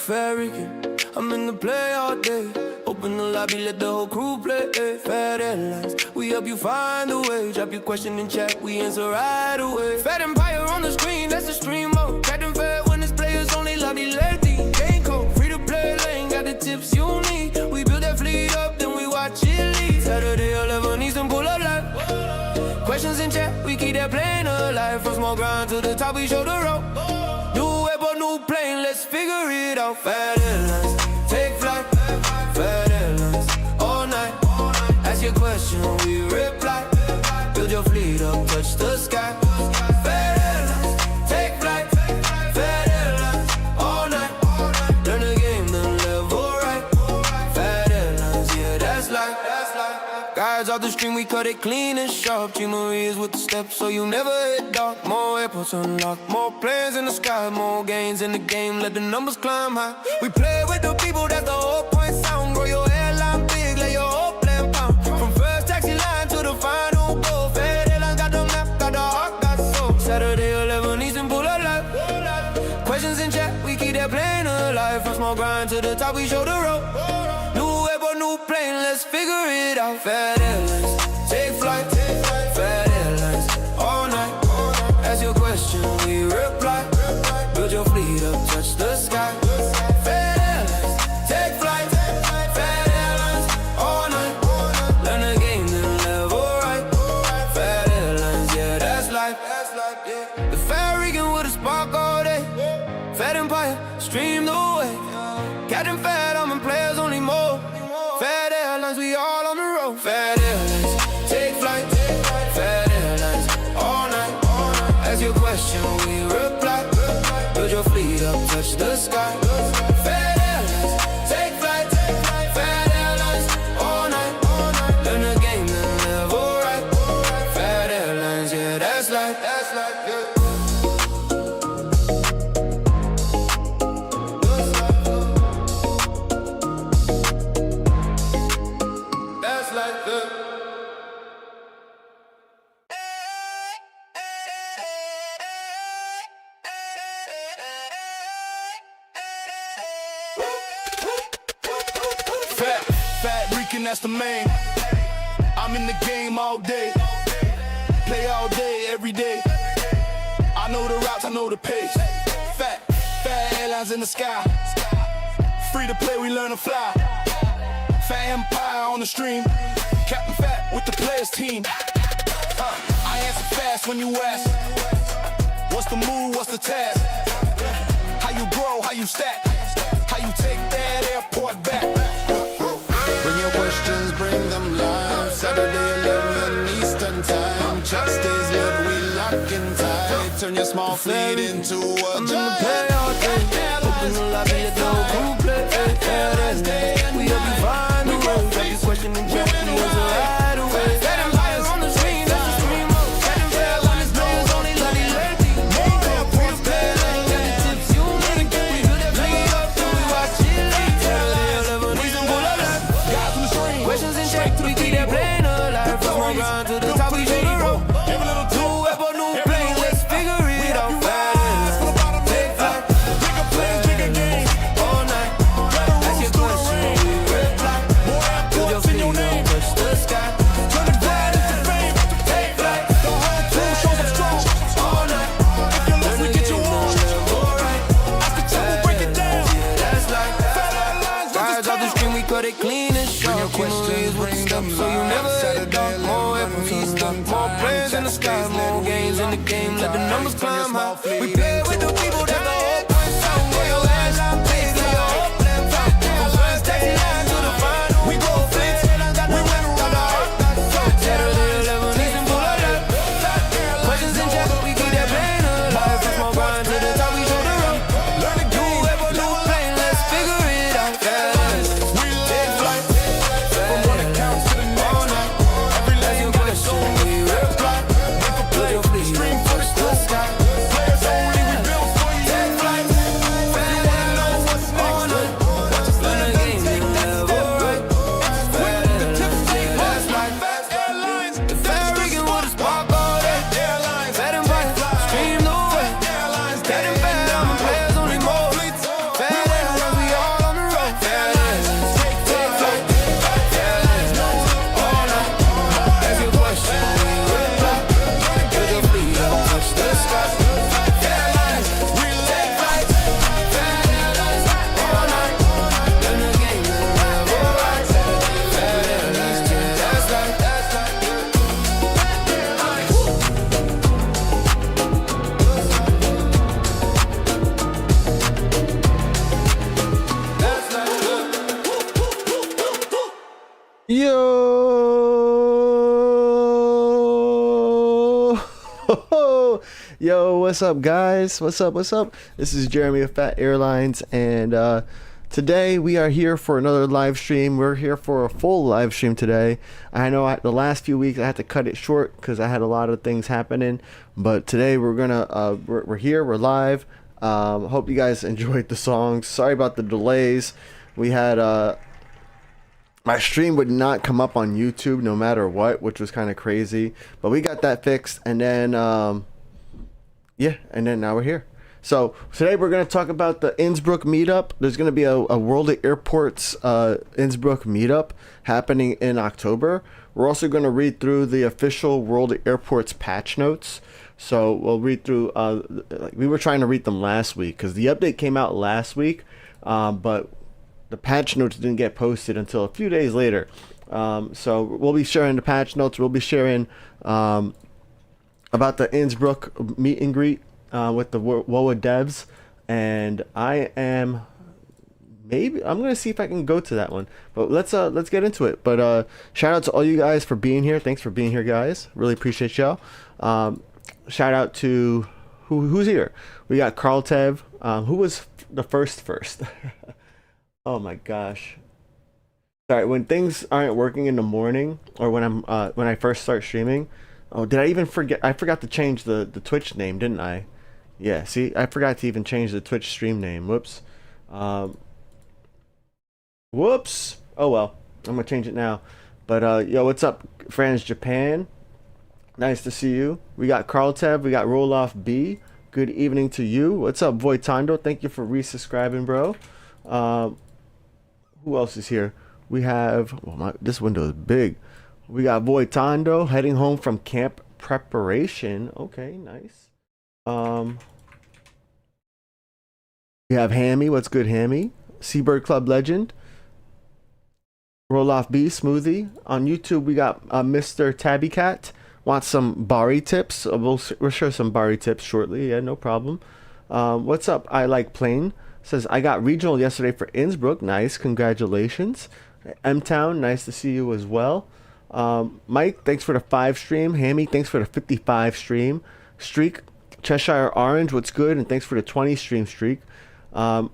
ferry. I'm in the play all day. Open the lobby, let the whole crew play. Phat Airlines, we help you find a way. Drop your question in chat, we answer right away. Phat Empire on the screen, that's the stream mode. Captain Phat when it's players only, lobby lefty. Game code, free to play lane, got the tips you need. We build that fleet up, then we watch it leave. Saturday 11 Eastern pull up live. Questions in chat, we keep that plane alive. From small ground to the top, we show the road. New airport, new plane, let's figure it out. Phat Airlines, take flight. Phat Airlines, all night. Ask your question, we reply. Build your fleet up, touch the sky. Phat Airlines, take flight. Phat Airlines, all night. Learn the game, then level right. Phat Airlines, yeah, that's life. Guys off the stream, we cut it clean and sharp. G-Marie is with the steps, so you never hit dark. More airports unlocked, more planes in the sky. More gains in the game, let the numbers climb high. We play with the people, that's the whole point sound. Grow your airline big, let your whole plan pound. From first taxi line to the final goal. Phat Airlines got the map, got the heart, got soul. Saturday 11 Eastern pull up live. Questions in chat, we keep that plane alive. From small grind to the top, we show the road. New airport, new plane, let's figure it out. Phat Airlines, take flight. Phat Airlines, all night. Ask your question, we reply. Build your fleet up, touch the sky. Phat Airlines, take flight. Phat Airlines, all night. Learn the game, then level right. Phat Airlines, yeah, that's life. The Farrigan with a spark all day. Phat Empire, stream the way. Captain Phat, I'm in players only more. Phat Airlines, we all on the road. Phat Airlines, take flight. Phat Airlines, all night. Ask your question, we reply. Build your fleet up, touch the sky. Phat Airlines, take flight. Phat Airlines, all night. Learn the game, then level right. Phat Airlines, yeah, that's life. Yeah. That's the main. I'm in the game all day. Play all day, every day. I know the routes, I know the pace. Phat Airlines in the sky. Free to play, we learn to fly. Phat Empire on the stream. Captain Phat with the players team. I answer fast when you ask. What's the move, what's the task? How you grow, how you stack? How you take that airport back? Bring your questions, bring them live. Saturday 11 Eastern time. Chat stays lit, we lock in tight. Turn your small fleet into a I'm in the play all day. Open the lobby, let the whole crew play. Phat Airlines, we help you find a way. Drop your question in chat, we answer right away. Phat Empire on the screen, that's the stream mode. Captain Phat when it's players only, lobby lefty. Game code, free to play lane, got the tips you need. We build that fleet up, then we watch it leave. Saturday 11 Eastern pull up live. Questions in check, we keep that plane alive. From one ground to the top, we show the road. New airport, new plane, let's figure it out. Phat Airlines, take flight. Phat Airlines, all night. Ask your question, we reply. Build your fleet up, touch the sky. Phat Airlines, take flight. Phat Airlines, all night. Learn the game, level right. Phat Airlines, yeah, that's life. Guys off the stream, we cut it clean and sharp. Questions with the stuff, so you never hit dark. More airports unlocked, more planes in the sky. More games in the game, let the numbers climb high. We play with the people, that's the whole point sound. Grow your airline big, let your whole plan pound. From first taxi line to the final, we go flex. We went around the heart, got soul. Saturday 11 Eastern pull up live. Questions in chat, we keep that plane alive. From small grind to the top, we show the road. New airport, new plane, let's figure it out. Phat Airlines, take flight. All night. Ask your question, we reply. Build your fleet up, touch the sky. Players only, we build for you. Yo, what's up, guys? What's up? What's up? This is Jeremy of Phat Airlines, and today we are here for another live stream. We're here for a full live stream today. I know the last few weeks I had to cut it short because I had a lot of things happening, but today we're gonna we're here. We're live. Hope you guys enjoyed the songs. Sorry about the delays. We had my stream would not come up on YouTube no matter what, which was kind of crazy, but we got that fixed. And then yeah, and then now we're here. So today we're going to talk about the Innsbruck meetup. There's going to be a World of Airports Innsbruck meetup happening in October. We're also going to read through the official World of Airports patch notes. So we'll read through we were trying to read them last week because the update came out last week, but the patch notes didn't get posted until a few days later. So we'll be sharing the patch notes. We'll be sharing about the Innsbruck meet and greet with the WOA devs, and I'm gonna see if I can go to that one. But let's get into it. But shout out to all you guys for being here. Thanks for being here, guys. Really appreciate y'all. Shout out to who's here. We got Carl Tev, who was the first. Oh my gosh. Sorry, when things aren't working in the morning, or when I first start streaming. Oh, did I even forget? I forgot to change the Twitch name, didn't I? Yeah, see, I forgot to even change the Twitch stream name. Whoops. Whoops. Oh well, I'm gonna change it now. But yo, what's up, friends? Japan. Nice to see you. We got Carl Tev. We got Roloff B. Good evening to you. What's up, Voitando? Thank you for resubscribing, bro. Who else is here? We have, this window is big. We got Voitando heading home from camp preparation. Okay, nice. We have Hammy. What's good, Hammy? Seabird Club Legend. Roloff B Smoothie. On YouTube, we got Mr. Tabby Cat. Want some Bari tips? We'll share some Bari tips shortly. Yeah, no problem. What's up? I like plain. Says, I got regional yesterday for Innsbruck. Nice. Congratulations. M-Town, nice to see you as well. Mike, thanks for the 5 stream. Hammy, thanks for the 55 stream. Streak, Cheshire Orange, what's good? And thanks for the 20 stream streak. Mike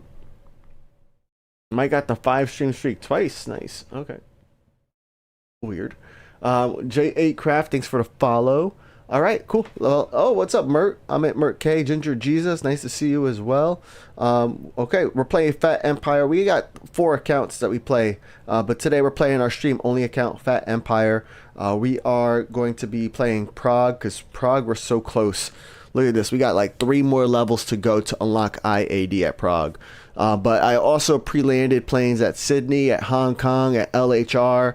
got the 5 stream streak twice. Nice. Okay. Weird. J8 Craft, thanks for the follow. All right, cool. Well, oh, what's up, Mert? I'm at Mert K. Ginger Jesus, nice to see you as well. Okay, we're playing Phat Empire. We got 4 accounts that we play, but today we're playing our stream only account, Phat Empire. We are going to be playing Prague because Prague, we're so close. Look at this. We got like 3 more levels to go to unlock IAD at Prague. But I also pre-landed planes at Sydney, at Hong Kong, at LHR.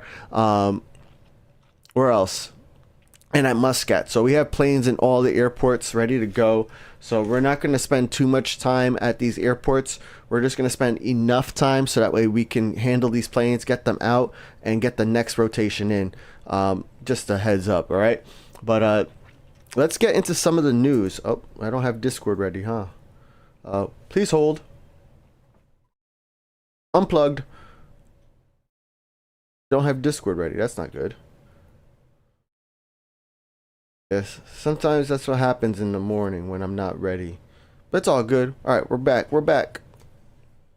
Where else? And at Muscat. So we have planes in all the airports ready to go. So we're not going to spend too much time at these airports. We're just going to spend enough time so that way we can handle these planes, get them out, and get the next rotation in. Just a heads up, all right? But let's get into some of the news. Oh, I don't have Discord ready, huh? Please hold. Unplugged. Don't have Discord ready. That's not good. Yes, sometimes that's what happens in the morning when I'm not ready. But it's all good. All right, we're back. We're back.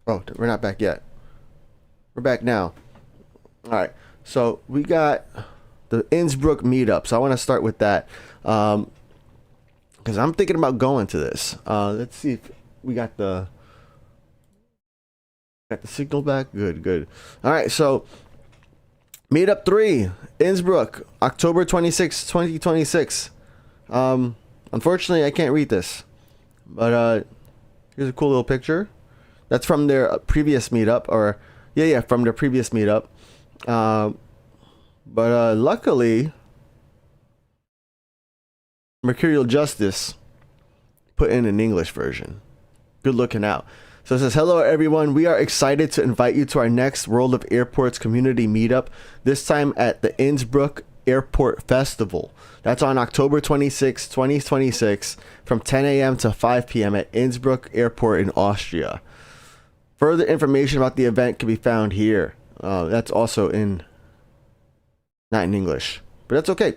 Oh, we're not back yet. We're back now. All right, so we got the Innsbruck meetup. So I want to start with that because I'm thinking about going to this. Let's see if we got the signal back. Good, good. All right, so Meetup 3, Innsbruck, October 26, 2026. Unfortunately, I can't read this. But here's a cool little picture. That's from their previous meetup. Or, yeah, from their previous meetup. But luckily, Mercurial Justice put in an English version. Good looking out. So it says, hello everyone, we are excited to invite you to our next World of Airports community meetup, this time at the Innsbruck Airport Festival. That's on October 26, 2026 from 10 a.m. to 5 p.m. at Innsbruck Airport in Austria. Further information about the event can be found here. That's also not in English, but that's okay.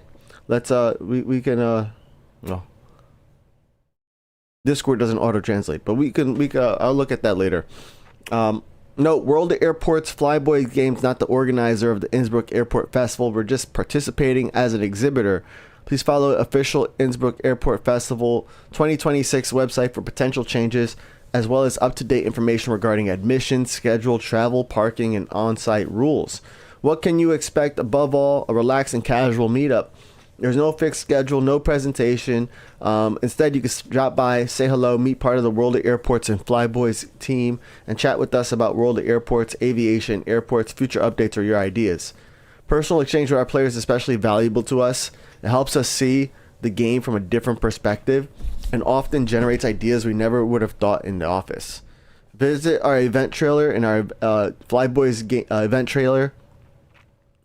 Let's, we can, no, Discord doesn't auto translate, but I'll look at that later. Note, World of Airports Flyboy Games, not the organizer of the Innsbruck Airport Festival. We're just participating as an exhibitor. Please follow official Innsbruck Airport Festival 2026 website for potential changes, as well as up-to-date information regarding admission, schedule, travel, parking, and on-site rules. What can you expect? Above all, a relaxed and casual meetup. There's no fixed schedule, no presentation. Instead, you can drop by, say hello, meet part of the World of Airports and Flyboys team, and chat with us about World of Airports, aviation, airports, future updates, or your ideas. Personal exchange with our players is especially valuable to us. It helps us see the game from a different perspective and often generates ideas we never would have thought in the office. Visit our event trailer in our Flyboys event trailer.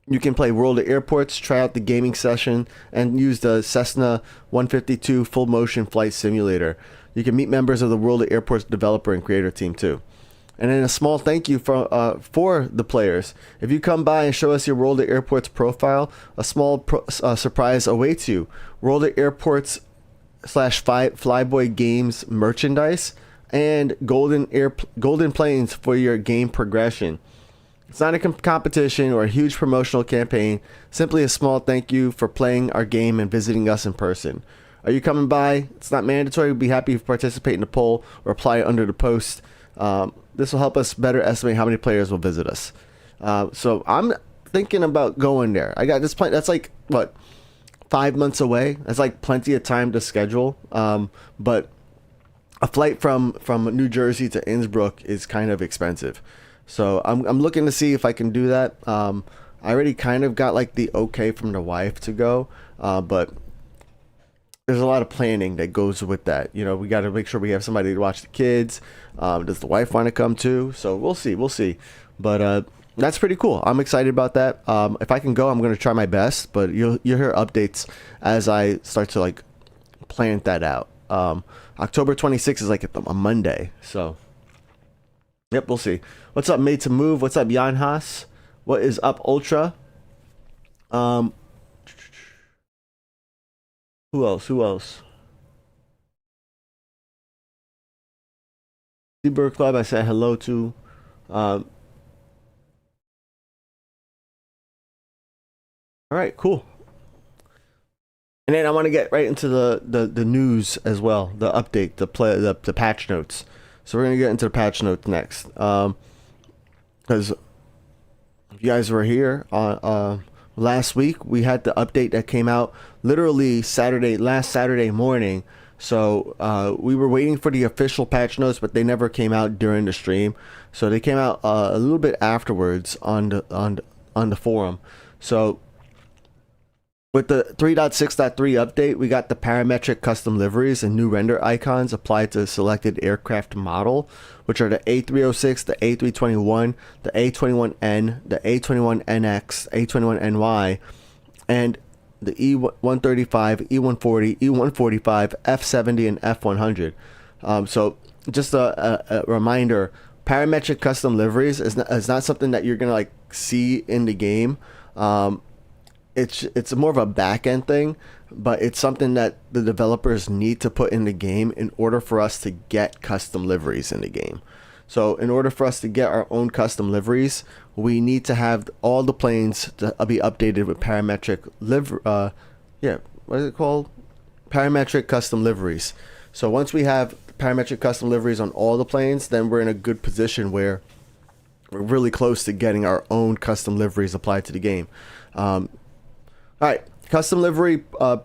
You can play World of Airports, try out the gaming session, and use the Cessna 152 full motion flight simulator. You can meet members of the World of Airports developer and creator team too. And then a small thank you for the players. If you come by and show us your World of Airports profile, a small surprise awaits you. World of Airports / Flyboy Games merchandise and golden planes for your game progression. It's not a competition or a huge promotional campaign, simply a small thank you for playing our game and visiting us in person. Are you coming by? It's not mandatory. We'd be happy to participate in the poll or apply under the post. This will help us better estimate how many players will visit us. So I'm thinking about going there. I got this plan. That's like, what, 5 months away? That's like plenty of time to schedule. But a flight from New Jersey to Innsbruck is kind of expensive. So I'm looking to see if I can do that. I already kind of got like the okay from the wife to go. But there's a lot of planning that goes with that. You know, we got to make sure we have somebody to watch the kids. Does the wife want to come too? So we'll see. But that's pretty cool. I'm excited about that. If I can go, I'm going to try my best. But you'll hear updates as I start to like plan that out. October 26th is like a Monday. So yep, we'll see. What's up, Made to Move? What's up, Jan Haas? What is up, Ultra? Who else? Seabird Club, I said hello to. All right, cool. And then I want to get right into the news as well, the update, the patch notes. So we're gonna get into the patch notes next, because if you guys were here last week, we had the update that came out literally last Saturday morning. So we were waiting for the official patch notes, but they never came out during the stream. So they came out a little bit afterwards on the forum. So with the 3.6.3 update, we got the parametric custom liveries and new render icons applied to the selected aircraft model, which are the A306, the A321, the A21N, the A21NX, A21NY, and the E135, E140, E145, F70, and F100. So just a reminder, parametric custom liveries is not something that you're going to like see in the game. It's more of a back-end thing, but it's something that the developers need to put in the game in order for us to get custom liveries in the game. So in order for us to get our own custom liveries, we need to have all the planes to be updated with parametric what is it called? Parametric custom liveries. So once we have parametric custom liveries on all the planes, then we're in a good position where we're really close to getting our own custom liveries applied to the game. All right, custom livery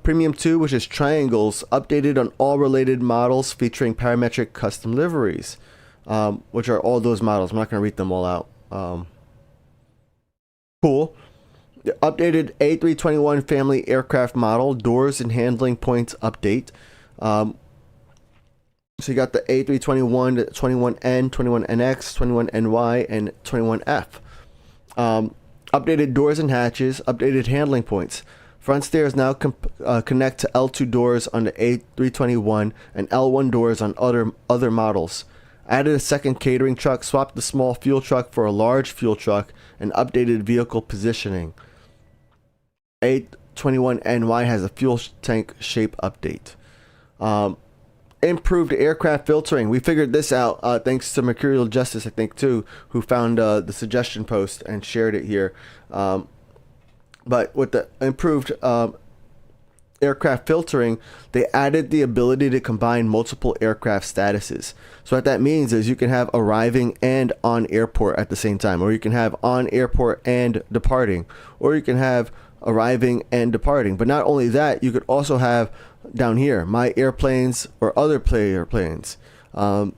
premium 2, which is triangles, updated on all related models featuring parametric custom liveries, which are all those models. I'm not going to read them all out. Cool. The updated A321 family aircraft model, doors and handling points update. So you got the A321, the 21N, 21NX, 21NY, and 21F. Updated doors and hatches, updated handling points. Front stairs now connect to L2 doors on the A321 and L1 doors on other models. Added a second catering truck, swapped the small fuel truck for a large fuel truck, and updated vehicle positioning. A21NY has a fuel tank shape update. improved aircraft filtering. We figured this out thanks to Mercurial Justice, I think, too, who found the suggestion post and shared it here. But with the improved aircraft filtering, they added the ability to combine multiple aircraft statuses. So what that means is you can have arriving and on airport at the same time, or you can have on airport and departing, or you can have arriving and departing. But not only that, you could also have down here my airplanes or other player planes. So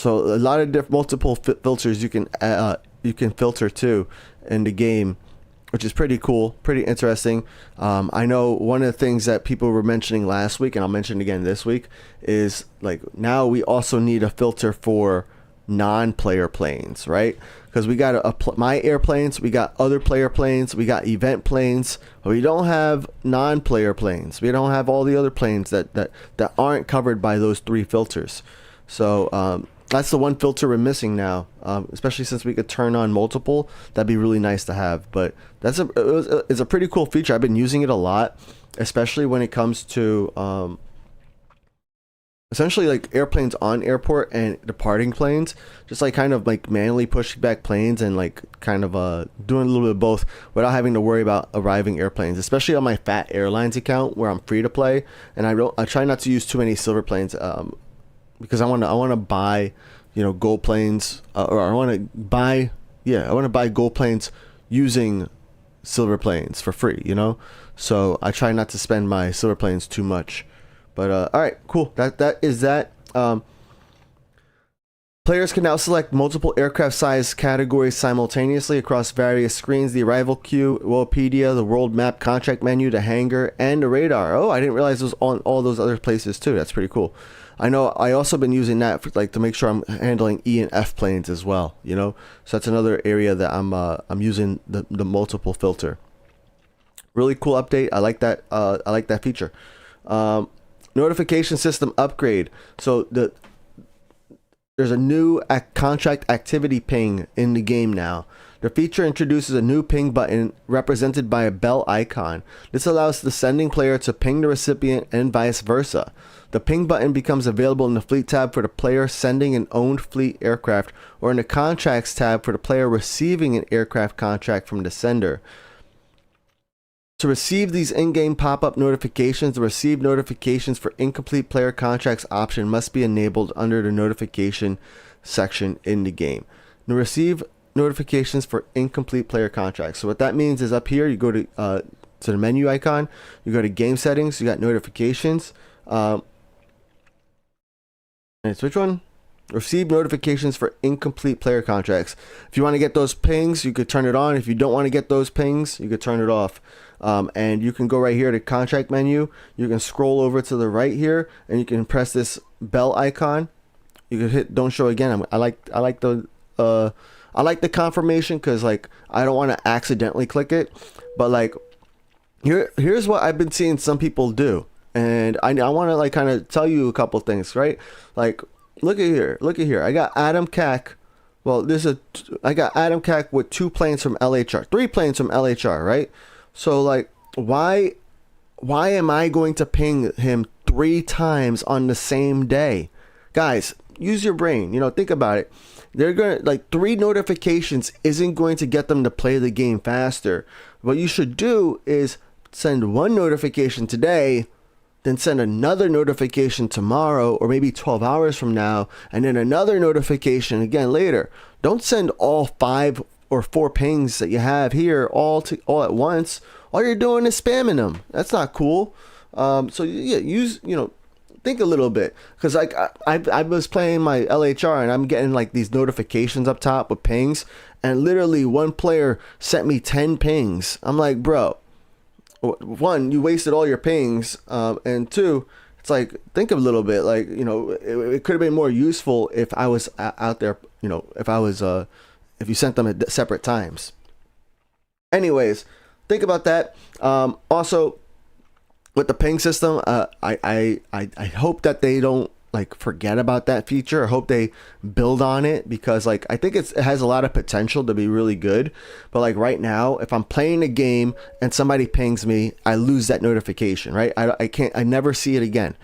a lot of multiple filters you can filter to in the game, which is pretty cool, pretty interesting. I know one of the things that people were mentioning last week, and I'll mention again this week, is like now we also need a filter for non-player planes, right? Because we got my airplanes, we got other player planes, we got event planes, but we don't have non-player planes. We don't have all the other planes that aren't covered by those 3 filters. So that's the one filter we're missing now, especially since we could turn on multiple. That'd be really nice to have. But it's a pretty cool feature. I've been using it a lot, especially when it comes to essentially like airplanes on airport and departing planes. Just like kind of like manually pushing back planes and like kind of doing a little bit of both without having to worry about arriving airplanes. Especially on my Phat Airlines account where I'm free to play, and I try not to use too many silver planes. Because I want to buy, gold planes, or I want to buy gold planes using silver planes for free, So I try not to spend my silver planes too much. But all right, cool. That is that. Players can now select multiple aircraft size categories simultaneously across various screens: the arrival queue, Wikipedia, the world map, contract menu, the hangar, and the radar. Oh, I didn't realize it was on all those other places too. That's pretty cool. I know I also been using that for, to make sure I'm handling E and F planes as well, So that's another area that I'm using the multiple filter. Really cool update. I like that. I like that feature. Notification system upgrade. So there's a new contract activity ping in the game now. The feature introduces a new ping button represented by a bell icon. This allows the sending player to ping the recipient and vice versa. The ping button becomes available in the fleet tab for the player sending an owned fleet aircraft, or in the contracts tab for the player receiving an aircraft contract from the sender. To receive these in-game pop-up notifications, the receive notifications for incomplete player contracts option must be enabled under the notification section in the game. Now, receive notifications for incomplete player contracts. So what that means is up here, you go to the menu icon, you go to game settings, you got notifications. And it's which one? Receive notifications for incomplete player contracts. If you want to get those pings, you could turn it on. If you don't want to get those pings, you could turn it off. And you can go right here to contract menu. You can scroll over to the right here, and you can press this bell icon. You can hit don't show again. I like the confirmation because like I don't want to accidentally click it. But like here's what I've been seeing some people do. And I want to like kind of tell you a couple things, right? Like, look at here. I got Adam Cack. Well, I got Adam Cack with 2 planes from LHR, 3 planes from LHR, right? So like, why am I going to ping him 3 times on the same day? Guys, use your brain. Think about it. They're gonna like 3 notifications isn't going to get them to play the game faster. What you should do is send 1 notification today, then send another notification tomorrow, or maybe 12 hours from now, and then another notification again later. Don't send all 5 or 4 pings that you have here all at once. All you're doing is spamming them. That's not cool. So yeah, think a little bit, because like I was playing my LHR and I'm getting like these notifications up top with pings, and literally one player sent me 10 pings. I'm like, bro, 1, you wasted all your pings, and 2, it's like, think a little bit, like, it could have been more useful if I was out there, if you sent them at separate times. Anyways, think about that. Also, with the ping system, I hope that they don't like forget about that feature. I hope they build on it, because like I think it has a lot of potential to be really good. But like right now, if I'm playing a game and somebody pings me, I lose that notification, right? I never see it again.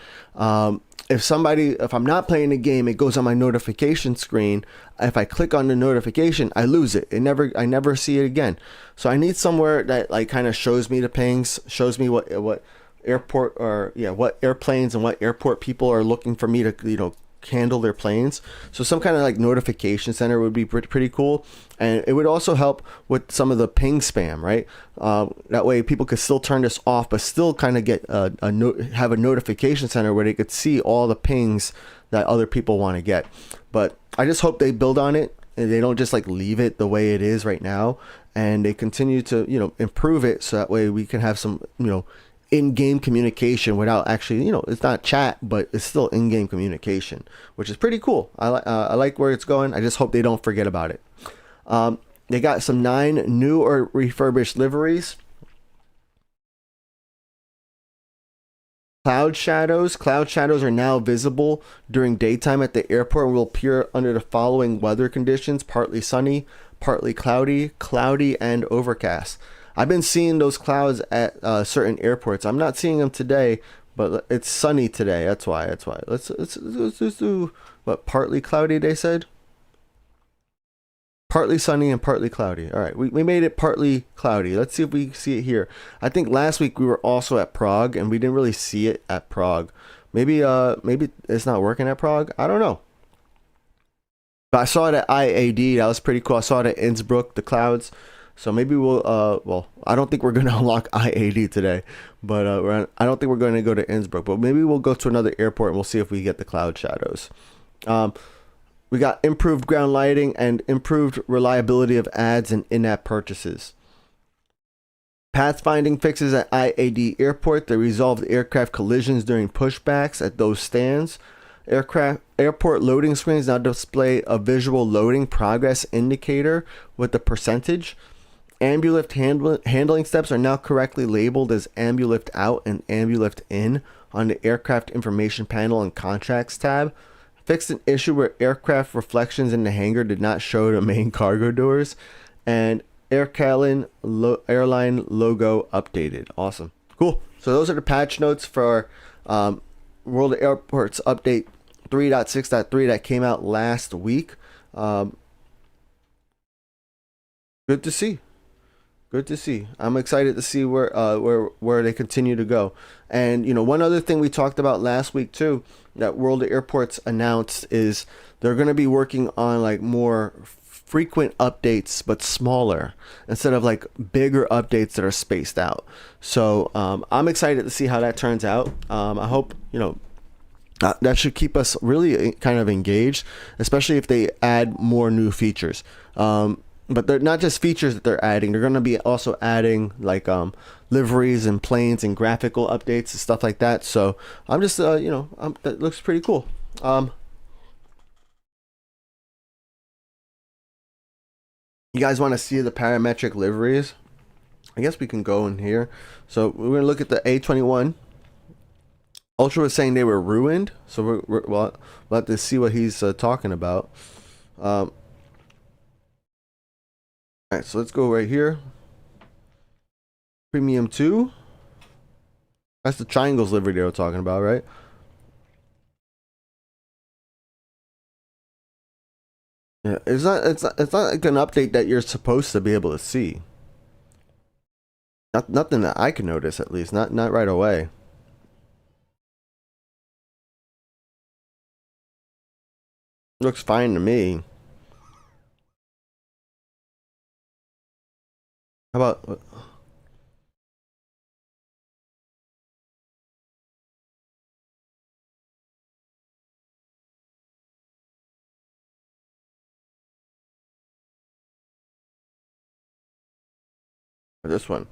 If I'm not playing a game, it goes on my notification screen. If I click on the notification, I lose it. I never see it again. So I need somewhere that like kind of shows me the pings, shows me what airport, or what airplanes and what airport people are looking for me to handle their planes. So some kind of like notification center would be pretty cool. And it would also help with some of the ping spam, right? That way people could still turn this off, but still kind of get have a notification center where they could see all the pings that other people want to get. But I just hope they build on it and they don't just like leave it the way it is right now, and they continue to improve it, so that way we can have some in-game communication without actually, it's not chat, but it's still in-game communication, which is pretty cool. I like where it's going. I just hope they don't forget about it. They got some 9 new or refurbished liveries. Cloud shadows are now visible during daytime at the airport and will appear under the following weather conditions: partly sunny, partly cloudy, and overcast. I've been seeing those clouds at certain airports. I'm not seeing them today, but it's sunny today. That's why. Let's do what? Partly cloudy, they said. Partly sunny and partly cloudy. All right, we made it partly cloudy. Let's see if we see it here. I think last week we were also at Prague and we didn't really see it at Prague. Maybe it's not working at Prague. I don't know. But I saw it at IAD. That was pretty cool. I saw it at Innsbruck, the clouds. So maybe we'll, well, I don't think we're going to unlock IAD today, but I don't think we're going to go to Innsbruck, but maybe we'll go to another airport and we'll see if we get the cloud shadows. We got improved ground lighting and improved reliability of ads and in-app purchases. Pathfinding fixes at IAD Airport that resolved aircraft collisions during pushbacks at those stands. Airport loading screens now display a visual loading progress indicator with the percentage. Ambulift handling steps are now correctly labeled as Ambulift out and Ambulift in on the aircraft information panel and contracts tab. Fixed an issue where aircraft reflections in the hangar did not show the main cargo doors. And airline logo updated. Awesome. Cool. So those are the patch notes for World of Airports Update 3.6.3 that came out last week. Good to see. Good to see. I'm excited to see where they continue to go. And one other thing we talked about last week too, that World of Airports announced, is they're going to be working on like more frequent updates but smaller, instead of like bigger updates that are spaced out. So I'm excited to see how that turns out. I hope that should keep us really kind of engaged, especially if they add more new features. But they're not just features that they're adding. They're going to be also adding like liveries and planes and graphical updates and stuff like that. So I'm just, that looks pretty cool. You guys want to see the parametric liveries? I guess we can go in here. So we're going to look at the A21. Ultra was saying they were ruined. So we'll have to see what he's talking about. Alright, so let's go right here. Premium 2. That's the triangles livery they were talking about, right? Yeah, it's not like an update that you're supposed to be able to see. Nothing that I can notice, at least. Not right away. Looks fine to me. How about this one?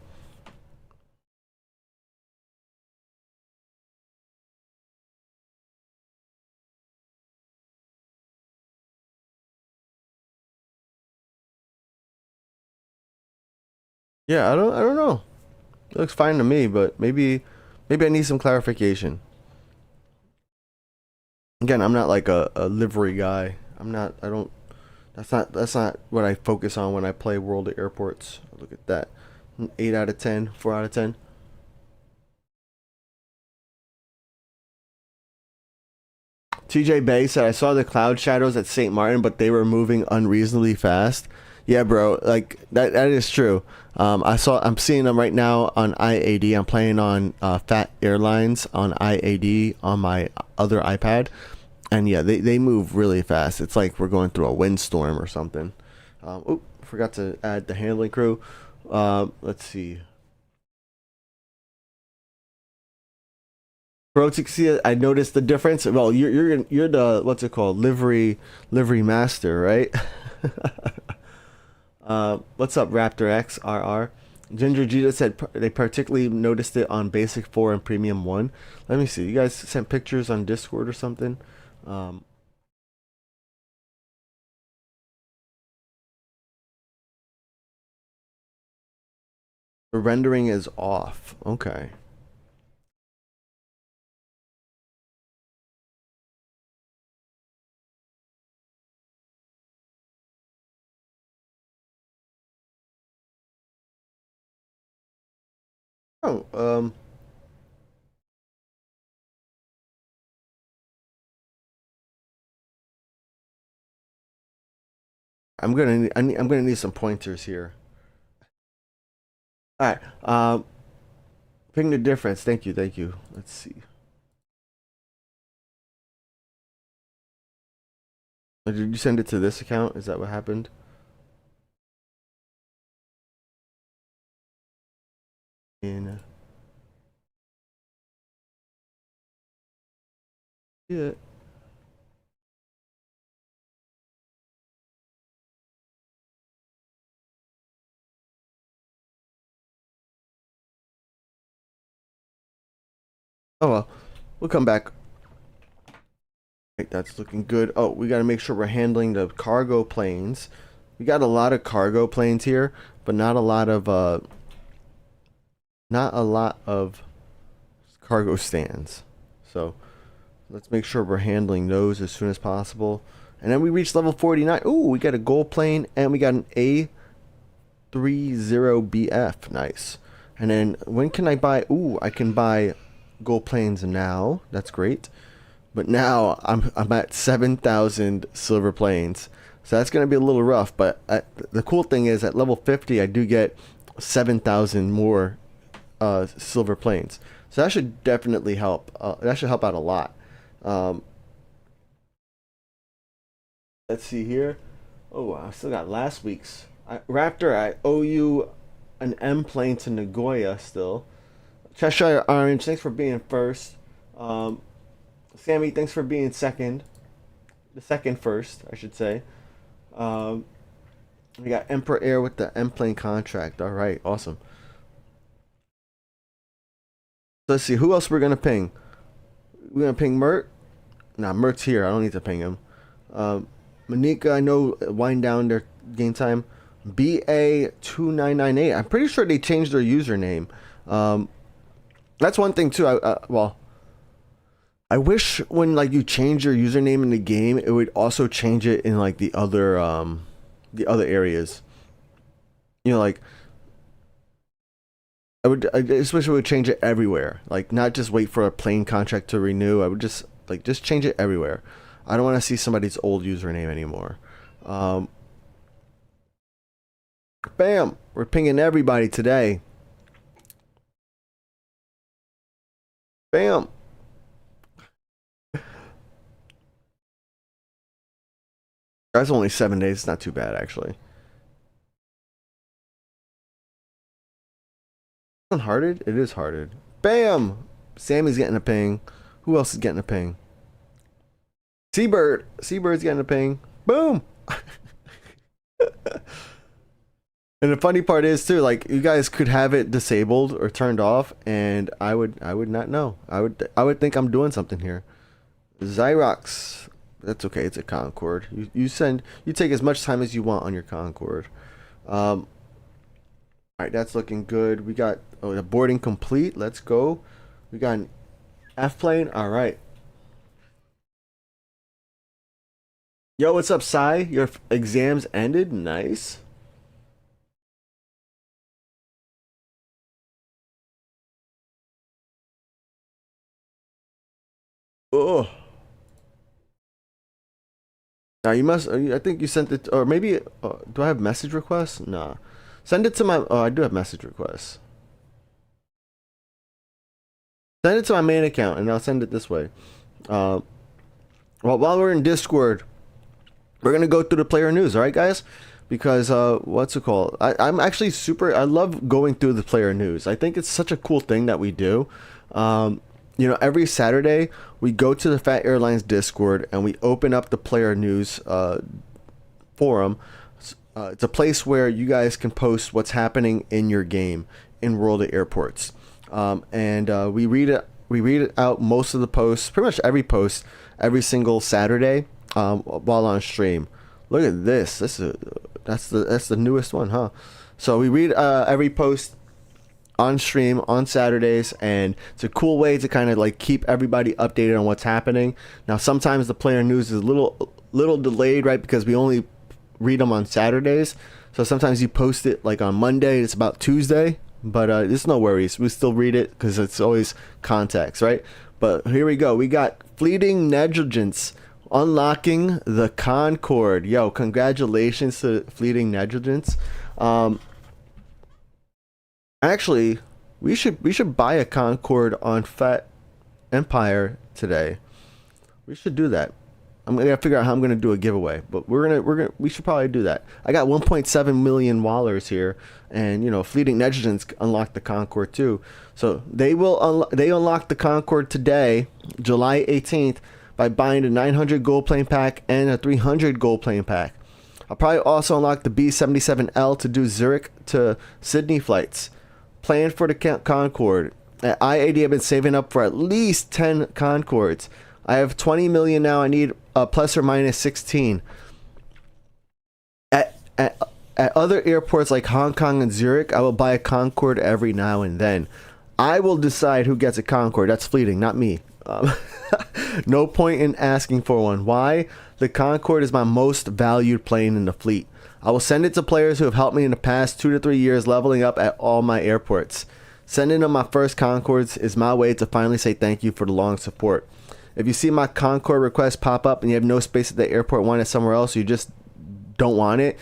Yeah, I don't know. It looks fine to me, but maybe I need some clarification. Again, I'm not like a livery guy. I'm not. I don't. That's not what I focus on when I play World of Airports. Look at that. 8 out of 10. 4 out of 10. TJ Bay said, I saw the cloud shadows at St. Martin, but they were moving unreasonably fast. Yeah, bro, like that is true. I'm seeing them right now on IAD. I'm playing on Phat Airlines on IAD on my other iPad. And yeah, they move really fast. It's like we're going through a windstorm or something. Forgot to add the handling crew. Let's see. Protixia, I noticed the difference. Well, you're the, what's it called, livery master, right? What's up, Raptor X RR? Ginger Gita said they particularly noticed it on Basic 4 and Premium 1. Let me see. You guys sent pictures on Discord or something? The rendering is off. Okay. Oh, I'm gonna need some pointers here. All right. Ping the difference. Thank you. Let's see. Did you send it to this account? Is that what happened? Yeah. Oh well, we'll come back. Right, that's looking good. Oh, we got to make sure we're handling the cargo planes. We got a lot of cargo planes here, but not a lot of cargo stands. So let's make sure we're handling those as soon as possible. And then we reach level 49. Ooh, we got a gold plane and we got an A30BF. Nice. And then when can I buy? Ooh, I can buy gold planes now. That's great. But now I'm at 7,000 silver planes. So that's going to be a little rough. But the cool thing is at level 50, I do get 7,000 more silver planes. So that should definitely help. That should help out a lot. Let's see here. Oh, I still got last week's. Raptor, I owe you an M plane to Nagoya still. Cheshire Orange, thanks for being first. Sammy, thanks for being second. The second first, I should say. We got Emperor Air with the M plane contract. All right, awesome. Let's see, who else we're gonna ping? We're gonna ping Mert. Nah, Mert's here. I don't need to ping him. Monika, I know, wind down their game time. BA2998. I'm pretty sure they changed their username. That's one thing too. Well, I wish when like you change your username in the game, it would also change it in like the other areas. You know, like I just wish it would change it everywhere. Like not just wait for a plane contract to renew. I would just change it everywhere. I don't want to see somebody's old username anymore. Bam! We're pinging everybody today. Bam! That's only 7 days. It's not too bad, actually. Unhearted? It is hearted. Bam! Sammy's getting a ping. Who else is getting a ping? Seabird. Seabird's getting a ping. Boom! And the funny part is too, like you guys could have it disabled or turned off, and I would not know. I would think I'm doing something here. Xyrox, that's okay. It's a Concorde. You take as much time as you want on your Concorde. All right, that's looking good. We got the boarding complete. Let's go. We got an F plane. All right. Yo, what's up, Sai? Your exams ended? Nice. Oh. Now you must. I think you sent it, or maybe. Do I have message requests? Nah. Send it to my. Oh, I do have message requests. Send it to my main account, and I'll send it this way. Uh, well, while we're in Discord, we're gonna go through the player news. All right, guys. Because what's it called? I'm actually super. I love going through the player news. I think it's such a cool thing that we do. You know, every Saturday we go to the Phat Airlines Discord and we open up the player news forum. It's a place where you guys can post what's happening in your game in World of Airports, and we read it. We read it out most of the posts, pretty much every post, every single Saturday while on stream. Look at this. That's the newest one, huh? So we read every post on stream on Saturdays, and it's a cool way to kind of like keep everybody updated on what's happening. Now sometimes the player news is a little delayed, right? Because we only read them on Saturdays. So sometimes you post it like on Monday, it's about Tuesday, but there's no worries. We still read it because it's always context, right? But here we go. We got fleeting negligence unlocking the Concorde. Yo, congratulations to fleeting negligence. Actually, we should buy a Concorde on Phat Empire today. We should do that. I'm gonna figure out how I'm gonna do a giveaway, but we should probably do that. I got 1.7 million wallers here, and you know, fleeting negligence unlocked the Concorde too. So they unlock the Concorde today, July 18th, by buying a 900 gold plane pack and a 300 gold plane pack. I'll probably also unlock the B77L to do Zurich to Sydney flights. Plan for the Concorde. At I-80, I've been saving up for at least 10 Concordes. I have 20 million now. I need a plus or minus 16. At other airports like Hong Kong and Zurich, I will buy a Concorde every now and then. I will decide who gets a Concorde. That's fleeting, not me. No point in asking for one. Why? The Concorde is my most valued plane in the fleet. I will send it to players who have helped me in the past 2 to 3 years leveling up at all my airports. Sending them my first Concordes is my way to finally say thank you for the long support. If you see my Concorde request pop up and you have no space at the airport, want it somewhere else, or you just don't want it,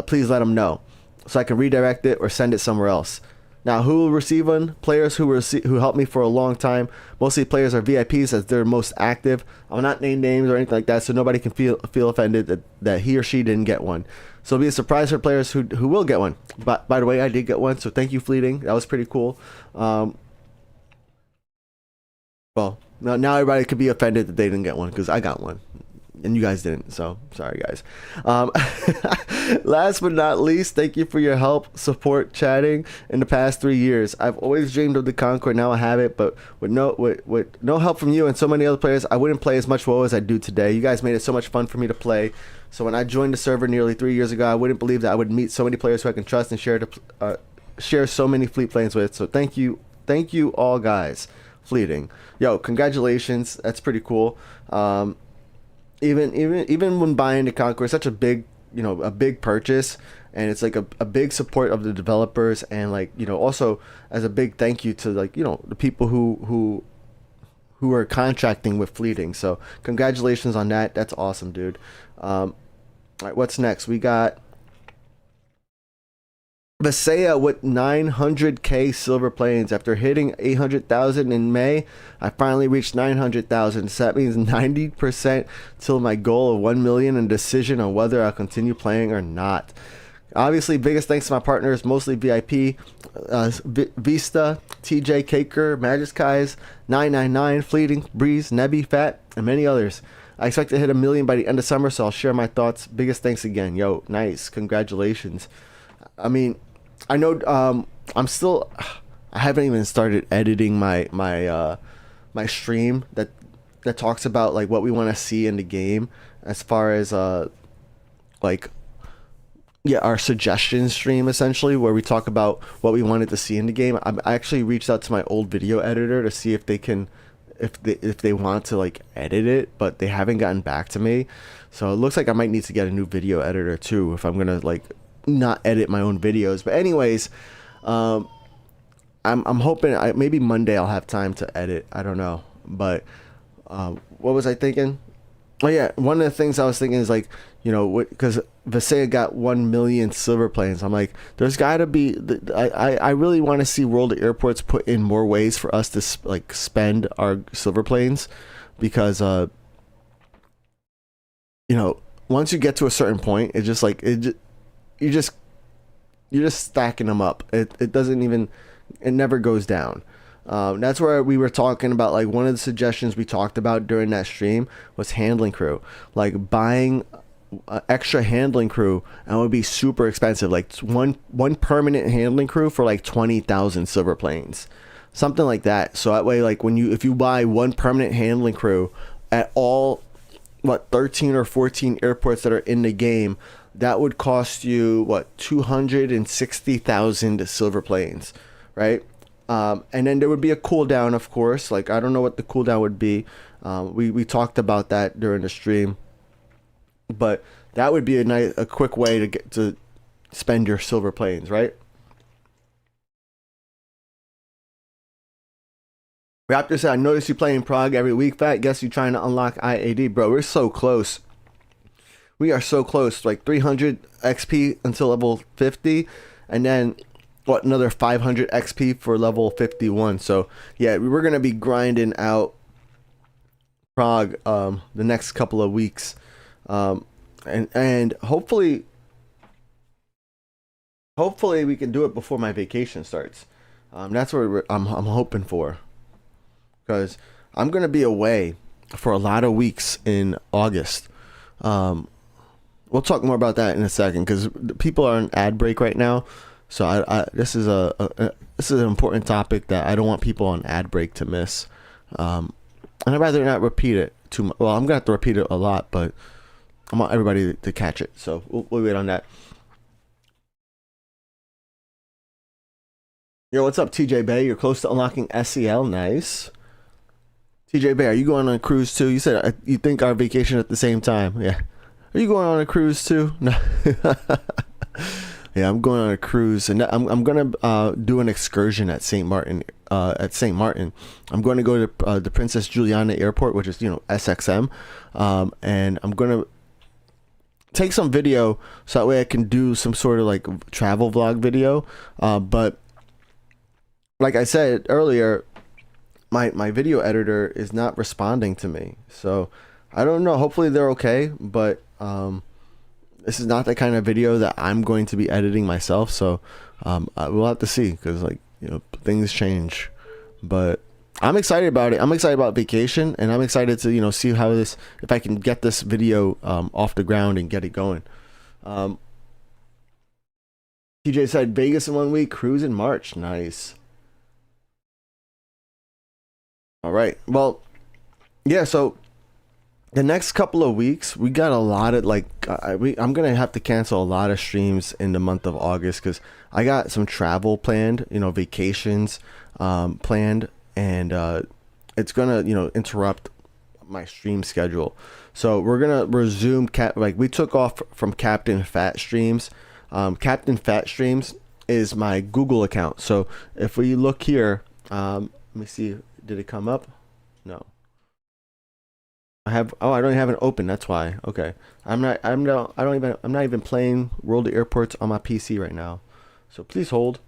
please let them know so I can redirect it or send it somewhere else. Now, who will receive one? Players who helped me for a long time. Mostly players are VIPs as they're most active. I will not name names or anything like that, so nobody can feel offended that he or she didn't get one. So it'll be a surprise for players who will get one. But by the way, I did get one, so thank you, Fleeting. That was pretty cool. Well, now everybody could be offended that they didn't get one because I got one. And you guys didn't, so sorry guys. Last but not least, thank you for your help, support, chatting in the past 3 years. I've always dreamed of the Concorde, now I have it, but with no help from you and so many other players, I wouldn't play as much WoA as I do today. You guys made it so much fun for me to play. So when I joined the server nearly 3 years ago, I wouldn't believe that I would meet so many players who I can trust and share so many fleet planes with. So thank you all guys. Fleeting, yo, congratulations. That's pretty cool. Even when buying the Concorde, it's such a big, a big purchase, and it's like a big support of the developers, and like, also as a big thank you to like, the people who are contracting with Fleeting. So congratulations on that. That's awesome, dude. All right, what's next? We got Visaya with 900k silver planes. After hitting 800,000 in May, I finally reached 900,000. So that means 90% till my goal of 1 million and decision on whether I'll continue playing or not. Obviously, biggest thanks to my partners, mostly VIP, Vista, TJ, Caker, Magiskais, 999, Fleeting, Breeze, Nebby, Fat, and many others. I expect to hit 1 million by the end of summer, so I'll share my thoughts. Biggest thanks again. Yo, nice. Congratulations. I mean, I know I haven't even started editing my stream that talks about like what we want to see in the game as far as our suggestion stream, essentially, where we talk about what we wanted to see in the game. I actually reached out to my old video editor to see if they can if they want to like edit it, but they haven't gotten back to me. So it looks like I might need to get a new video editor too if I'm gonna like not edit my own videos. But anyways, I'm hoping maybe Monday I'll have time to edit. I don't know, but what was I thinking? Oh yeah, one of the things I was thinking is like, you know, because Visaya got 1 million silver planes. I'm like, there's got to be. I really want to see World of Airports put in more ways for us to like spend our silver planes, because you know, once you get to a certain point, it's just like you're just stacking them up. It doesn't even, it never goes down. That's where we were talking about, like, one of the suggestions we talked about during that stream was handling crew, like buying extra handling crew, and it would be super expensive, like one permanent handling crew for like 20,000 silver planes, something like that. So that way, like, if you buy one permanent handling crew at all 13 or 14 airports that are in the game, that would cost you 260,000 silver planes, right? And then there would be a cooldown, of course. Like, I don't know what the cooldown would be. We talked about that during the stream, but that would be a quick way to get to spend your silver planes, right? Raptor said, I noticed you playing Prague every week, Fat. Guess you're trying to unlock IAD, bro. We're so close. We are so close. Like 300 XP until level 50, and then another 500 XP for level 51. So yeah, we're gonna be grinding out Prague the next couple of weeks, and hopefully we can do it before my vacation starts. That's what I'm hoping for, because I'm gonna be away for a lot of weeks in August. We'll talk more about that in a second, because people are on ad break right now. So this is this is an important topic that I don't want people on ad break to miss, and I'd rather not repeat it too much. Well, I'm gonna have to repeat it a lot, but I want everybody to catch it. So we'll wait on that. Yo, what's up, TJ Bay? You're close to unlocking SEL. Nice. TJ Bay, are you going on a cruise too? You said you think our vacation at the same time. Yeah. Are you going on a cruise too? No. Yeah, I'm going on a cruise, and I'm gonna do an excursion at St. Martin. I'm going to go to the Princess Juliana Airport, which is, you know, SXM, and I'm gonna take some video so that way I can do some sort of like travel vlog video. But like I said earlier, my video editor is not responding to me, so I don't know. Hopefully they're okay, but this is not the kind of video that I'm going to be editing myself, so we'll have to see, because, like, you know, things change. But I'm excited about it. I'm excited about vacation, and I'm excited to, you know, see how if I can get this video off the ground and get it going. TJ said Vegas in 1 week, cruise in March. Nice. All right. Well, yeah. So the next couple of weeks, we got a lot of, like, I'm gonna have to cancel a lot of streams in the month of August, because I got some travel planned, you know, vacations planned, and it's gonna, you know, interrupt my stream schedule. So we're gonna resume we took off from Captain Phat streams. Captain Phat streams is my Google account. So if we look here, let me see, did it come up? No. I don't have it open. That's why. Okay. I'm not even playing World of Airports on my PC right now. So please hold.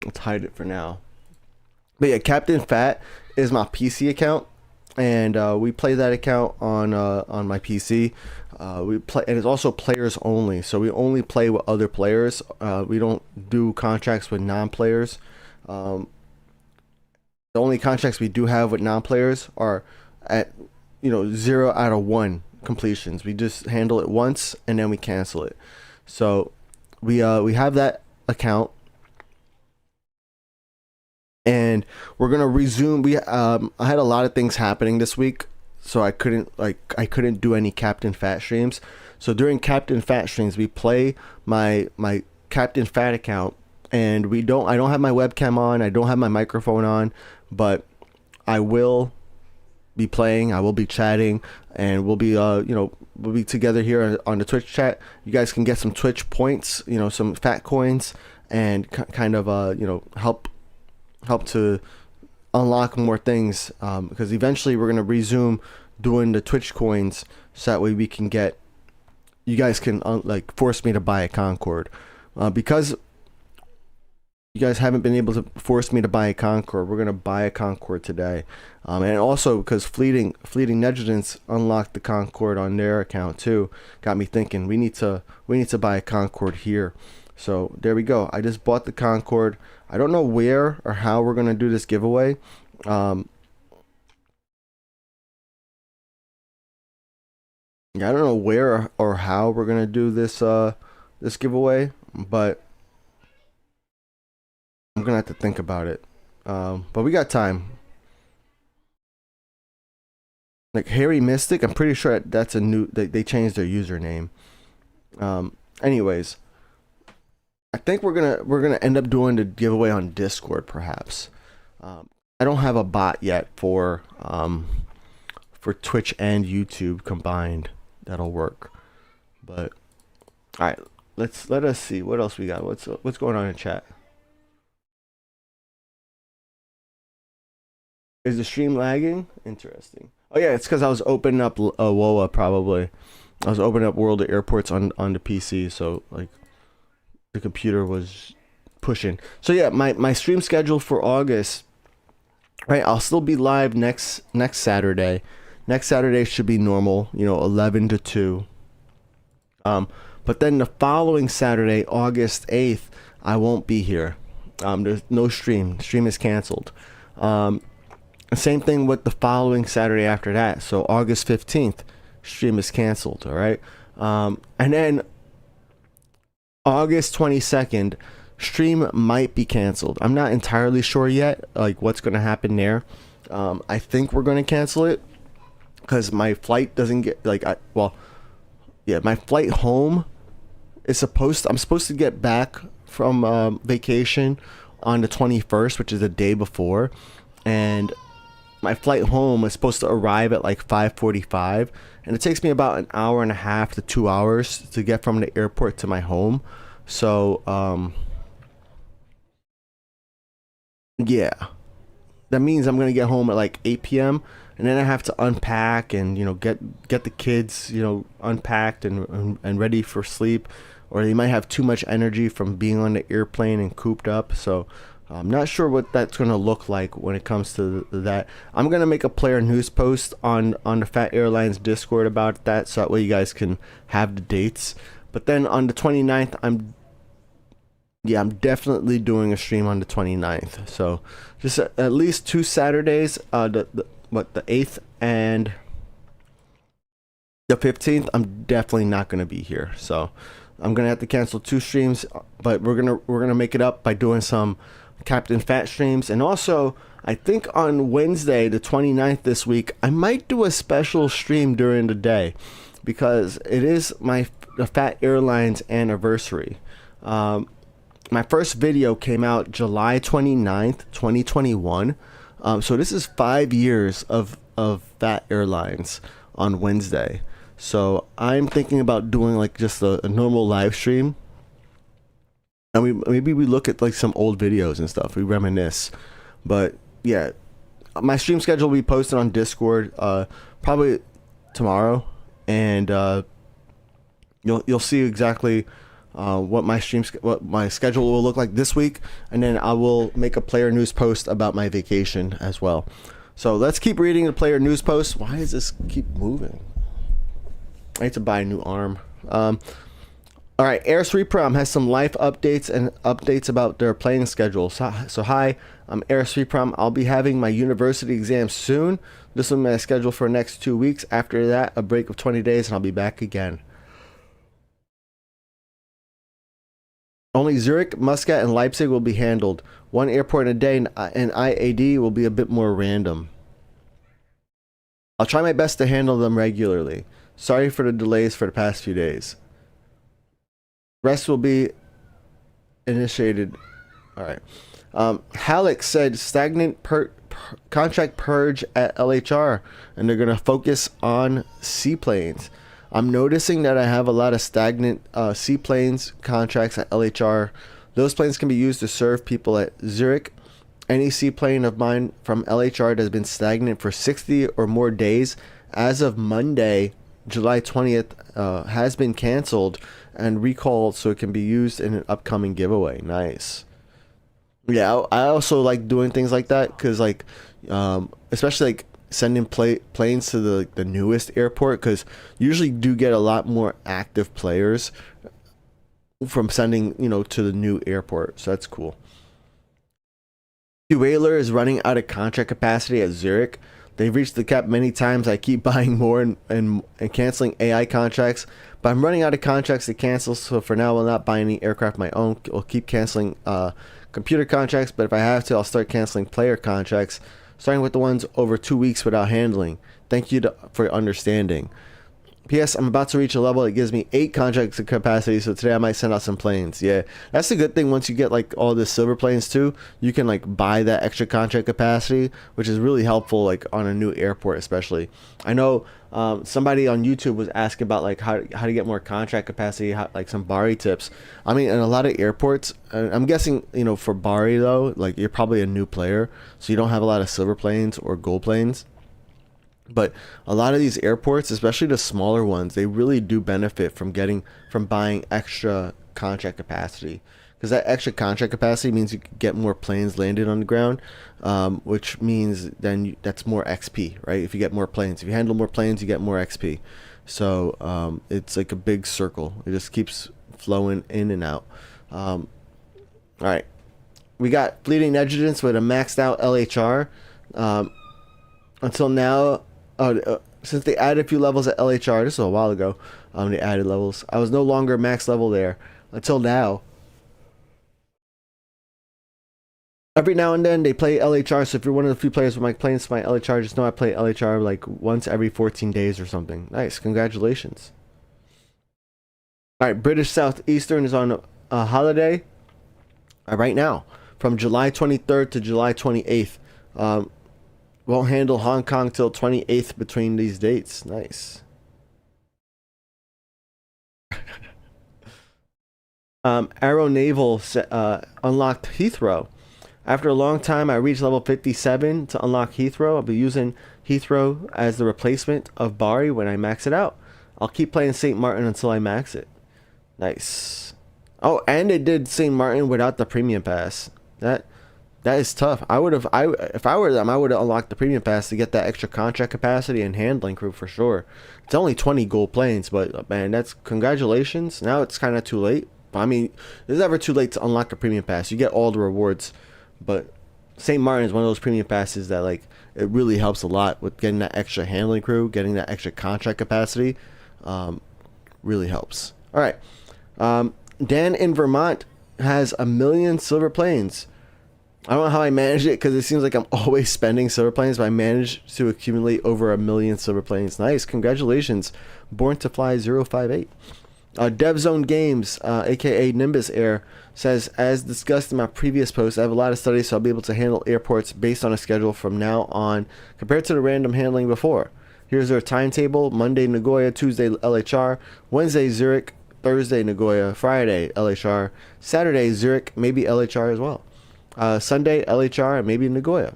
Let's hide it for now. But yeah, Captain Phat is my PC account, and we play that account on my PC. We play, and it's also players only. So we only play with other players. We don't do contracts with non-players. The only contracts we do have with non-players are at, you know, 0 out of 1 completions. We just handle it once and then we cancel it. So we have that account, and we're gonna resume. I had a lot of things happening this week, so I couldn't do any Captain Phat streams. So during Captain Phat streams, we play my Captain Phat account and I don't have my webcam on, I don't have my microphone on, but I will be playing, I will be chatting, and we'll be we'll be together here on the Twitch chat. You guys can get some Twitch points, some fat coins, and kind of help to unlock more things, because eventually we're going to resume doing the Twitch coins, so that way we can get, you guys can force me to buy a Concord, because you guys haven't been able to force me to buy a Concord. We're going to buy a Concord today, and also because Fleeting Negligence unlocked the Concord on their account too, got me thinking we need to buy a Concord here. So there we go. I just bought the Concord. I don't know where or how we're going to do this giveaway. Yeah, I don't know where or how we're going to do this this giveaway, but I'm going to have to think about it. But we got time. Like Harry Mystic, I'm pretty sure that's a new, they changed their username. Anyways, I think we're gonna end up doing the giveaway on Discord, perhaps. I don't have a bot yet for Twitch and YouTube combined that'll work. But all right, let us see what else we got. What's going on in chat? Is the stream lagging? Interesting. Oh yeah, it's because I was opening up WOA probably. I was opening up World of Airports on the PC, so like the computer was pushing. So yeah, my stream schedule for August, right? I'll still be live next Saturday. Next Saturday should be normal, 11 to 2. But then the following Saturday, August 8th, I won't be here. There's no stream. Stream is canceled. Same thing with the following Saturday after that. So August 15th, stream is canceled. All right. And then August 22nd, stream might be canceled. I'm not entirely sure yet, like what's going to happen there. I think we're going to cancel it because my flight doesn't get my flight home is I'm supposed to get back from vacation on the 21st, which is the day before, and my flight home is supposed to arrive at like 5:45, and it takes me about an hour and a half to 2 hours to get from the airport to my home. So yeah, that means I'm gonna get home at like 8 p.m. and then I have to unpack and get the kids unpacked and ready for sleep, or they might have too much energy from being on the airplane and cooped up. So I'm not sure what that's going to look like when it comes to that. I'm going to make a player news post on the Phat Airlines Discord about that, so that way you guys can have the dates. But then on the 29th, I'm definitely doing a stream on the 29th. So just at least 2 Saturdays, the 8th and the 15th, I'm definitely not going to be here. So I'm going to have to cancel 2 streams, but we're going to make it up by doing some Captain Phat streams. And also, I think on Wednesday the 29th this week, I might do a special stream during the day because it is the Phat Airlines anniversary. My first video came out July 29th, 2021. So this is 5 years of Phat Airlines on Wednesday. So I'm thinking about doing like just a normal live stream. And maybe we look at like some old videos and stuff. We reminisce. But yeah, my stream schedule will be posted on Discord probably tomorrow, and you'll see exactly what my schedule will look like this week, and then I will make a player news post about my vacation as well. So let's keep reading the player news post. Why does this keep moving? I need to buy a new arm. All right, Air Sweetprom has some life updates and updates about their playing schedule. So hi, I'm Air Sweetprom. I'll be having my university exam soon. This is my schedule for the next 2 weeks. After that, a break of 20 days, and I'll be back again. Only Zurich, Muscat, and Leipzig will be handled. 1 airport a day, and IAD will be a bit more random. I'll try my best to handle them regularly. Sorry for the delays for the past few days. Rest will be initiated All right. Halleck said stagnant contract purge at LHR, and they're going to focus on seaplanes. I'm noticing that I have a lot of stagnant seaplanes contracts at LHR. Those planes can be used to serve people at Zurich. Any seaplane of mine from LHR that has been stagnant for 60 or more days as of Monday, July 20th, has been canceled and recalled so it can be used in an upcoming giveaway. Nice. Yeah, I also like doing things like that because, like, especially like sending planes to the newest airport, because you usually do get a lot more active players from sending, you know, to the new airport. So that's cool. Whaler is running out of contract capacity at Zurich. They've reached the cap many times. I keep buying more and canceling AI contracts, but I'm running out of contracts to cancel. So for now, I'll not buy any aircraft of my own. I'll keep canceling computer contracts, but if I have to, I'll start canceling player contracts, starting with the ones over 2 weeks without handling. Thank you for your understanding. P.S. I'm about to reach a level that gives me 8 contracts of capacity, so today I might send out some planes. Yeah, that's a good thing. Once you get like all the silver planes too, you can like buy that extra contract capacity, which is really helpful like on a new airport especially. I know somebody on YouTube was asking about like how to get more contract capacity, like some Bari tips. I mean, in a lot of airports, I'm guessing, you know, for Bari though, like you're probably a new player, so you don't have a lot of silver planes or gold planes. But a lot of these airports, especially the smaller ones, they really do benefit from buying extra contract capacity, because that extra contract capacity means you can get more planes landed on the ground, which means then that's more XP, right? If you get more planes, if you handle more planes, you get more XP. So it's like a big circle. It just keeps flowing in and out. All right, we got fleeting negligence with a maxed out LHR. Until now, since they added a few levels at LHR, this was a while ago, they added levels. I was no longer max level there until now. Every now and then they play LHR, so if you're one of the few players with my planes to my LHR, just know I play LHR like once every 14 days or something. Nice, congratulations. All right, British Southeastern is on a holiday right now from July 23rd to July 28th. Won't handle Hong Kong till 28th between these dates. Nice. Arrow Naval unlocked Heathrow. After a long time, I reached level 57 to unlock Heathrow. I'll be using Heathrow as the replacement of Bari when I max it out. I'll keep playing St. Martin until I max it. Nice. Oh, and it did St. Martin without the premium pass. That is tough. If I were them, I would have unlocked the premium pass to get that extra contract capacity and handling crew for sure. It's only 20 gold planes, but man, that's congratulations. Now it's kind of too late. I mean, it's never too late to unlock a premium pass. You get all the rewards, but St. Martin is one of those premium passes that like it really helps a lot with getting that extra handling crew, getting that extra contract capacity. Really helps. All right, Dan in Vermont has 1 million silver planes. I don't know how I managed it because it seems like I'm always spending silver planes, but I managed to accumulate over 1 million silver planes. Nice, congratulations. Born to Fly 058. DevZone Games, aka Nimbus Air, says, as discussed in my previous post, I have a lot of studies, so I'll be able to handle airports based on a schedule from now on compared to the random handling before. Here's their timetable: Monday Nagoya, Tuesday LHR, Wednesday Zurich, Thursday Nagoya, Friday LHR, Saturday Zurich, maybe LHR as well. Sunday LHR and maybe Nagoya.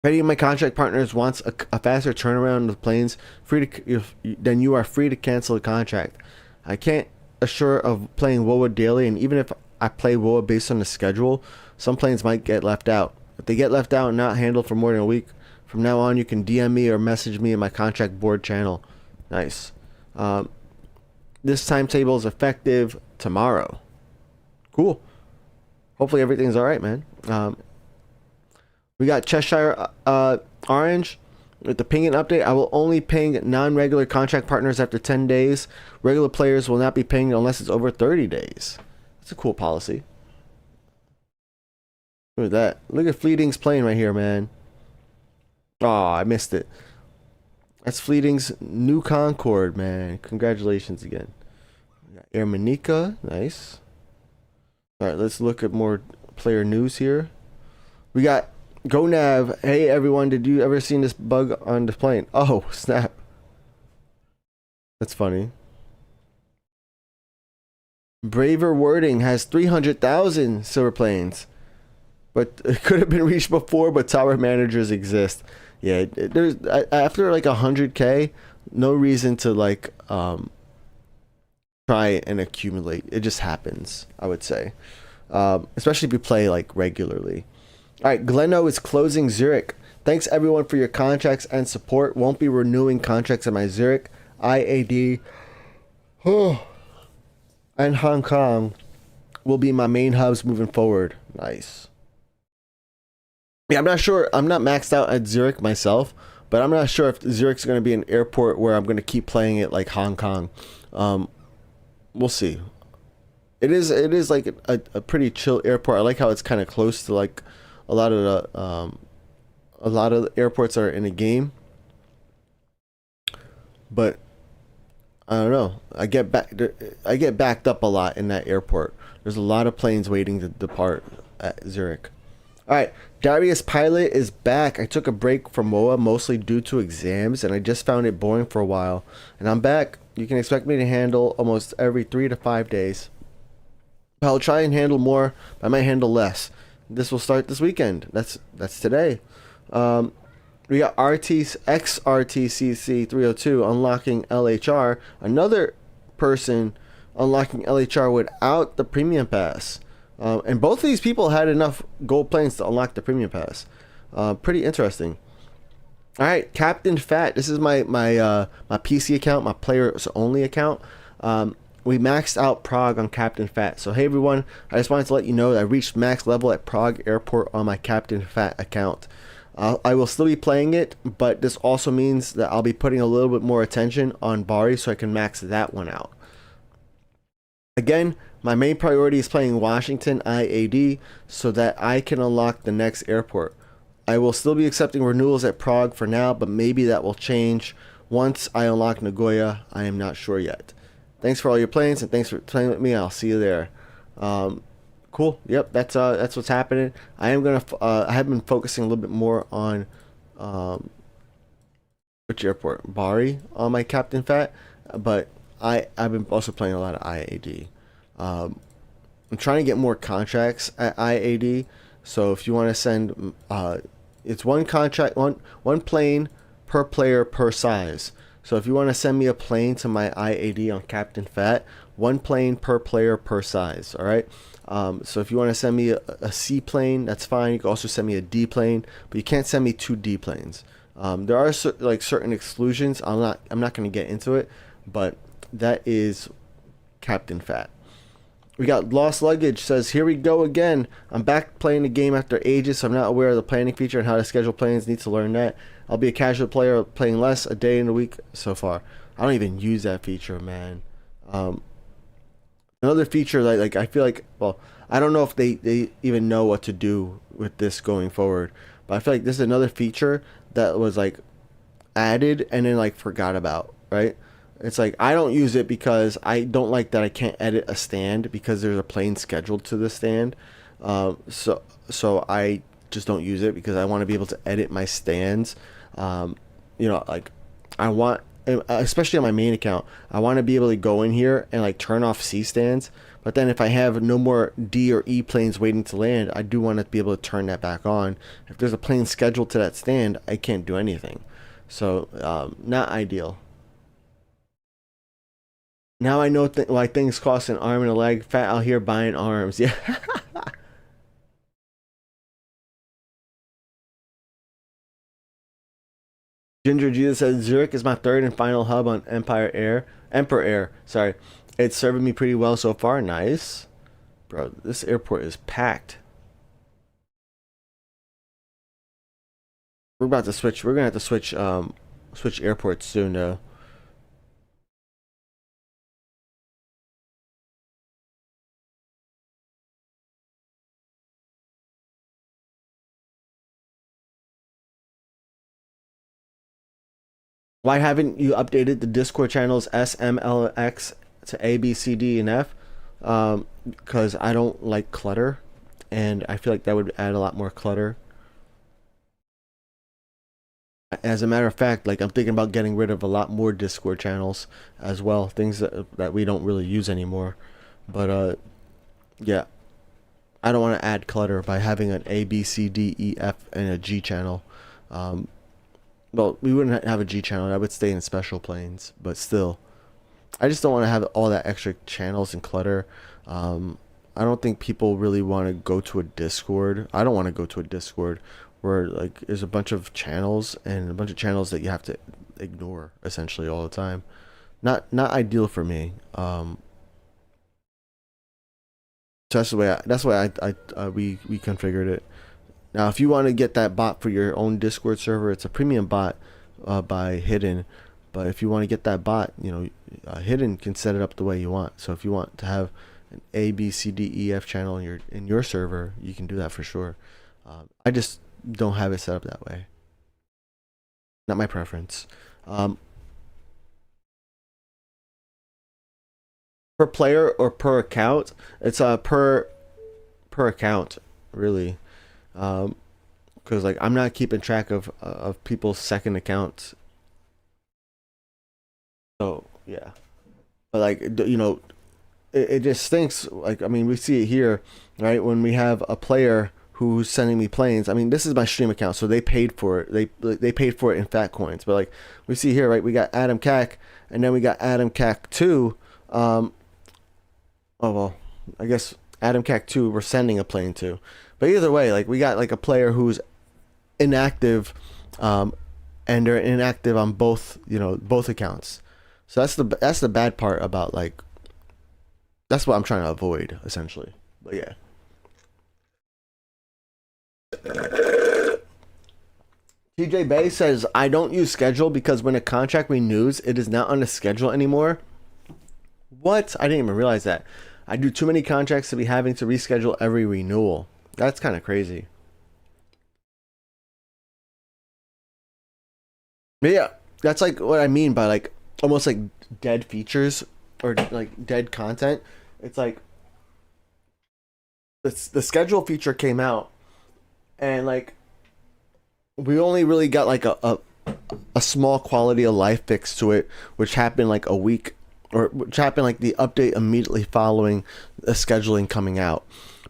Any of my contract partners wants a faster turnaround of planes, then you are free to cancel the contract. I can't assure of playing WOA daily, and even if I play WOA based on the schedule, some planes might get left out. If they get left out and not handled for more than a week, from now on you can DM me or message me in my contract board channel. Nice. This timetable is effective tomorrow. Cool. Hopefully everything's all right, man. We got Cheshire Orange with the pinging update. I will only ping non-regular contract partners after 10 days. Regular players will not be pinged unless it's over 30 days. That's a cool policy. Look at that. Look at Fleeting's plane right here, man. Oh, I missed it. That's Fleeting's new Concorde, man. Congratulations again. We got Air Manica. Nice. All right, let's look at more player news here. We got GoNav. Hey everyone, did you ever seen this bug on the plane? Oh snap! That's funny. Braver Wording has 300,000 silver planes, but it could have been reached before. But tower managers exist. Yeah, there's after like 100K, no reason to like try and accumulate. It just happens, I would say, especially if you play like regularly. All right, Gleno is closing Zurich. Thanks everyone for your contracts and support. Won't be renewing contracts at my Zurich, IAD, and Hong Kong will be my main hubs moving forward. Nice. Yeah, I'm not sure. I'm not maxed out at Zurich myself, but I'm not sure if Zurich's going to be an airport where I'm going to keep playing it like Hong Kong. We'll see. It is like a pretty chill airport. I like how it's kind of close to like a lot of the airports that are in a game. But I don't know. I get backed up a lot in that airport. There's a lot of planes waiting to depart at Zurich. All right, Darius Pilot is back. I took a break from WOA mostly due to exams, and I just found it boring for a while. And I'm back. You can expect me to handle almost every 3 to 5 days. I'll try and handle more, but I might handle less. This will start this weekend. That's today. We got XRTCC 302 unlocking LHR. Another person unlocking LHR without the premium pass. And both of these people had enough gold planes to unlock the premium pass. Pretty interesting. All right, Captain Phat. This is my PC account, my players only account. We maxed out Prague on Captain Phat. So hey everyone, I just wanted to let you know that I reached max level at Prague Airport on my Captain Phat account. I will still be playing it, but this also means that I'll be putting a little bit more attention on Bari so I can max that one out. Again, my main priority is playing Washington IAD so that I can unlock the next airport. I will still be accepting renewals at Prague for now, but maybe that will change once I unlock Nagoya. I am not sure yet. Thanks for all your planes and thanks for playing with me. I'll see you there. Cool. Yep, that's what's happening. I have been focusing a little bit more on which airport? Bari on my Captain Phat, but I've been also playing a lot of IAD. I'm trying to get more contracts at IAD. So if you want to send, it's one contract, one plane per player per size. So if you want to send me a plane to my IAD on Captain Phat, one plane per player per size. All right. So if you want to send me a C plane, that's fine. You can also send me a D plane, but you can't send me 2 D planes. There are certain exclusions. I'm not going to get into it, but that is Captain Phat. We got Lost Luggage says, here we go again. I'm back playing the game after ages, so I'm not aware of the planning feature and how to schedule planes. Need to learn that. I'll be a casual player playing less a day in a week so far. I don't even use that feature, man. Another feature that I feel like, well, I don't know if they even know what to do with this going forward, but I feel like this is another feature that was like added and then forgot about, right? It's like I don't use it because I don't like that I can't edit a stand because there's a plane scheduled to the stand. So I just don't use it because I want to be able to edit my stands. I want, especially on my main account, I want to be able to go in here and turn off C stands. But then if I have no more D or E planes waiting to land, I do want to be able to turn that back on. If there's a plane scheduled to that stand, I can't do anything. So not ideal. Now I know why things cost an arm and a leg. Phat out here buying arms. Yeah. Ginger Jesus says, Zurich is my third and final hub on Emperor Air. Sorry. It's serving me pretty well so far. Nice. Bro, this airport is packed. We're about to switch. We're going to have to switch airports soon, though. Why haven't you updated the Discord channels SMLX to A, B, C, D, and F? because I don't like clutter, and I feel like that would add a lot more clutter. As a matter of fact, like I'm thinking about getting rid of a lot more Discord channels as well, things that we don't really use anymore. But yeah, I don't want to add clutter by having an A, B, C, D, E, F, and a G channel. Well, we wouldn't have a G channel. I would stay in special planes, but still, I just don't want to have all that extra channels and clutter. I don't think people really want to go to a Discord. I don't want to go to a Discord where like there's a bunch of channels and a bunch of channels that you have to ignore essentially all the time. Not ideal for me. So that's the way we configured it. Now, if you want to get that bot for your own Discord server, it's a premium bot by Hidden. But if you want to get that bot, you know, Hidden can set it up the way you want. So if you want to have an A, B, C, D, E, F channel in your server, you can do that for sure. I just don't have it set up that way. Not my preference. Per player or per account? It's per account, really. Because like I'm not keeping track of people's second accounts. So yeah, but like you know, it just stinks. Like I mean, we see it here, right? When we have a player who's sending me planes. I mean, this is my stream account, so they paid for it. They paid for it in fat coins. But like we see here, right? We got Adam Cac, and then we got Adam Cac 2. Oh well, I guess Adam Cac 2 we're sending a plane to. But either way, like we got like a player who's inactive, and they're inactive on both, you know, both accounts. So that's the bad part about like. That's what I'm trying to avoid essentially. But yeah. TJ Bay says, I don't use schedule because when a contract renews, it is not on the schedule anymore. What? I didn't even realize that. I do too many contracts to be having to reschedule every renewal. That's kind of crazy. But yeah, that's like what I mean by like almost like dead features or like dead content. It's like the schedule feature came out and like we only really got like a small quality of life fix to it, which happened like a week, or which happened like the update immediately following the scheduling coming out.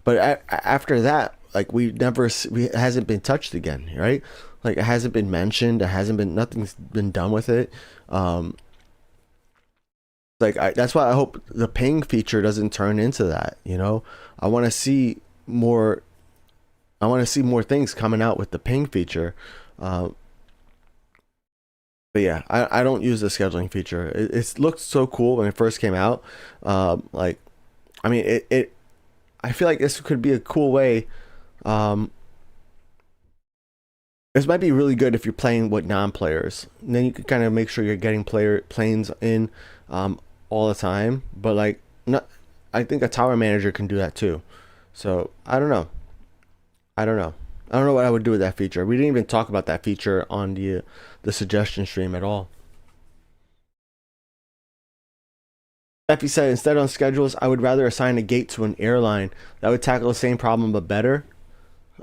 But after that, like it hasn't been touched again, right? Like it hasn't been mentioned. Nothing's been done with it. That's why I hope the ping feature doesn't turn into that. You know, I want to see more. I want to see more things coming out with the ping feature. But yeah, I don't use the scheduling feature. It looked so cool when it first came out. Like, I mean, I feel like this could be a cool way. This might be really good if you're playing with non-players. And then you can kind of make sure you're getting planes in all the time. But like, I think a tower manager can do that too. So I don't know. I don't know what I would do with that feature. We didn't even talk about that feature on the suggestion stream at all. Effie said, instead on schedules, I would rather assign a gate to an airline. That would tackle the same problem but better.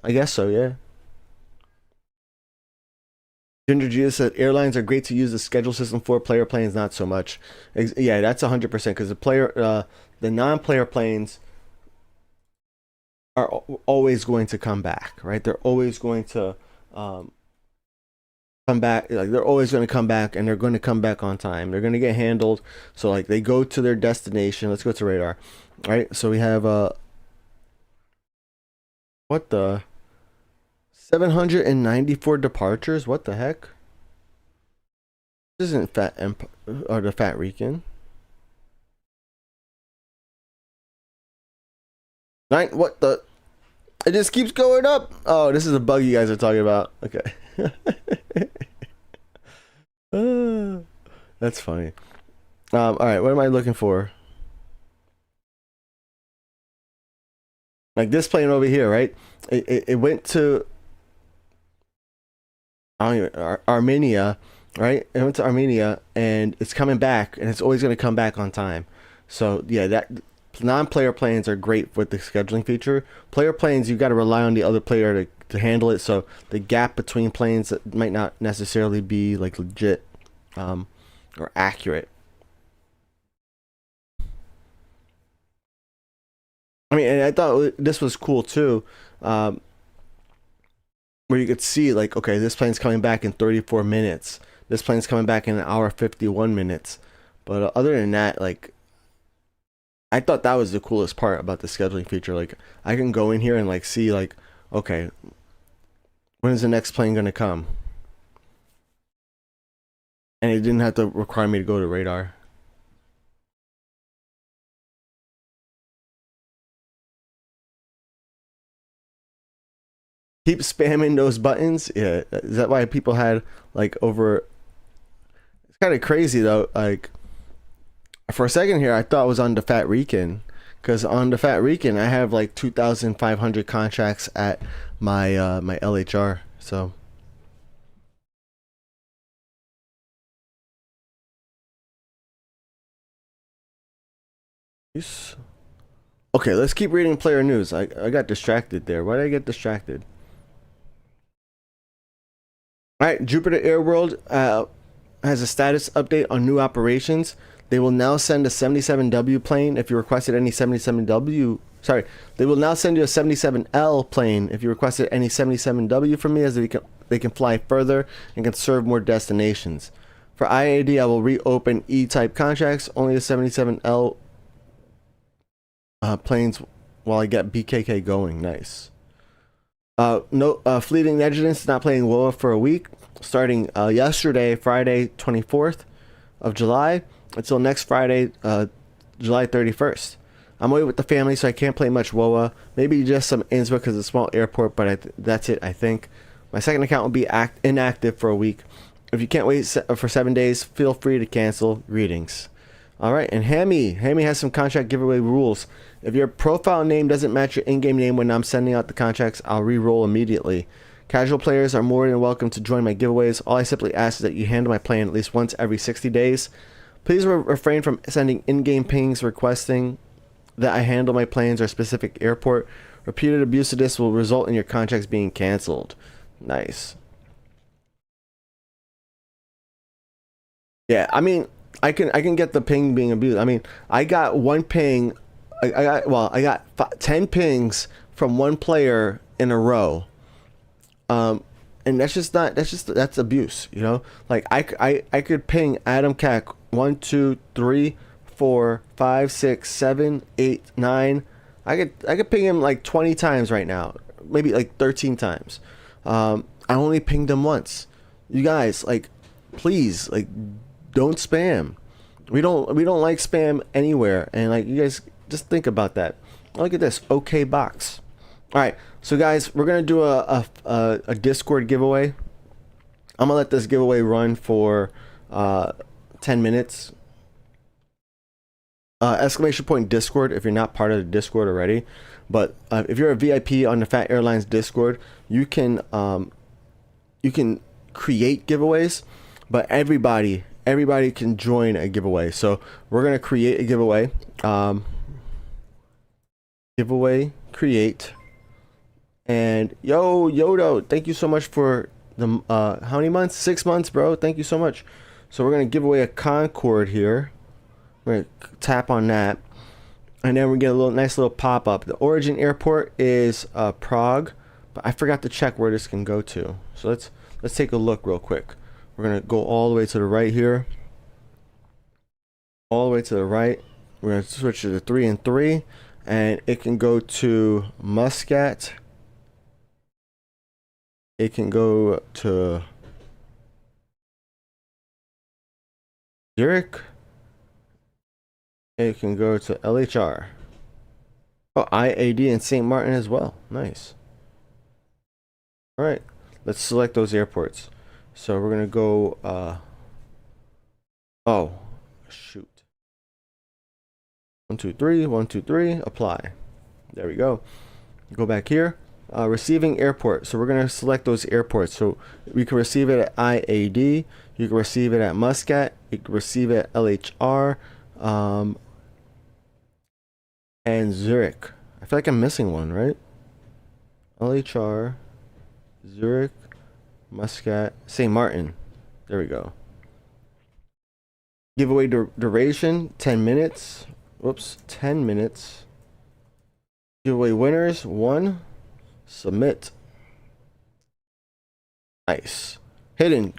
I guess so, yeah. Ginger Jesus said, airlines are great to use the schedule system for, player planes not so much. Yeah, that's 100% because the non-player planes are always going to come back, right? They're always going to come back. Like they're always going to come back, and they're going to come back on time. They're going to get handled. So like they go to their destination. Let's go to radar, right? So we have what the 794 departures. What the heck? This isn't Phat Empire or the Phat Rican. What the? It just keeps going up. Oh, this is a bug you guys are talking about. Okay. That's funny. All right, what am I looking for? Like this plane over here, right? It went to Armenia, right? It went to Armenia, and it's coming back, and it's always going to come back on time. So yeah, that non-player planes are great with the scheduling feature. Player planes, you got to rely on the other player to handle it, so the gap between planes might not necessarily be like legit or accurate. I mean, and I thought this was cool too, where you could see like, okay, this plane's coming back in 34 minutes. This plane's coming back in 1 hour 51 minutes. But other than that, like, I thought that was the coolest part about the scheduling feature. Like, I can go in here and like see like, okay, when is the next plane gonna come? And it didn't have to require me to go to radar. Keep spamming those buttons. Yeah, is that why people had like over? It's kind of crazy though. Like for a second here, I thought it was on the Phat Rican, because on the Phat Rican I have like 2,500 contracts at my my LHR. So okay, let's keep reading player news. I got distracted there. Why did I get distracted? All right, Jupiter Air World has a status update on new operations. They will now send a 77W plane if you requested any 77W. Sorry, they will now send you a 77L plane if you requested any 77W from me, as they can fly further and can serve more destinations. For IAD, I will reopen E-type contracts. Only the 77L planes while I get BKK going. Nice. No fleeting negligence, not playing WOA for a week, starting yesterday, Friday 24th of July, until next Friday, July 31st. I'm away with the family, so I can't play much WOA. Maybe just some Innsbruck because it's a small airport, but that's it, I think. My second account will be inactive for a week. If you can't wait for 7 days, feel free to cancel. Greetings. Alright, and Hammy has some contract giveaway rules. If your profile name doesn't match your in-game name when I'm sending out the contracts, I'll re-roll immediately. Casual players are more than welcome to join my giveaways. All I simply ask is that you handle my plan at least once every 60 days. Please refrain from sending in-game pings requesting that I handle my planes or a specific airport. Repeated abuse of this will result in your contracts being canceled. Nice. Yeah, I mean, I can get the ping being abused. I mean, I got one ping. I got 10 pings from one player in a row. And that's abuse, you know? Like I could ping Adam Cack 1, 2, 3, 4, 5, 6, 7, 8, 9. I could ping him like 20 times right now, maybe like 13 times. I only pinged him once. You guys, like, please, like, don't spam. We don't like spam anywhere, and like, you guys just think about that. Look at this, okay box. All right, so guys, we're gonna do a Discord giveaway. I'm gonna let this giveaway run for 10 minutes. Exclamation point Discord if you're not part of the Discord already. But if you're a VIP on the Phat Airlines Discord, you can create giveaways, but everybody can join a giveaway. So we're gonna create a giveaway. Giveaway create, and Yodo, thank you so much for the how many months? 6 months, bro. Thank you so much. So we're gonna give away a Concorde here. We're gonna tap on that, and then we get a nice little pop up. The origin airport is Prague, but I forgot to check where this can go to. So let's take a look real quick. We're gonna go all the way to the right here. All the way to the right. We're gonna switch to the 3 and 3, and it can go to Muscat. It can go to Zurich. It can go to LHR. Oh, IAD and St. Martin as well. Nice. All right, let's select those airports. So we're gonna go. Oh, shoot. 1, 2, 3. 1, 2, 3. Apply. There we go. Go back here. Receiving airport. So we're gonna select those airports. So we can receive it at IAD. You can receive it at Muscat. You can receive it at LHR. and Zurich. I feel like I'm missing one, right? LHR, Zurich, Muscat, St. Martin. There we go. Giveaway duration 10 minutes. Whoops, 10 minutes. Giveaway winners 1. Submit. Nice. Hidden.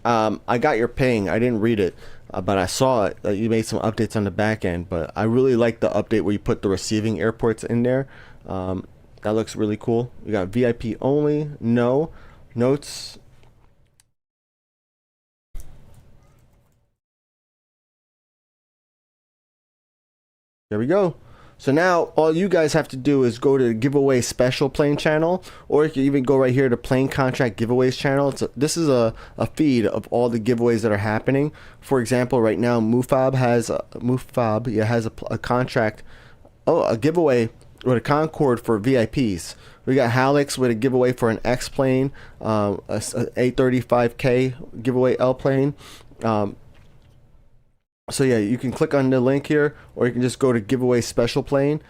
I got your ping. I didn't read it, but I saw it. You made some updates on the back end, but I really like the update where you put the receiving airports in there. That looks really cool. We got VIP only. No. Notes. There we go. So now all you guys have to do is go to the giveaway special plane channel, or you can even go right here to plane contract giveaways channel. This is a feed of all the giveaways that are happening. For example, right now Mufab has a contract, a giveaway with a Concorde for VIPs. We got Halix with a giveaway for an X plane, a A35K giveaway L plane. So yeah, you can click on the link here, or you can just go to giveaway special plane,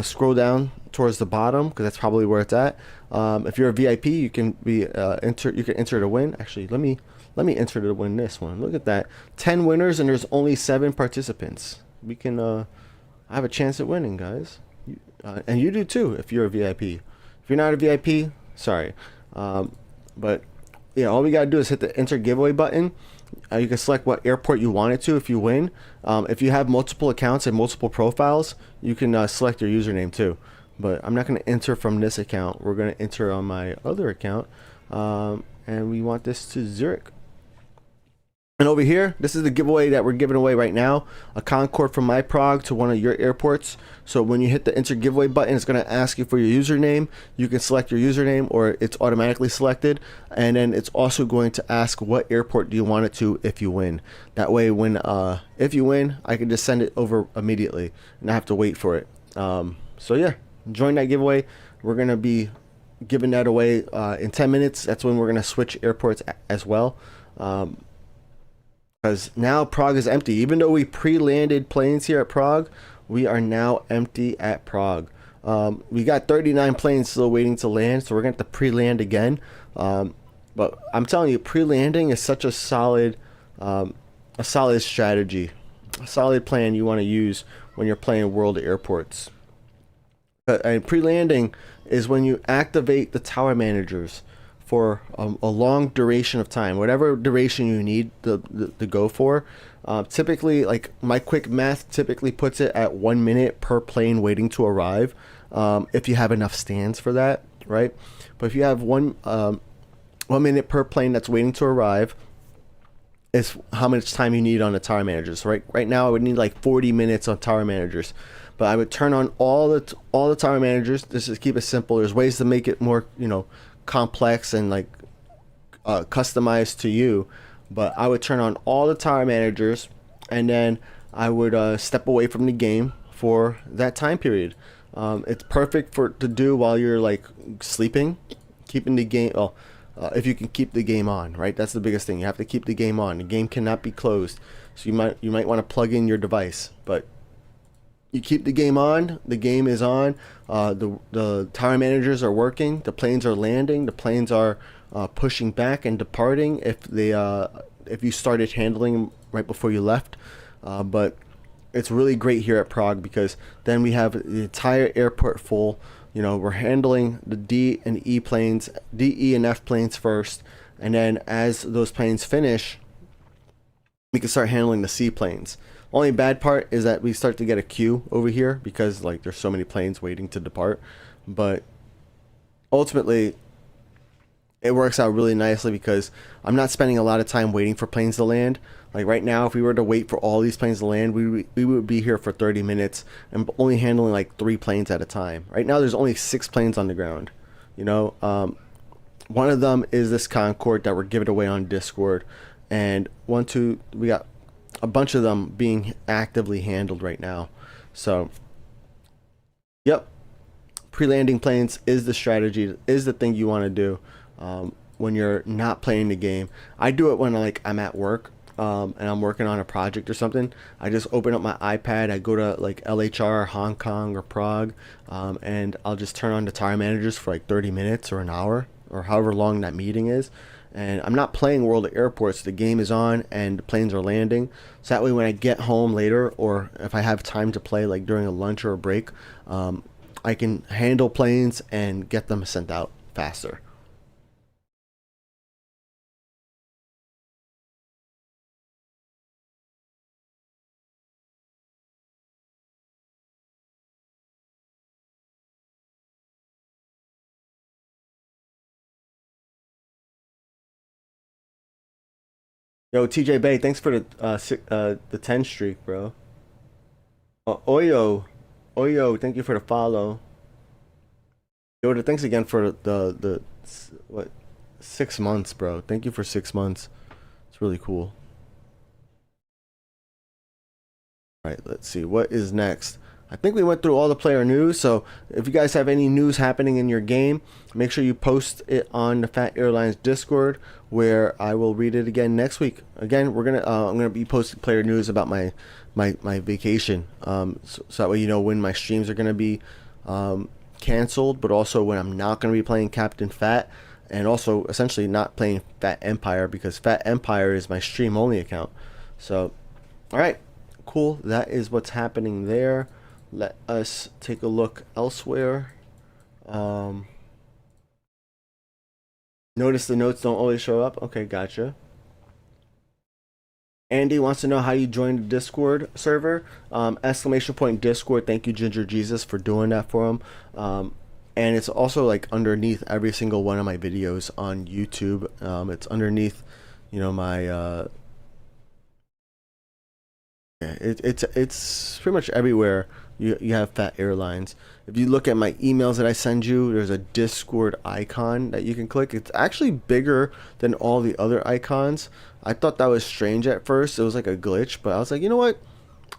scroll down towards the bottom because that's probably where it's at. If you're a VIP, you can be enter to win. Actually, let me enter to win this one. Look at that, 10 winners and there's only 7 participants. We can have a chance at winning, guys, and you do too if you're a VIP. If you're not a VIP, sorry, but yeah, all we gotta do is hit the enter giveaway button. You can select what airport you want it to if you win. If you have multiple accounts and multiple profiles, you can select your username too. But I'm not going to enter from this account. We're going to enter on my other account. And we want this to Zurich. And over here, this is the giveaway that we're giving away right now. A Concorde from my Prague to one of your airports. So when you hit the enter giveaway button, it's going to ask you for your username. You can select your username, or it's automatically selected. And then it's also going to ask what airport do you want it to if you win. That way, when if you win, I can just send it over immediately and not have to wait for it. So yeah, join that giveaway. We're going to be giving that away in 10 minutes. That's when we're going to switch airports as well. Because now Prague is empty. Even though we pre-landed planes here at Prague, we are now empty at Prague. We got 39 planes still waiting to land, so we're going to have to pre-land again. But I'm telling you, pre-landing is such a solid strategy, a solid plan you want to use when you're playing World Airports. And pre-landing is when you activate the tower managers for a long duration of time, whatever duration you need to go for. Typically, like my quick math typically puts it at 1 minute per plane waiting to arrive, if you have enough stands for that, right? But if you have 1 minute per plane that's waiting to arrive, is how much time you need on the tower managers. So right now I would need like 40 minutes on tower managers, but I would turn on all the tower managers. This is keep it simple. There's ways to make it more, complex and like customized to you, but I would turn on all the tower managers, and then I would step away from the game for that time period. It's perfect to do while you're like sleeping, keeping the game. If you can keep the game on, right? That's the biggest thing. You have to keep the game on. The game cannot be closed. So you might want to plug in your device, but you keep the game on. The game is on. The tower managers are working. The planes are landing. The planes are pushing back and departing if you started handling them right before you left. But it's really great here at Prague because then we have the entire airport full. We're handling the D and E planes, D, E, and F planes first, and then as those planes finish, we can start handling the C planes. Only bad part is that we start to get a queue over here because like there's so many planes waiting to depart, but ultimately it works out really nicely because I'm not spending a lot of time waiting for planes to land. Like right now, if we were to wait for all these planes to land, we would be here for 30 minutes and only handling like 3 planes at a time. Right now, there's only 6 planes on the ground. One of them is this Concorde that we're giving away on Discord, and we got a bunch of them being actively handled right now. So, yep, pre-landing planes is the strategy, is the thing you want to do when you're not playing the game. I do it when I'm at work. and I'm working on a project or something, I just open up my iPad, I go to like LHR, Hong Kong, or Prague, and I'll just turn on the tire managers for like 30 minutes or an hour or however long that meeting is. And I'm not playing World of Airports. The game is on and the planes are landing. So that way when I get home later, or if I have time to play like during a lunch or a break, I can handle planes and get them sent out faster. Yo, TJ Bay, thanks for the 10 streak, bro. Oyo, Oyo, thank you for the follow. Yoda, thanks again for the what 6 months, bro. Thank you for 6 months. It's really cool. All right, let's see what is next. I think we went through all the player news. So if you guys have any news happening in your game, make sure you post it on the Phat Airlines Discord, where I will read it again next week. Again, I'm gonna be posting player news about my vacation. So that way you know when my streams are gonna be canceled, but also when I'm not gonna be playing Captain Phat, and also essentially not playing Phat Empire, because Phat Empire is my stream only account. So, all right, cool. That is what's happening there. Let us take a look elsewhere. Notice the notes don't always show up. Okay, gotcha. Andy wants to know how you joined the Discord server. Exclamation point Discord. Thank you, Ginger Jesus, for doing that for him. And it's also like underneath every single one of my videos on YouTube. It's underneath, you know, my it's pretty much everywhere you have Phat Airlines. If you look at my emails that I send you, there's a Discord icon that you can click. It's actually bigger than all the other icons. I thought that was strange at first. It was like a glitch, but I was like, you know what?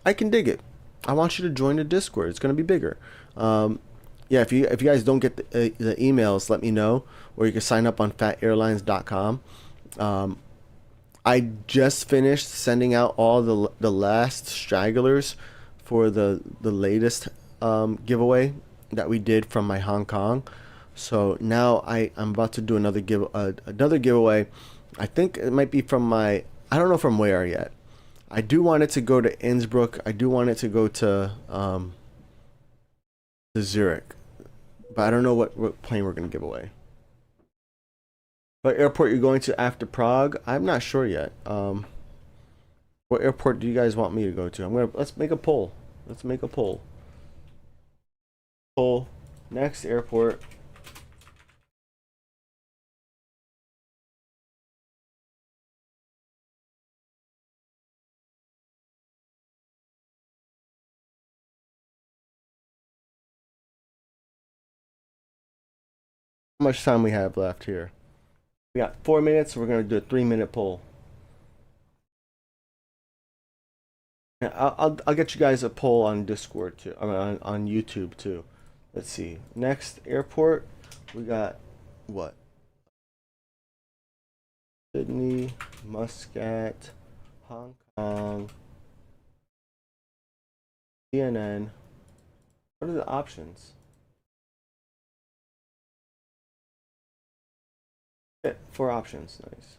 I can dig it. I want you to join the Discord. It's going to be bigger. Yeah, if you guys don't get the emails, let me know, or you can sign up on phatairlines.com. I just finished sending out all the last stragglers for the latest giveaway that we did from my Hong Kong. So now I'm about to do another giveaway. I think it might be from I don't know from where yet. I do want it to go to Innsbruck. I do want it to go to Zurich, but I don't know what plane we're gonna give away. What airport you're going to after Prague? I'm not sure yet. What airport do you guys want me to go to? Let's make a poll. Let's make a poll. Poll. Next airport. How much time we have left here? We got 4 minutes. So we're gonna do a 3-minute poll. I'll get you guys a poll on Discord too. I mean, on YouTube too. Let's see. Next airport, we got what? Sydney, Muscat, Hong Kong, CNN. What are the options? 4 options. Nice.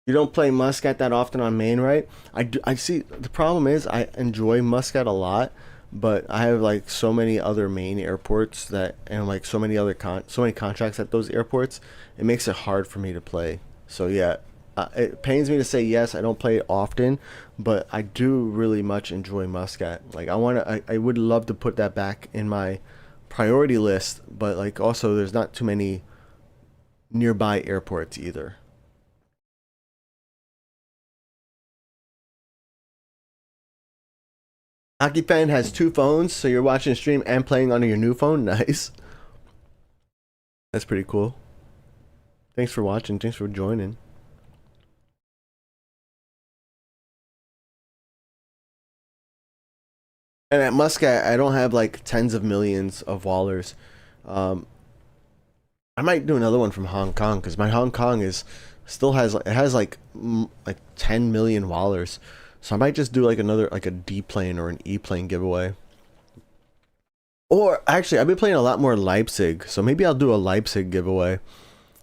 You don't play Muscat that often on main, right? I see. The problem is I enjoy Muscat a lot, but I have like so many other main airports that, and like so many other so many contracts at those airports. It makes it hard for me to play. So yeah, it pains me to say yes. I don't play it often, but I do really much enjoy Muscat. Like I would love to put that back in my priority list, but like also there's not too many nearby airports either. Hockey Fan has 2 phones, so you're watching stream and playing on your new phone. Nice. That's pretty cool. Thanks for watching. Thanks for joining. And at Muscat, I don't have like tens of millions of wallers. Um, I might do another one from Hong Kong because my Hong Kong is still has it has like 10 million wallers. So I might just do like another like a D plane or an E plane giveaway. Or actually, I've been playing a lot more Leipzig, so maybe I'll do a Leipzig giveaway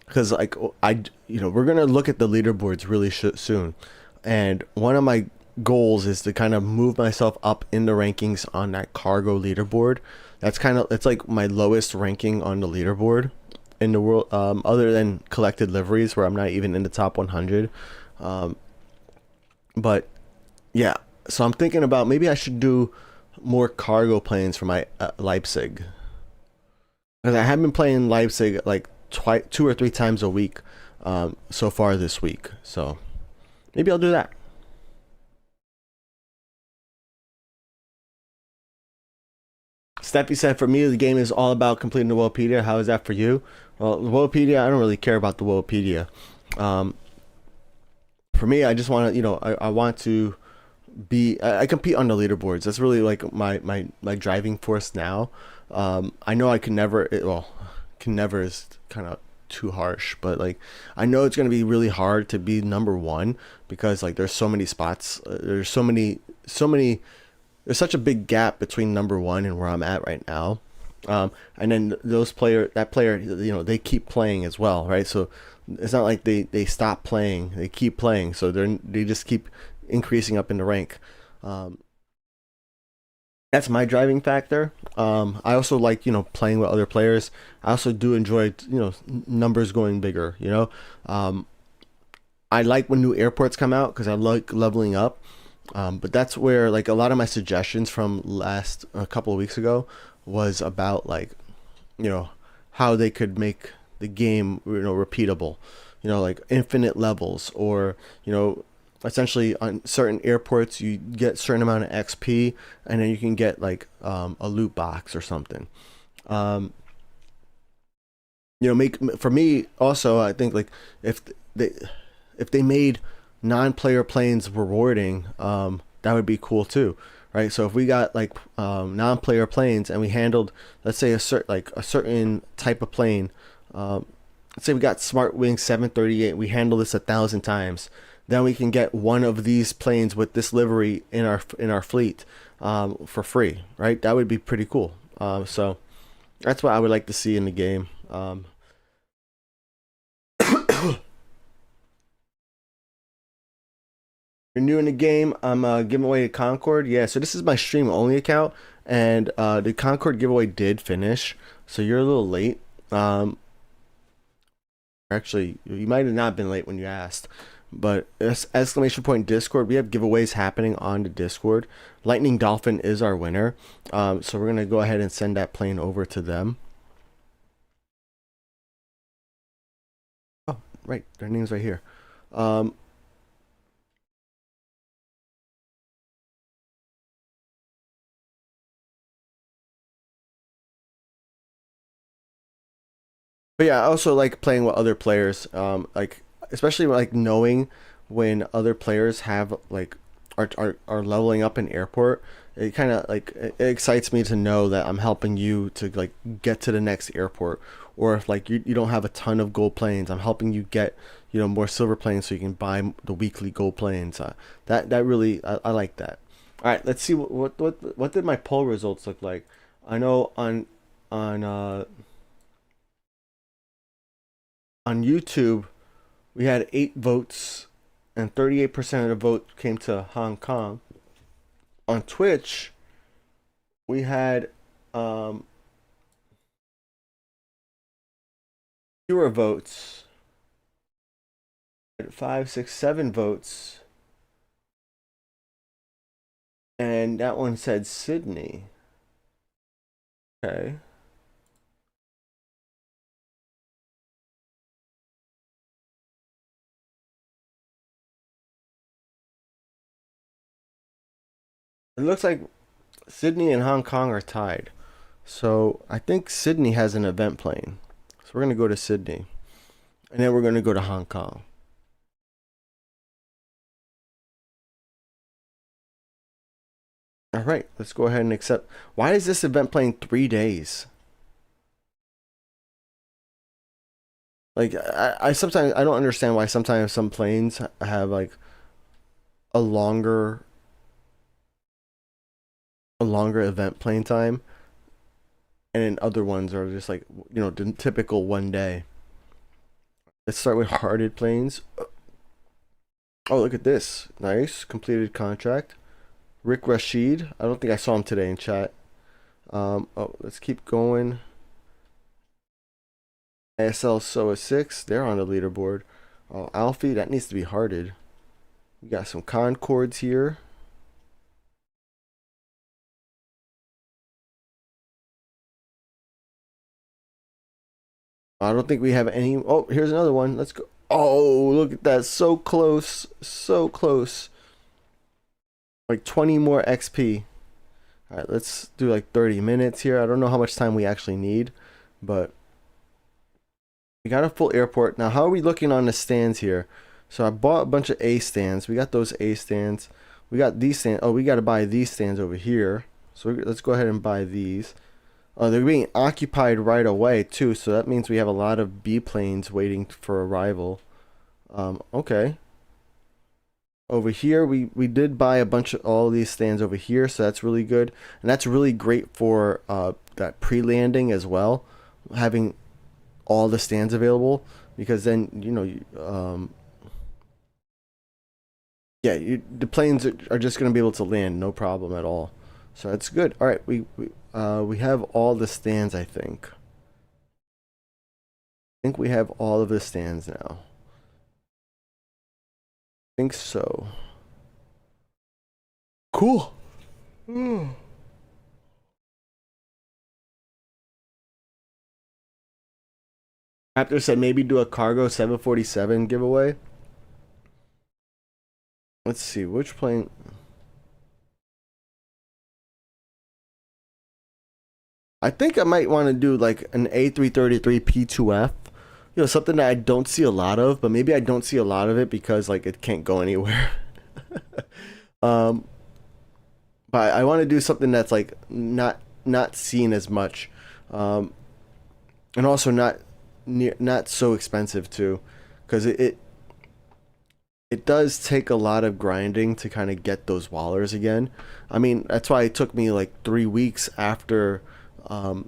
because like we're gonna look at the leaderboards really soon, and one of my goals is to kind of move myself up in the rankings on that cargo leaderboard. It's like my lowest ranking on the leaderboard in the world, other than collected liveries where I'm not even in the top 100. But yeah, so I'm thinking about maybe I should do more cargo planes for my Leipzig, because I have been playing Leipzig like 2 or 3 times a week so far this week. So maybe I'll do that. Steffi said, for me, the game is all about completing the Wopedia. How is that for you? Well, the Wopedia, I don't really care about the Wopedia. For me, I just want to, I want to I compete on the leaderboards. That's really like my driving force now. I know I can never, can never is kind of too harsh, but like I know it's going to be really hard to be number one because like there's so many spots. There's so many, there's such a big gap between number one and where I'm at right now. And then that player, they keep playing as well, right? So it's not like they stop playing; they keep playing. So they just keep increasing up in the rank. That's my driving factor. I also like playing with other players. I also do enjoy numbers going bigger. I like when new airports come out because I like leveling up. But that's where like a lot of my suggestions from a couple of weeks ago was about like how they could make the game repeatable, like infinite levels, or essentially on certain airports you get a certain amount of XP and then you can get like a loot box or something. Make for me also, I think like if they made non-player planes rewarding, that would be cool too, right? So if we got like non-player planes and we handled, let's say a certain type of plane, let's say we got Smart Wing 738, we handle this 1,000 times, then we can get one of these planes with this livery in our fleet for free, right? That would be pretty cool. So that's what I would like to see in the game. You're new in the game, I'm giving away a Concorde. Yeah, so this is my stream only account, and the Concorde giveaway did finish, so you're a little late. Actually, you might have not been late when you asked, but exclamation point Discord, we have giveaways happening on the Discord. Lightning Dolphin is our winner, so we're gonna go ahead and send that plane over to them. Oh, right, their name's right here. But yeah, I also like playing with other players. Like especially like knowing when other players have like are leveling up in airport. It kind of like it excites me to know that I'm helping you to like get to the next airport. Or if like you don't have a ton of gold planes, I'm helping you get more silver planes so you can buy the weekly gold planes. That really I like that. All right, let's see what did my poll results look like. I know on YouTube, we had 8 votes, and 38% of the vote came to Hong Kong. On Twitch, we had fewer votes. 5, 6, 7 votes, and that one said Sydney. Okay. It looks like Sydney and Hong Kong are tied. So I think Sydney has an event plane. So we're going to go to Sydney. And then we're going to go to Hong Kong. All right, let's go ahead and accept. Why is this event playing 3 days? Like, I sometimes I don't understand why sometimes some planes have like a longer event plane time, and then other ones are just like, you know, the typical 1 day. Let's start with hearted planes. Oh, look at this. Nice. Completed contract. Rick Rashid. I don't think I saw him today in chat. Oh, let's keep going. ASL SOA 6. They're on the leaderboard. Oh, Alfie. That needs to be hearted. We got some Concords here. I don't think we have any. Oh, here's another one. Let's go. Oh, look at that. So close. So close. Like 20 more XP. All right, let's do like 30 minutes here. I don't know how much time we actually need, but we got a full airport. Now, how are we looking on the stands here? So I bought a bunch of A stands. We got those A stands. We got these stands. Oh, we got to buy these stands over here. So let's go ahead and buy these. Oh, they're being occupied right away too, so that means we have a lot of B planes waiting for arrival. Okay. Over here, we did buy a bunch of all of these stands over here, so that's really good, and that's really great for that pre-landing as well, having all the stands available, because then you know the planes are just going to be able to land no problem at all. So that's good. All right, we have all the stands, I think. I think we have all of the stands now. I think so. Cool. Raptor said maybe do a cargo 747 giveaway. Let's see, which plane... I think I might want to do like an A333 P2F, you know, something that I don't see a lot of, but maybe I don't see a lot of it because like it can't go anywhere. But I want to do something that's like not seen as much, and also not so expensive too, because it does take a lot of grinding to kind of get those wallers again. I mean, that's why it took me like 3 weeks after my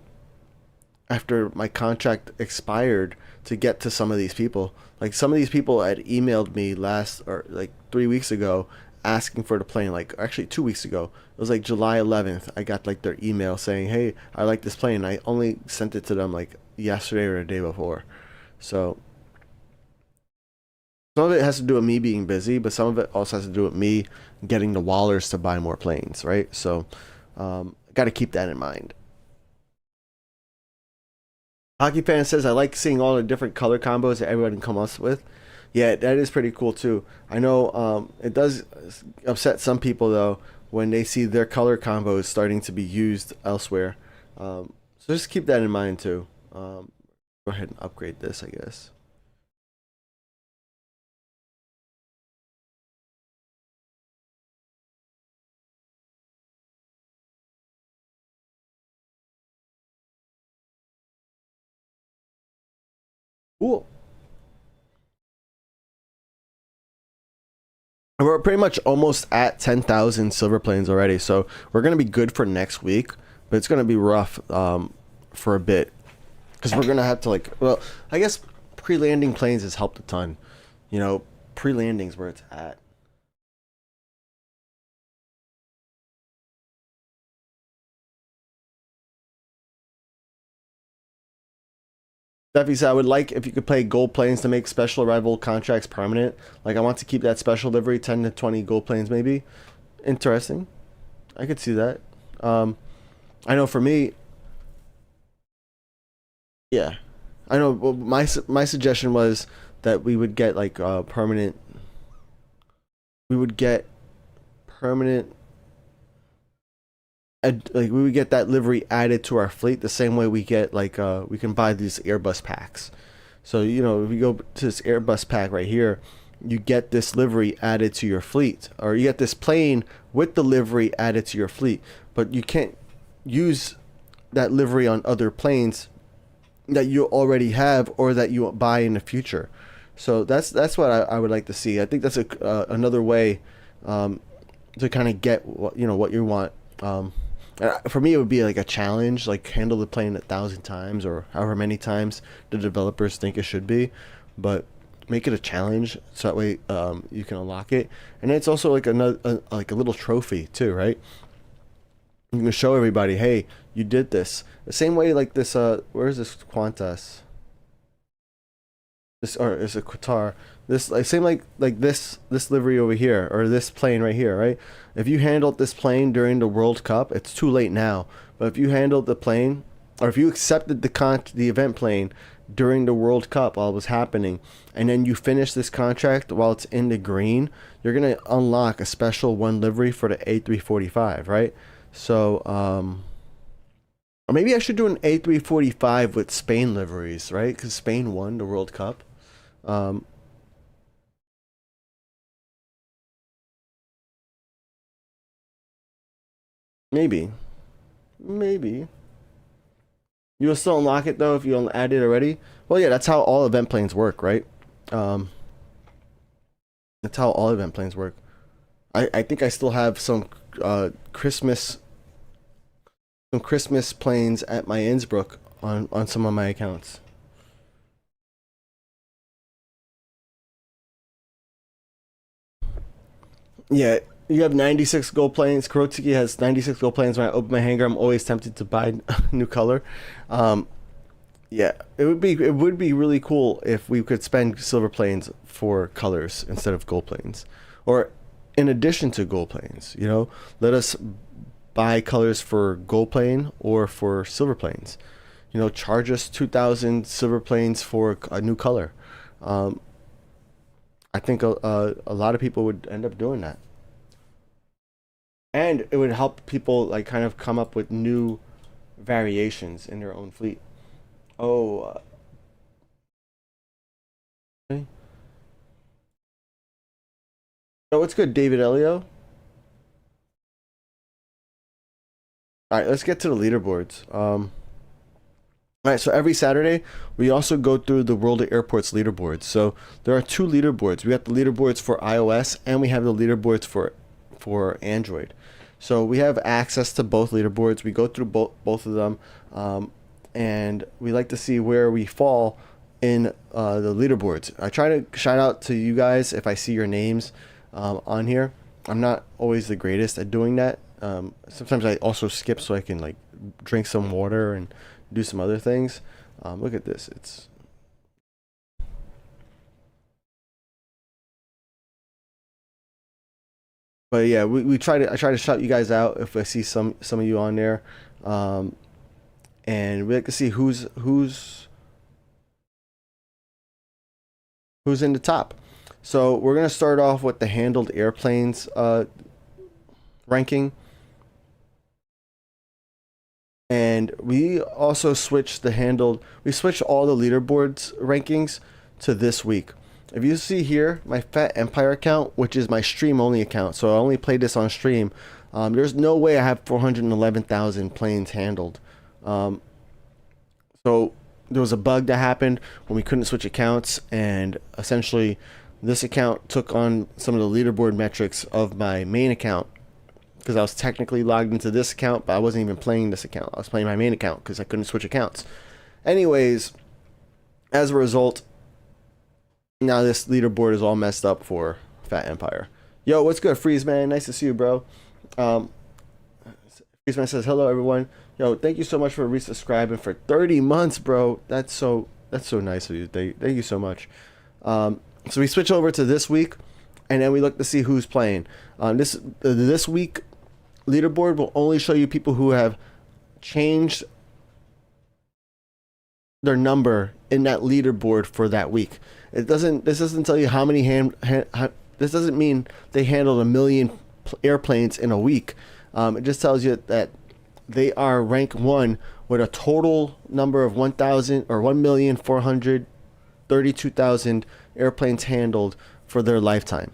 contract expired to get to some of these people. Like some of these people had emailed me like 3 weeks ago asking for the plane. Like actually 2 weeks ago, it was like July 11th. I got like their email saying, hey, I like this plane. I only sent it to them like yesterday or the day before. So some of it has to do with me being busy, but some of it also has to do with me getting the wallers to buy more planes, right? So got to keep that in mind. Hockey fan says, I like seeing all the different color combos that everyone can come up with. Yeah, that is pretty cool too. I know it does upset some people though when they see their color combos starting to be used elsewhere. So just keep that in mind too. Go ahead and upgrade this, I guess. Cool. And we're pretty much almost at 10,000 silver planes already, so we're gonna be good for next week, but it's gonna be rough for a bit because we're gonna have to well, I guess pre-landing planes has helped a ton. You know, pre-landing's where it's at. Steffi said, I would like if you could play gold planes to make special arrival contracts permanent. Like, I want to keep that special livery, 10 to 20 gold planes maybe. Interesting. I could see that. I know for me, yeah. I know, well, my suggestion was that we would get, like, permanent... We would get permanent... like we would get that livery added to our fleet the same way we get like we can buy these Airbus packs. So you know, if we go to this Airbus pack right here, you get this livery added to your fleet, or you get this plane with the livery added to your fleet, but you can't use that livery on other planes that you already have or that you buy in the future. So that's what I would like to see. I think that's another way to kind of get what you want. For me, it would be like a challenge, like handle the plane 1,000 times or however many times the developers think it should be, but make it a challenge so that way you can unlock it. And it's also like like a little trophy too, right? You can show everybody, hey, you did this. The same way like this, where is this Qantas? This, or is it Qatar? This same like this livery over here, or this plane right here, right? If you handled this plane during the World Cup, it's too late now. But if you handled the plane, or if you accepted the event plane during the World Cup while it was happening, and then you finish this contract while it's in the green, you're gonna unlock a special one livery for the A345, right? So, or maybe I should do an A345 with Spain liveries, right? Because Spain won the World Cup. Maybe. You'll still unlock it though if you add it already. Well, yeah, that's how all event planes work, right? That's how all event planes work. I think I still have some Christmas planes at my Innsbruck on some of my accounts. Yeah, you have 96 gold planes. Kurotsuki has 96 gold planes. When I open my hangar, I'm always tempted to buy a new color. Yeah, it would be really cool if we could spend silver planes for colors instead of gold planes, or in addition to gold planes. You know, let us buy colors for gold plane or for silver planes. You know, charge us 2,000 silver planes for a new color. I think a lot of people would end up doing that, and it would help people like kind of come up with new variations in their own fleet. Oh, okay. So what's good, David Elio? All right, let's get to the leaderboards. All right, so every Saturday, we also go through the World of Airports leaderboards. So there are two leaderboards. We have the leaderboards for iOS, and we have the leaderboards for Android. So we have access to both leaderboards. We go through both of them, and we like to see where we fall in the leaderboards. I try to shout out to you guys if I see your names on here. I'm not always the greatest at doing that. Sometimes I also skip so I can like drink some water and do some other things. Look at this. It's but yeah, I try to shout you guys out if I see some of you on there, and we like to see who's in the top. So we're gonna start off with the handled airplanes ranking. And we also switched we switched all the leaderboards rankings to this week. If you see here, my Phat Empire account, which is my stream only account, so I only play this on stream, there's no way I have 411,000 planes handled. So there was a bug that happened when we couldn't switch accounts, and essentially this account took on some of the leaderboard metrics of my main account, because I was technically logged into this account, but I wasn't even playing this account. I was playing my main account because I couldn't switch accounts. Anyways, as a result, now this leaderboard is all messed up for Phat Empire. Yo, what's good, Freeze Man? Nice to see you, bro. Freeze Man says, hello, everyone. Yo, thank you so much for resubscribing for 30 months, bro. That's so nice of you. Thank you so much. So we switch over to this week, and then we look to see who's playing. This week leaderboard will only show you people who have changed their number in that leaderboard for that week. This doesn't tell you how many this doesn't mean they handled 1 million airplanes in a week. It just tells you that they are rank 1 with a total number of 1,432,000 airplanes handled for their lifetime.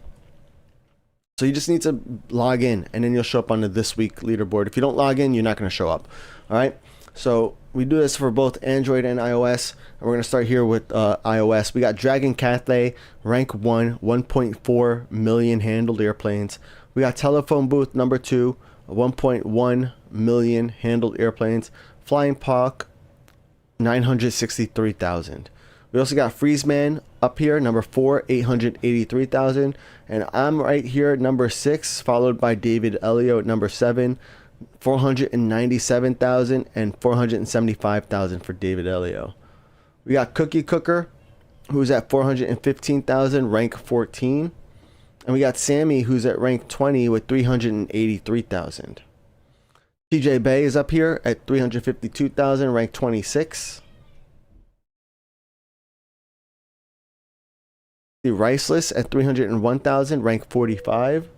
So you just need to log in, and then you'll show up on the this week leaderboard. If you don't log in, you're not going to show up. All right. So we do this for both Android and iOS, and we're going to start here with iOS. We got Dragon Cathay, rank 1, 1.4 million handled airplanes. We got Telephone Booth number 2, 1.1 million handled airplanes. Flying Hawk, 963,000. We also got Freezeman up here, number 4, 883,000. And I'm right here, number 6, followed by David Elio at number 7, 497,000 and 475,000 for David Elio. We got Cookie Cooker, who's at 415,000, rank 14. And we got Sammy, who's at rank 20 with 383,000. TJ Bay is up here at 352,000, rank 26. The Riceless at 301,000, rank 45.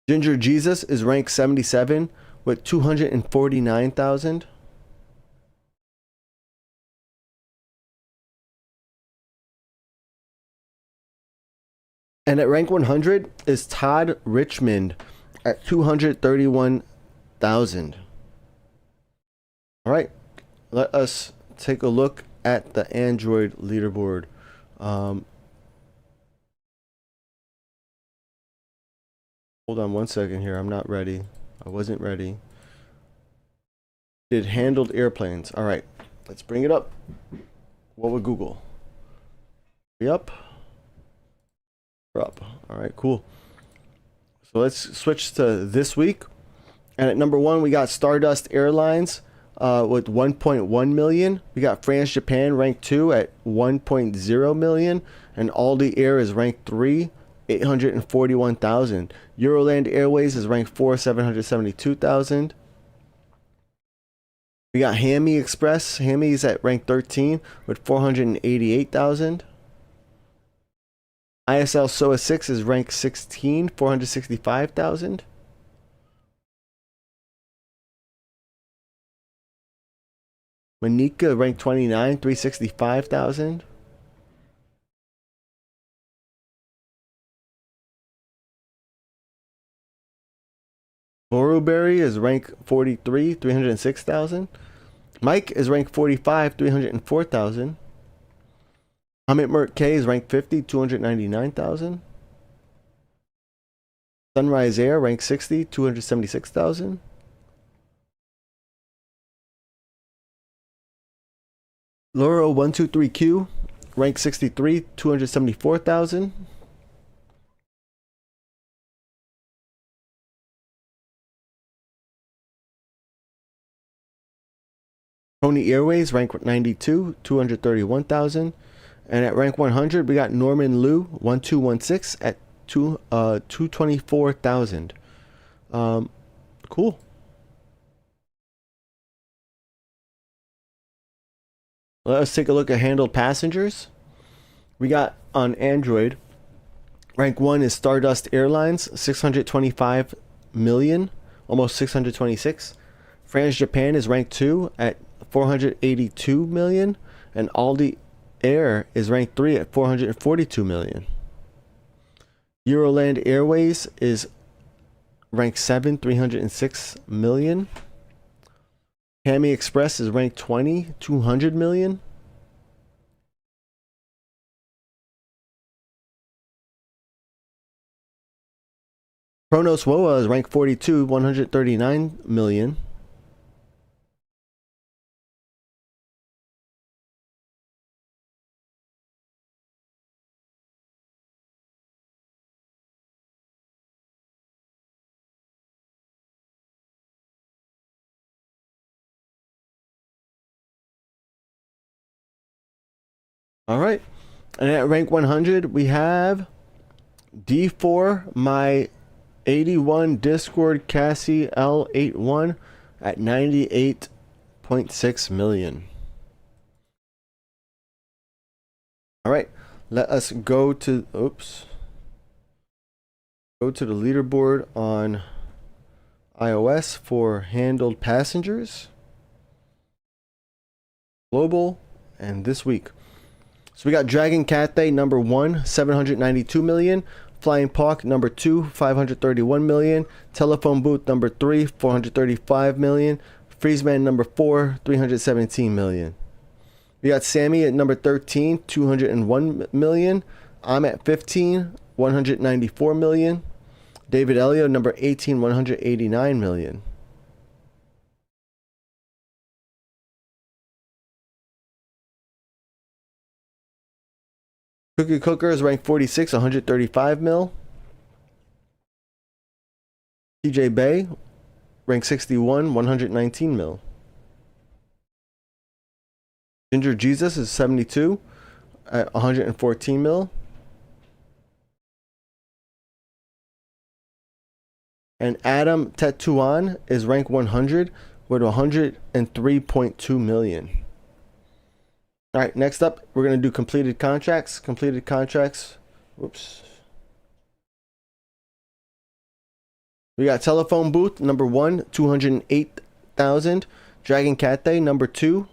Ginger Jesus is rank 77 with 249,000. And at rank 100 is Todd Richmond at 231,000. All right, let us take a look at the Android leaderboard. Hold on one second here. I'm not ready. I wasn't ready. Did handled airplanes. All right, let's bring it up. What would Google? Be up. We're up. All right, cool. So let's switch to this week. And at number 1, we got Stardust Airlines. With 1.1 million. We got France Japan ranked 2 at 1.0 million, and Aldi Air is ranked 3, 841,000. Euroland Airways is ranked 4, 772,000. We got Hammy Express. Hammy's at rank 13 with 488,000. ISL SOA 6 is ranked 16, 465,000. Manika ranked 29, 365,000. Boruberry is ranked 43, 306,000. Mike is ranked 45, 304,000. Amit Mert K is ranked 50, 299,000. Sunrise Air ranked 60, 276,000. Loro 123Q ranked 63, 274,000. Pony Airways ranked 92, 231,000. And at rank 100, we got Norman Liu 1216 at 224,000. Cool. Let us take a look at handled passengers. We got on Android, rank 1 is Stardust Airlines, 625 million, almost 626. France Japan is ranked 2 at 482 million, and Aldi Air is ranked 3 at 442 million. Euroland Airways is ranked 7, 306 million. Hammy Express is ranked 20, 200 million. Kronos WOA is ranked 42, 139 million. All right. And at rank 100, we have D4, my 81 Discord Cassie L81 at 98.6 million. All right. Let us go to, go to the leaderboard on iOS for handled passengers. global, and this week. So we got Dragon Cathay number 1, 792 million. Flying Park number 2, 531 million. Telephone Booth number 3, 435 million. Freezeman number 4, 317 million. We got Sammy at number 13, 201 million. I'm at 15, 194 million. David Elliott number 18, 189 million. Cookie Cooker is ranked 46, 135 mil. TJ Bay, ranked 61, 119 mil. Ginger Jesus is 72 at 114 mil. And Adam Tetuan is ranked 100 with 103.2 million. All right, next up, we're going to do completed contracts. Completed contracts. Whoops. We got Telephone Booth number 1, 208,000. Dragon Cathay number 2.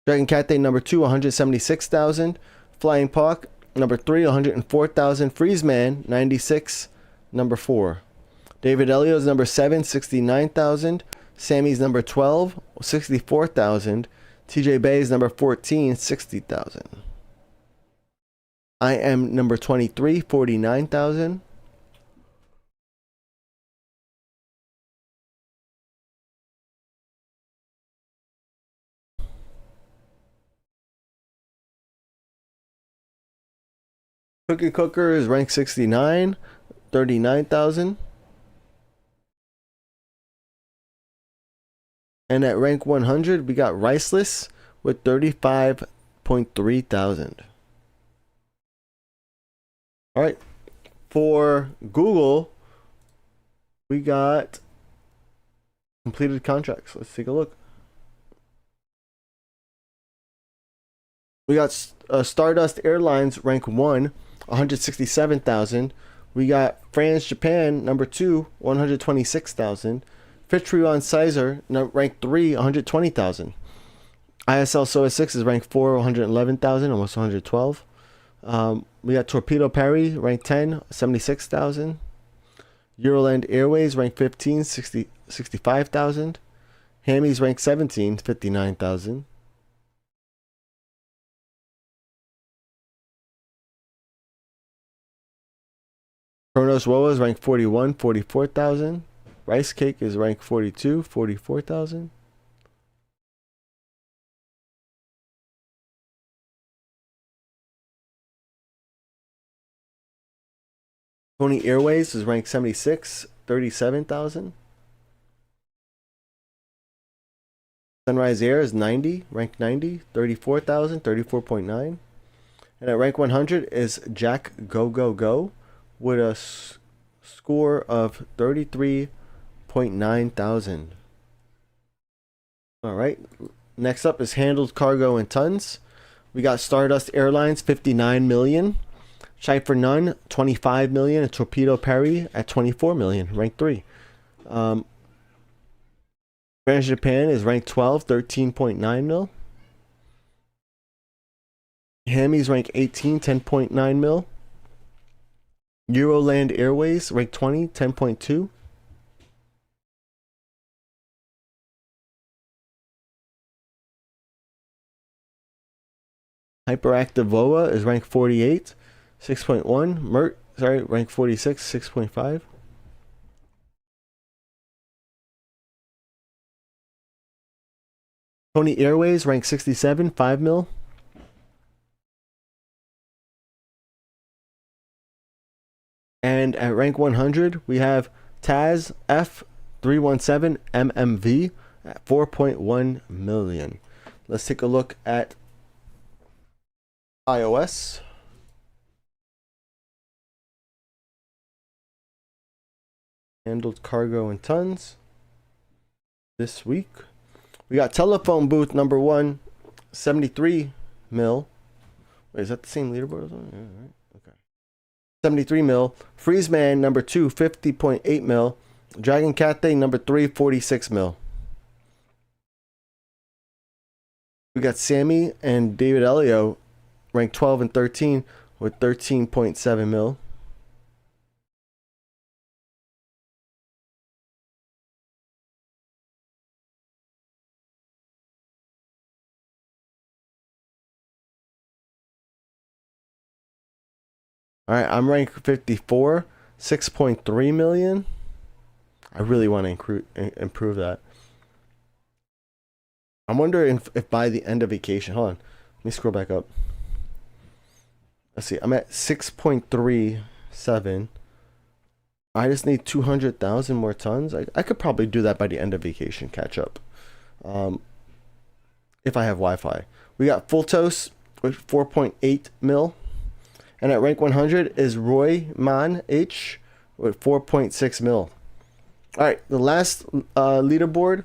Dragon Cathay number 2, 176,000. Flying Park number 3, 104,000. Freezeman 96, number 4. David Ellio's number 7, 69,000. Sammy's number 12, 64,000. TJ Bay's number 14, 60,000. I am number 23, 49,000. Cookie Cooker is ranked 69, 39,000. And at rank 100, we got Riceless with 35.3 thousand. All right. For Google, we got completed contracts. Let's take a look. We got Stardust Airlines rank 1, 167,000. We got France Japan number 2, 126,000. Fitruon Sizer ranked 3, 120,000. ISL SOA 6 is ranked 4, 111,000, almost 112. We got Torpedo Perry ranked 10, 76,000. Euroland Airways ranked 15, 65,000. Hammy's ranked 17, 59,000. Kronos WOA is ranked 41, 44,000. Rice Cake is ranked 42, 44,000. Pony Airways is ranked 76, 37,000. Sunrise Air is 90, ranked 90, 34,000, 34.9. And at rank 100 is Jack Go Go Go with a score of 33.9 thousand. All right. Next up is Handled Cargo in Tons. We got Stardust Airlines 59 million. Shy for None 25 million. And Torpedo Perry at 24 million, ranked 3. France Japan is ranked 12, 13.9 mil. Hammy's ranked 18, 10.9 mil. Euroland Airways ranked 20, 10.2. Hyperactive WOA is ranked 48, 6.1. Ranked 46, 6.5. Pony Airways ranked 67, 5 mil. And at rank 100, we have Taz F317 MMV at 4.1 million. Let's take a look at iOS. Handled Cargo in Tons. This week, we got Telephone Booth number 1, 73 mil. Wait, is that the same leaderboard? Yeah, right. Okay. 73 mil. Freezeman number 2, 50.8 mil. Dragon Cathay number 3, 46 mil. We got Sammy and David Elio ranked 12 and 13 with 13.7 mil. All right, I'm ranked 54, 6.3 million. I really want to improve that. I'm wondering if by the end of vacation, hold on, let me scroll back up. Let's see, I'm at 6.37. I just need 200,000 more tons. I could probably do that by the end of vacation, catch up. If I have Wi-Fi. We got Full Toast with 4.8 mil. And at rank 100 is Roy Man H with 4.6 mil. All right, the last leaderboard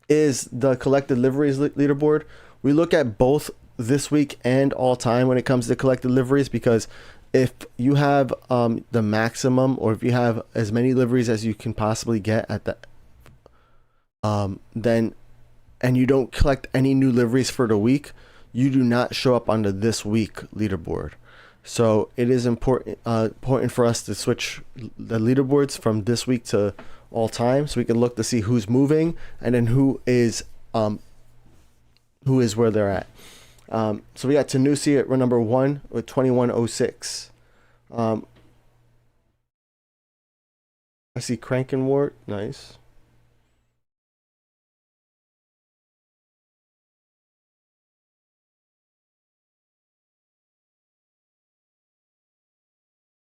is the collected liveries leaderboard. We look at both this week and all time when it comes to collected liveries, because if you have the maximum, or if you have as many liveries as you can possibly get at the then, and you don't collect any new liveries for the week, you do not show up on the this week leaderboard. So it is important for us to switch the leaderboards from this week to all time, so we can look to see who's moving and then who is where they're at. So we got Tanusi at number 1 with 2106. I see Crankenwort, nice.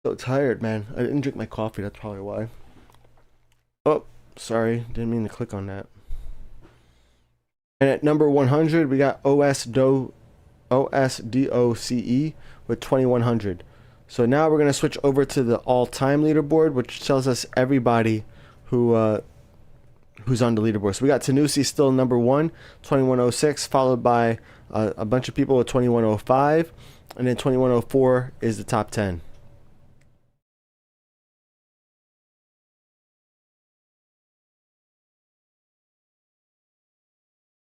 So tired, man. I didn't drink my coffee, that's probably why. Oh, sorry, didn't mean to click on that. And at number 100, we got OSDOCE with 2100. So now we're going to switch over to the all-time leaderboard, which tells us everybody who's on the leaderboard. So we got Tanusi still number 1, 2106, followed by a bunch of people with 2105, and then 2104 is the top 10.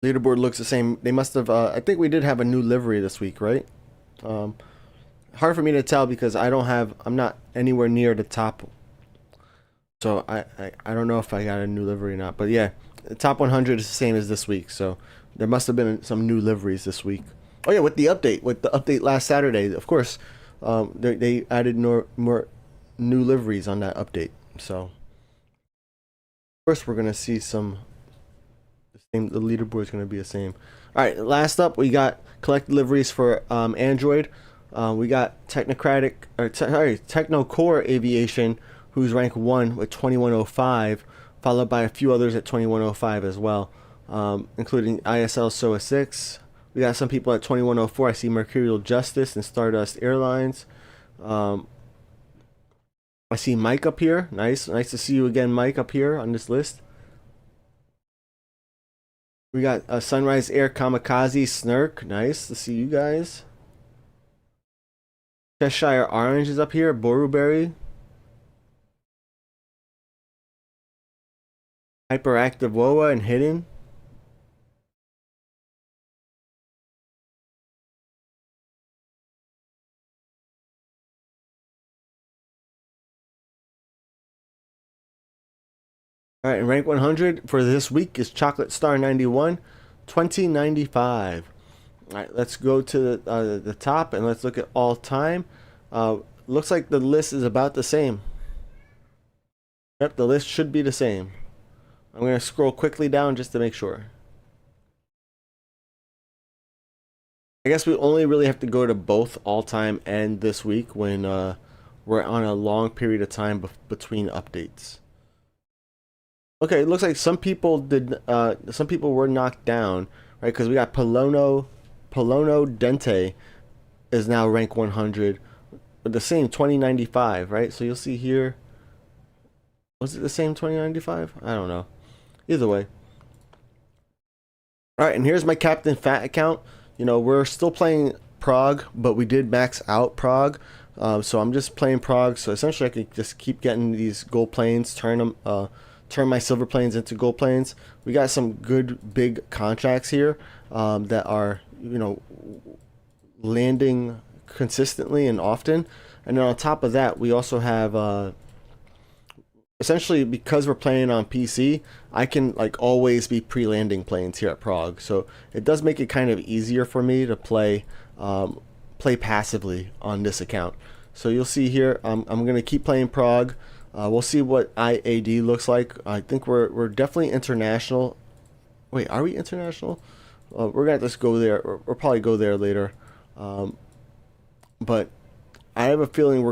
Leaderboard looks the same. They must have, I think we did have a new livery this week, right? Hard for me to tell because I'm not anywhere near the top. So I don't know if I got a new livery or not. But yeah, the top 100 is the same as this week. So there must have been some new liveries this week. Oh yeah, with the update last Saturday, of course, they added more new liveries on that update. So of course we're gonna see some. The leaderboard is going to be the same. All right, last up, we got collected liveries for Android. We got Technocore Aviation, who's ranked 1 with 2105, followed by a few others at 2105 as well, including ISL SOA 6. We got some people at 2104. I see Mercurial Justice and Stardust Airlines. I see Mike up here. Nice to see you again, Mike, up here on this list. We got Sunrise Air Kamikaze Snark. Nice to see you guys. Cheshire Orange is up here. Boruberry. Hyperactive WOA and Hidden. All right, and rank 100 for this week is Chocolate Star 91, 2095. All right, let's go to the top and let's look at all time. Looks like the list is about the same. Yep, the list should be the same. I'm going to scroll quickly down just to make sure. I guess we only really have to go to both all time and this week when we're on a long period of time between updates. Okay, it looks like some people were knocked down, right? Because we got Polono Dente is now rank 100 with the same 2095, right? So you'll see here, was it the same 2095? I don't know. Either way. All right, and here's my Captain Phat account. You know, we're still playing Prague, but we did max out Prague. So I'm just playing Prague. So essentially I can just keep getting these gold planes, turn them turn my silver planes into gold planes. We got some good big contracts here that are, you know, landing consistently and often. And then on top of that, we also have essentially, because we're playing on PC, I can like always be pre-landing planes here at Prague. So it does make it kind of easier for me to play passively on this account. So you'll see here, I'm going to keep playing Prague. We'll see what IAD looks like. I think we're definitely international. Wait, are we international? We're going to just go there. We'll probably go there later. But I have a feeling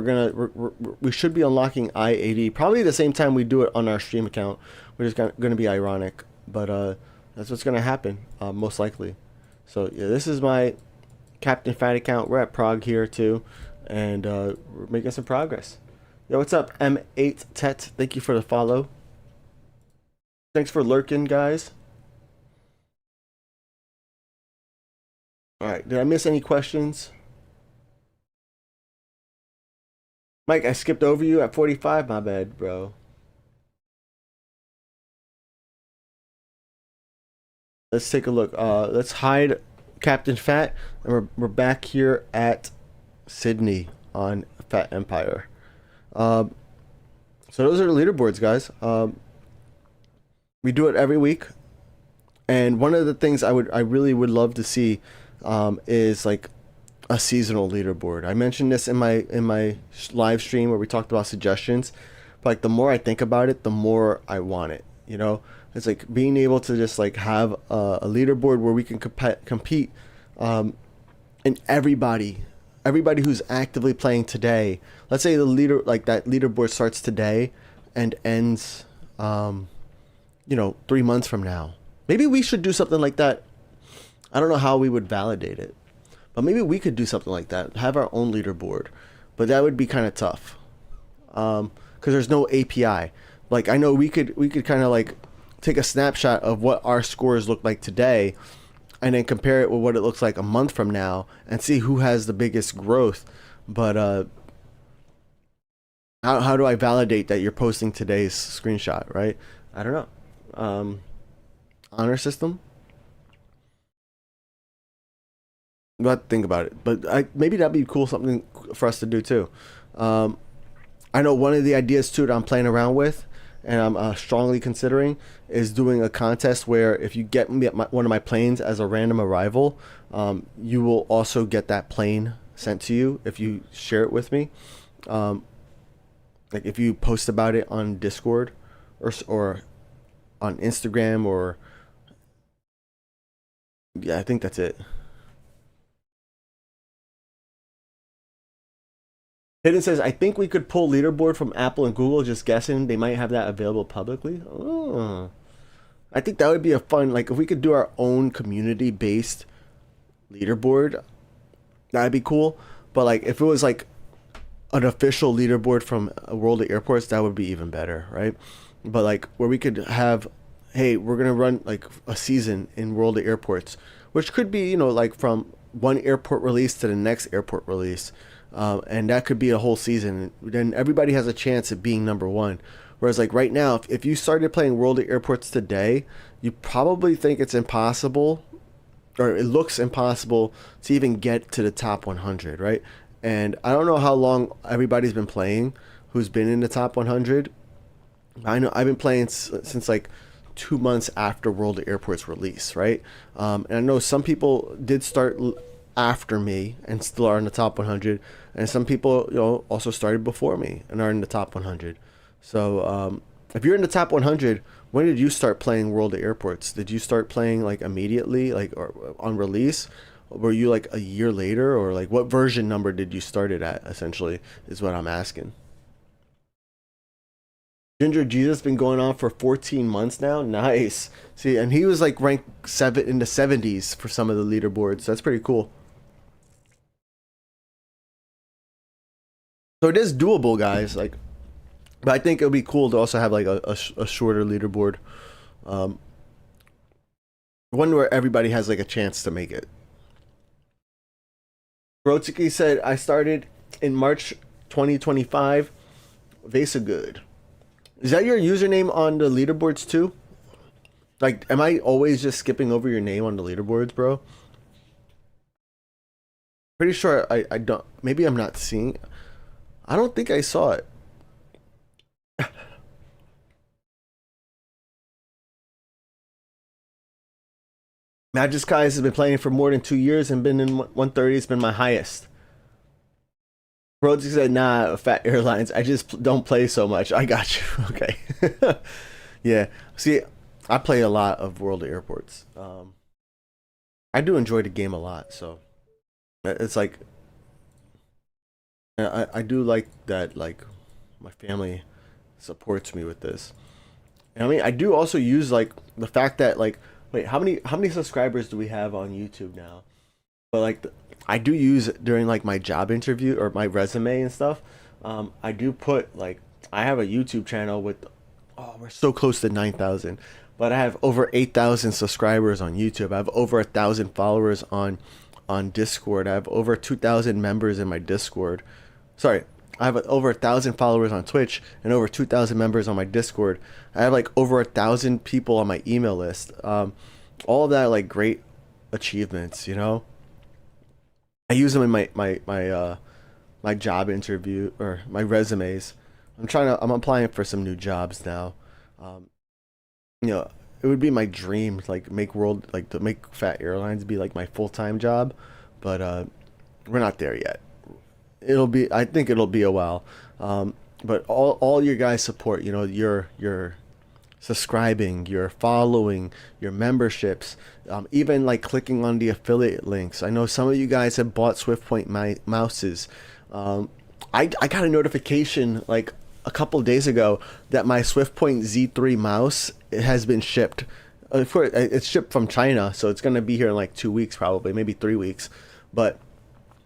we should be unlocking IAD probably the same time we do it on our stream account, which is going to be ironic. But that's what's going to happen, most likely. So yeah, this is my Captain Phat account. We're at Prague here too, and we're making some progress. Yo, what's up, M8 Tet? Thank you for the follow. Thanks for lurking, guys. All right, did I miss any questions? Mike, I skipped over you at 45. My bad, bro. Let's take a look. Let's hide Captain Phat, and we're back here at Sydney on Phat Empire. So those are the leaderboards, guys. We do it every week, and one of the things I really would love to see is like a seasonal leaderboard. I mentioned this in my live stream where we talked about suggestions, but like the more I think about it, the more I want it. You know, it's like being able to just like have a leaderboard where we can compete, and everybody who's actively playing today. Let's say the leader, like that leaderboard starts today and ends, 3 months from now. Maybe we should do something like that. I don't know how we would validate it, but maybe we could do something like that. Have our own leaderboard, but that would be kind of tough, because there's no API. Like I know we could kind of like take a snapshot of what our scores look like today, and then compare it with what it looks like a month from now, and see who has the biggest growth. But how do I validate that you're posting today's screenshot, right? I don't know. Honor system. We'll have to think about it, but maybe that'd be cool, something for us to do too. I know one of the ideas too that I'm playing around with, and I'm strongly considering, is doing a contest where if you get one of my planes as a random arrival, you will also get that plane sent to you if you share it with me. Like if you post about it on Discord or on Instagram, or yeah, I think that's it. Hidden says, I think we could pull leaderboard from Apple and Google, just guessing. They might have that available publicly. Oh. I think that would be a fun, like if we could do our own community-based leaderboard, that'd be cool. But like if it was like an official leaderboard from World of Airports, that would be even better, right? But like where we could have, hey, we're going to run like a season in World of Airports, which could be, like from one airport release to the next airport release. And that could be a whole season. Then everybody has a chance at being number one. Whereas like right now, if you started playing World of Airports today, you probably think it's impossible, or it looks impossible to even get to the top 100, right? And I don't know how long everybody's been playing who's been in the top 100. I know I've been playing since like 2 months after World of Airports release, right? And I know some people did start after me and still are in the top 100, and some people also started before me and are in the top 100. So if you're in the top 100, when did you start playing World of Airports? Did you start playing like immediately, like or on release? Were you like a year later, or like what version number did you start it at, essentially, is what I'm asking. Ginger Jesus been going on for 14 months now. Nice. See, and he was like ranked 7 in the 70s for some of the leaderboards. That's pretty cool. So it is doable, guys. Like, but I think it would be cool to also have like a shorter leaderboard, one where everybody has like a chance to make it. Brotsky said, I started in March 2025. Vesa good. Is that your username on the leaderboards too? Like, am I always just skipping over your name on the leaderboards, bro? Pretty sure I don't. Maybe I'm not seeing. I don't think I saw it. Magic Skies has been playing for more than 2 years and been in 130. It's been my highest. Rhodes said, nah, Phat Airlines. I just don't play so much. I got you. Okay. Yeah. See, I play a lot of World of Airports. I do enjoy the game a lot. So it's like, I do like that, like, my family supports me with this. And I mean, I do also use, like, the fact that, like, wait, how many subscribers do we have on YouTube now? But like, I do use it during like my job interview or my resume and stuff. I do put, like, I have a YouTube channel with, oh, we're so close to 9,000, but I have over 8,000 subscribers on YouTube. I have over 1,000 followers on Discord. I have over 2,000 members in my Discord. Sorry, I have over 1,000 followers on Twitch and over 2,000 members on my Discord. I have like over 1,000 people on my email list. All of that, like, great achievements, you know. I use them in my job interview or my resumes. I'm applying for some new jobs now. You know, it would be my dream, like, to make Phat Airlines be like my full-time job, but we're not there yet. I think it'll be a while. But all your guys' support, you know, your subscribing, your following, your memberships, even like clicking on the affiliate links. I know some of you guys have bought Swiftpoint mouses. I got a notification like a couple days ago that my Swiftpoint Z3 mouse, it has been shipped. It's shipped from China, so it's gonna be here in like 2 weeks, probably, maybe 3 weeks. But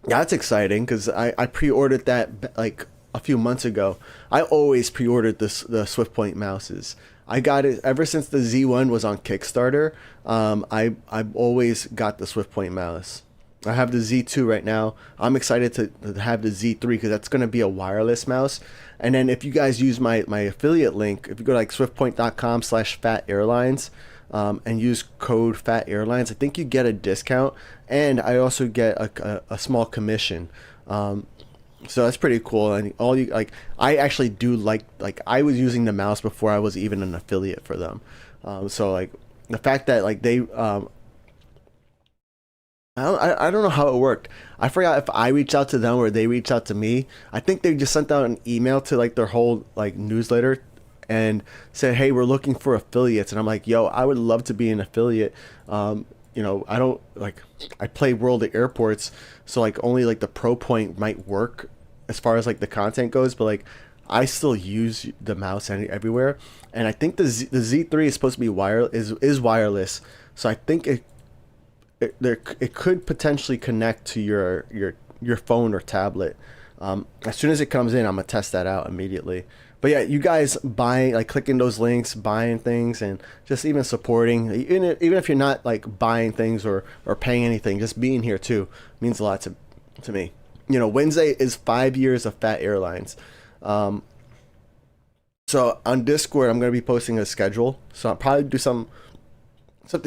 that's exciting because I pre-ordered that like a few months ago. I always pre-ordered the Swiftpoint mouses. I got it ever since the Z1 was on Kickstarter. I've always got the Swiftpoint mouse. I have the Z2 right now. I'm excited to have the Z3 because that's going to be a wireless mouse. And then if you guys use my affiliate link, if you go to like swiftpoint.com/Phat Airlines and use code Phat Airlines, I think you get a discount, and I also get a small commission. So that's pretty cool. And I actually do like I was using the mouse before I was even an affiliate for them. So like the fact that like they I don't know how it worked. I forgot if I reached out to them or they reached out to me. I think they just sent out an email to like their whole like newsletter and said, hey, we're looking for affiliates. And I'm like, yo, I would love to be an affiliate. You know, I play World of Airports, so like only like the ProPoint might work as far as like the content goes, but like I still use the mouse everywhere. And I think the Z3 is supposed to be is wireless, so I think it could potentially connect to your phone or tablet. As soon as it comes in, I'm gonna test that out immediately. But yeah, you guys buying, like clicking those links, buying things, and just even supporting, even if you're not like buying things or paying anything, just being here too means a lot to me. You know, Wednesday is 5 years of Phat Airlines. So on Discord, I'm gonna be posting a schedule. So I'll probably do something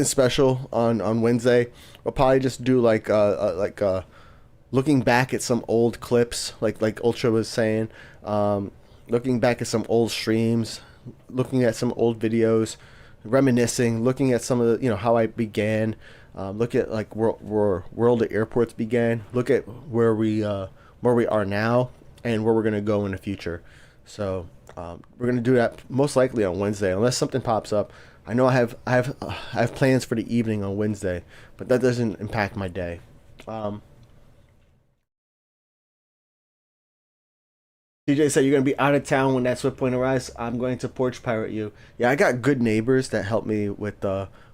special on Wednesday. We'll probably just do like looking back at some old clips, like Ultra was saying. Looking back at some old streams, looking at some old videos, reminiscing, looking at some of the, you know, how I began, look at like where World of Airports began, look at where we are now and where we're gonna go in the future. So we're gonna do that most likely on Wednesday, unless something pops up. I know I have plans for the evening on Wednesday, but that doesn't impact my day. TJ said, you're going to be out of town when that Swiftpoint arrives. I'm going to porch pirate you. Yeah, I got good neighbors that help me with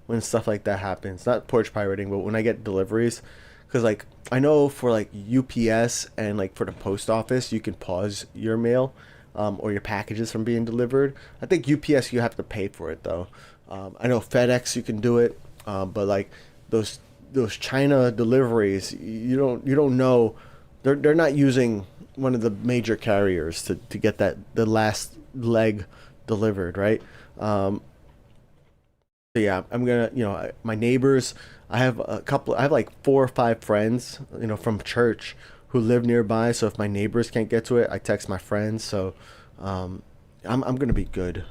when stuff like that happens. Not porch pirating, but when I get deliveries. Because like I know for like UPS and like for the post office, you can pause your mail or your packages from being delivered. I think UPS, you have to pay for it though. I know FedEx, you can do it. But like those China deliveries, you don't know. They're not using one of the major carriers to get the last leg delivered, right? So yeah, I'm gonna, my neighbors. I have a couple. I have like 4 or 5 friends, from church who live nearby. So if my neighbors can't get to it, I text my friends. So, I'm gonna be good.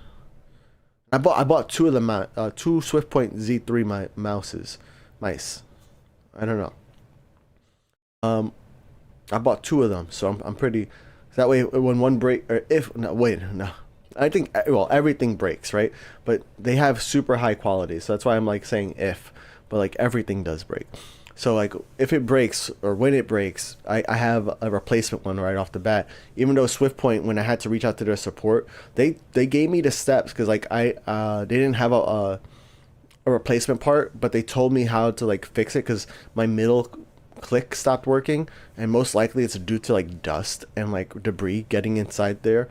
I bought 2 Swiftpoint Z3 mice. I don't know. I bought 2 of them, so I'm pretty. That way, when one break, or if no, wait, no, I think, well, everything breaks, right? But they have super high quality, so that's why I'm like saying if, but like everything does break. So like if it breaks or when it breaks, I have a replacement one right off the bat. Even though Swiftpoint, when I had to reach out to their support, they gave me the steps, because like they didn't have a replacement part, but they told me how to like fix it, because my middle click stopped working, and most likely it's due to like dust and like debris getting inside there.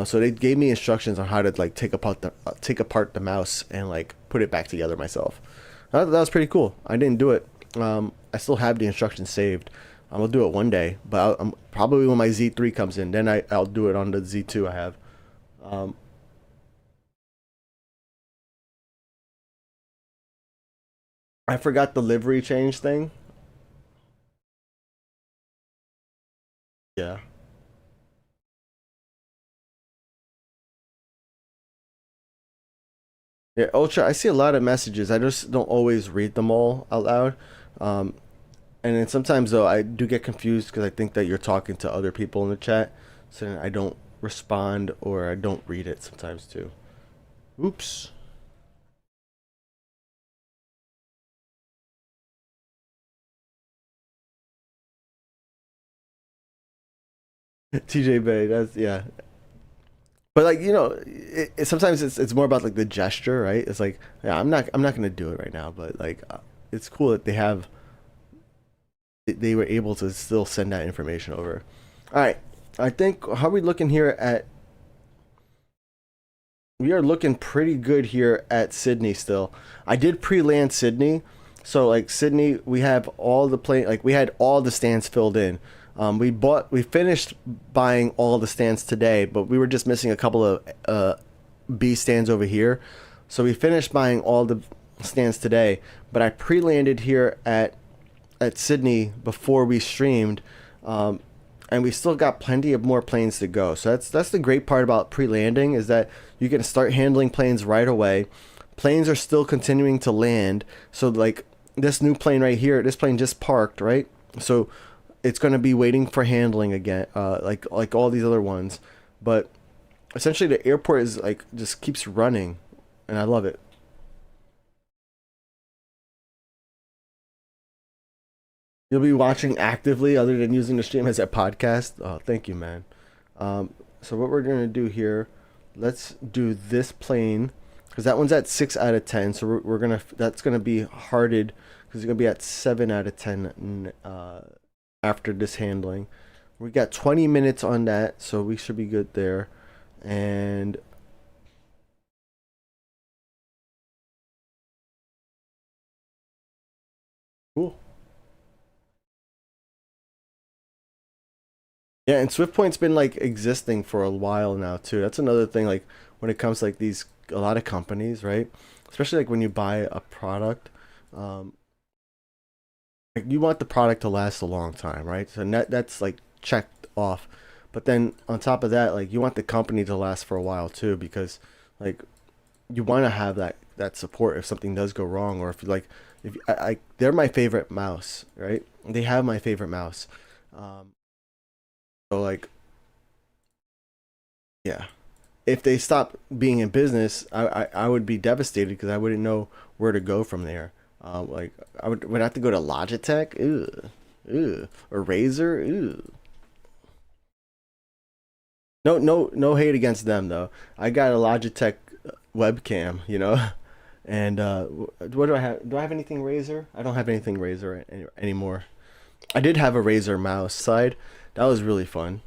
So they gave me instructions on how to like take apart the mouse and like put it back together myself. That was pretty cool. I didn't do it. I still have the instructions saved. I'll do it one day, but I'm probably when my Z3 comes in, then I'll do it on the Z2 I have. I forgot the livery change thing. Yeah. Yeah, Ultra, I see a lot of messages. I just don't always read them all out loud. Um, and then sometimes, though, I do get confused because I think that you're talking to other people in the chat. So then I don't respond, or I don't read it sometimes too. Oops. TJ Bay, that's, yeah. But like, sometimes it's more about like the gesture, right? It's like, yeah, I'm not gonna do it right now, but like, it's cool that they were able to still send that information over. All right, I think, how are we looking here at? We are looking pretty good here at Sydney still. I did pre-land Sydney, so like Sydney, we have all the like we had all the stands filled in. We finished buying all the stands today, but we were just missing a couple of B stands over here. So we finished buying all the stands today, but I pre-landed here at Sydney before we streamed, and we still got plenty of more planes to go. So that's the great part about pre-landing, is that you can start handling planes right away. Planes are still continuing to land. So like this new plane right here, this plane just parked, right? So it's going to be waiting for handling again, like all these other ones. But essentially the airport is like just keeps running, and I love it. You'll be watching actively other than using the stream as a podcast. Oh, thank you, man. So what we're gonna do here, let's do this plane, because that one's at 6 out of 10. So that's gonna be hearted, because it's gonna be at 7 out of 10 after this handling. We got 20 minutes on that, so we should be good there. And cool. Yeah, and Swiftpoint's been like existing for a while now too. That's another thing, like when it comes to like a lot of companies, right? Especially like when you buy a product, like you want the product to last a long time, right? So that's like checked off. But then on top of that, like you want the company to last for a while too, because like you want to have that support if something does go wrong, or if like if they're my favorite mouse, right? They have my favorite mouse. So like, yeah, if they stop being in business, I would be devastated, because I wouldn't know where to go from there. Like I would have to go to Logitech, or Razer, No hate against them though. I got a Logitech webcam, and what do I have? Do I have anything Razer? I don't have anything Razer anymore. I did have a Razer mouse side. That was really fun.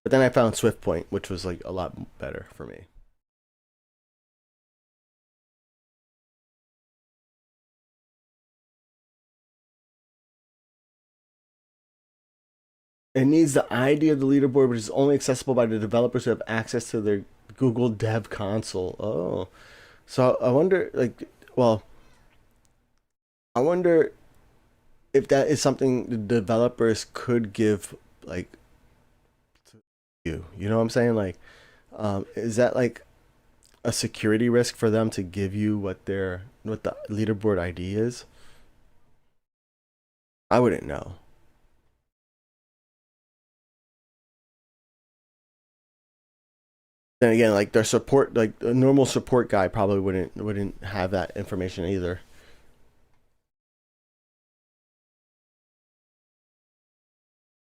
But then I found Swiftpoint, which was like a lot better for me. It needs the ID of the leaderboard, which is only accessible by the developers who have access to their Google Dev Console. Oh, so I wonder, like, well, I wonder if that is something the developers could give, like, to you. You know what I'm saying? Like, is that like a security risk for them to give you what the leaderboard ID is? I wouldn't know. Then again, like their support, like a normal support guy probably wouldn't have that information either.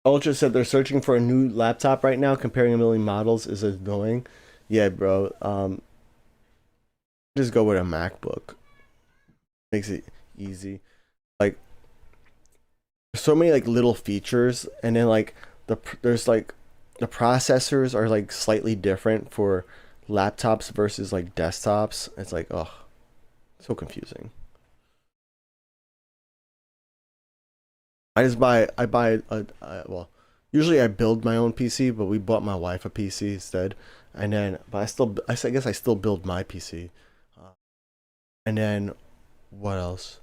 Ultra said they're searching for a new laptop right now. Comparing a million models is annoying. Yeah, bro. Just go with a MacBook. Makes it easy. Like so many like little features, and then like there's like the processors are like slightly different for laptops versus like desktops. It's like, oh, so confusing. I buy well, usually I build my own PC, but we bought my wife a PC instead. And then, but I guess I still build my PC. And then, what else?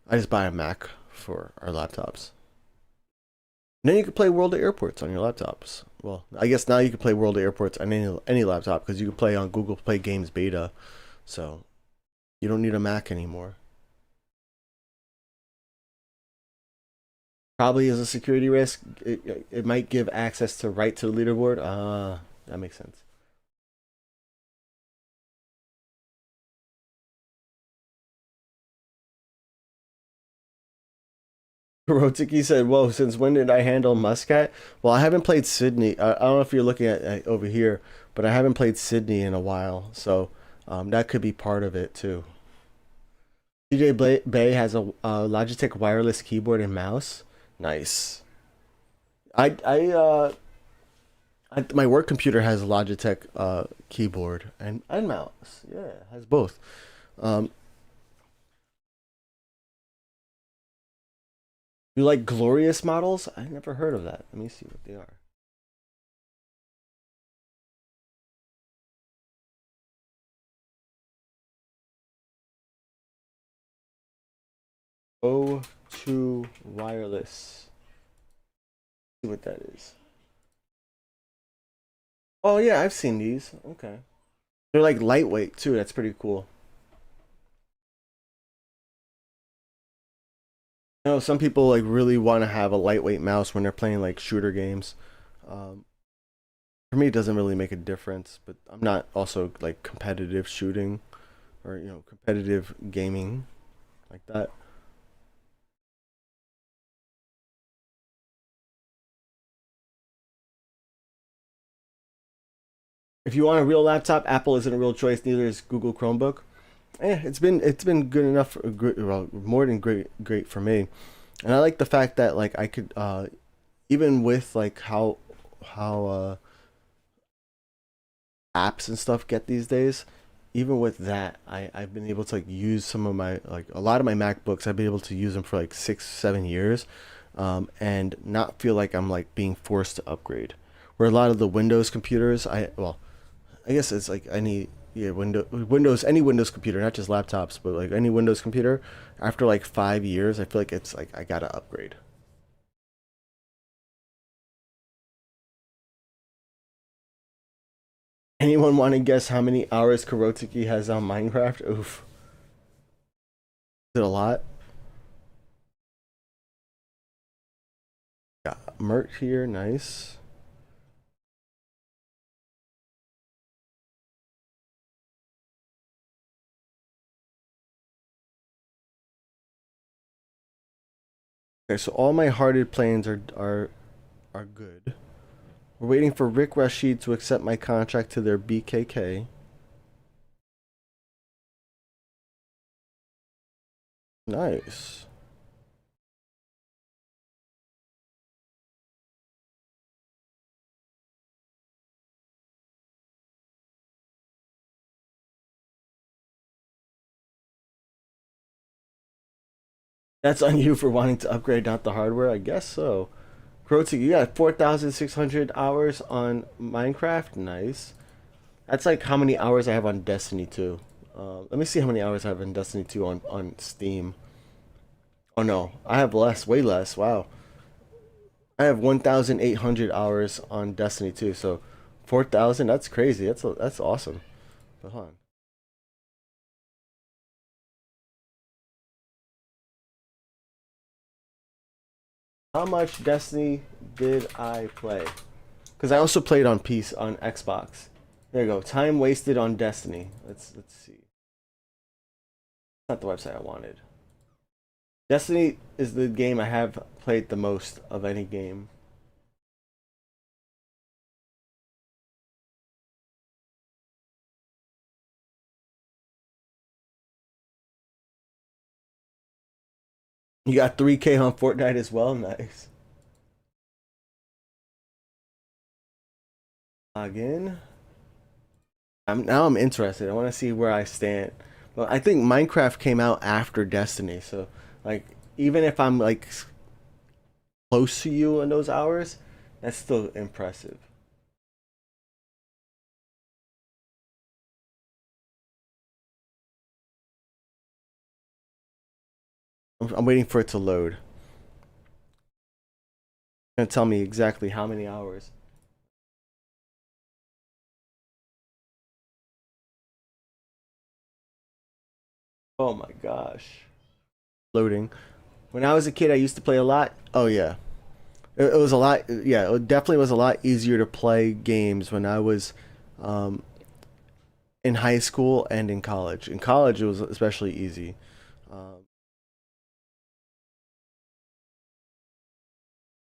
I just buy a Mac for our laptops. And then you can play World of Airports on your laptops. Well, I guess now you can play World of Airports on any laptop because you can play on Google Play Games Beta. So, you don't need a Mac anymore. Probably is a security risk. It might give access to right to the leaderboard. That makes sense. Rotiki said, "Whoa, since when did I handle Muscat?" Well, I haven't played Sydney. I don't know if you're looking at over here, but I haven't played Sydney in a while, so that could be part of it too. DJ Bay has a Logitech wireless keyboard and mouse. Nice. My work computer has a Logitech keyboard and mouse. Yeah, it has both. Um, you like Glorious models? I never heard of that. Let me see what they are. O2 wireless. See what that is. Oh yeah, I've seen these. Okay. They're like lightweight too. That's pretty cool. You know, some people like really want to have a lightweight mouse when they're playing like shooter games. Um, for me, it doesn't really make a difference, but I'm not also like competitive shooting or competitive gaming like that. If you want a real laptop, Apple isn't a real choice. Neither is Google Chromebook. It's been good enough, well, more than great for me. And I like the fact that like I could even with like how apps and stuff get these days, even with that, I've been able to like use some of my like a lot of my MacBooks. I've been able to use them for like 6 7 years, and not feel like I'm like being forced to upgrade. Where a lot of the Windows computers, I guess it's like any any Windows computer, not just laptops, but like any Windows computer. After like 5 years, I feel like it's like I gotta upgrade. Anyone want to guess how many hours Karotiki has on Minecraft? Oof, is it a lot? Got Mert here, nice. Okay, so all my hearted planes are good. We're waiting for Rick Rashid to accept my contract to their BKK. Nice. That's on you for wanting to upgrade, not the hardware. I guess so. Grotzy, you got 4,600 hours on Minecraft. Nice. That's like how many hours I have on Destiny 2. Let me see how many hours I have in Destiny 2 on Steam. Oh no, I have less, way less. Wow. I have 1,800 hours on Destiny 2, so 4,000, that's crazy. That's awesome. But hold on. How much Destiny did I play? Because I also played on PC on Xbox. There you go. Time wasted on Destiny. Let's see. Not the website I wanted. Destiny is the game I have played the most of any game. You got 3K on Fortnite as well? Nice. Again. I'm interested. I want to see where I stand. But I think Minecraft came out after Destiny, so like even if I'm like close to you in those hours, that's still impressive. I'm waiting for it to load. It's gonna tell me exactly how many hours. Oh my gosh. Loading. When I was a kid, I used to play a lot. Oh yeah. It was a lot. Yeah, it definitely was a lot easier to play games when I was um, in high school and in college. In college, it was especially easy. Um,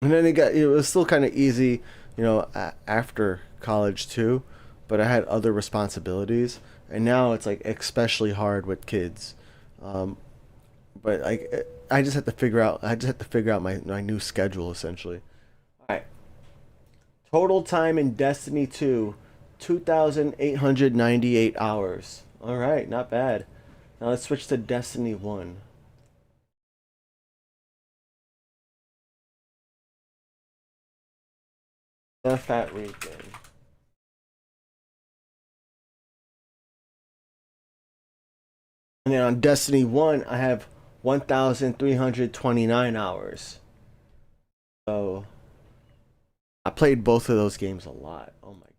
and then it was still kind of easy, after college too. But I had other responsibilities, and now it's like especially hard with kids. Um, but like I just have to figure out my new schedule essentially. All right. Total time in Destiny 2, 2,898 hours. All right, not bad. Now let's switch to Destiny 1. The Fat Rican. And then on Destiny 1, I have 1,329 hours. So I played both of those games a lot. Oh my god.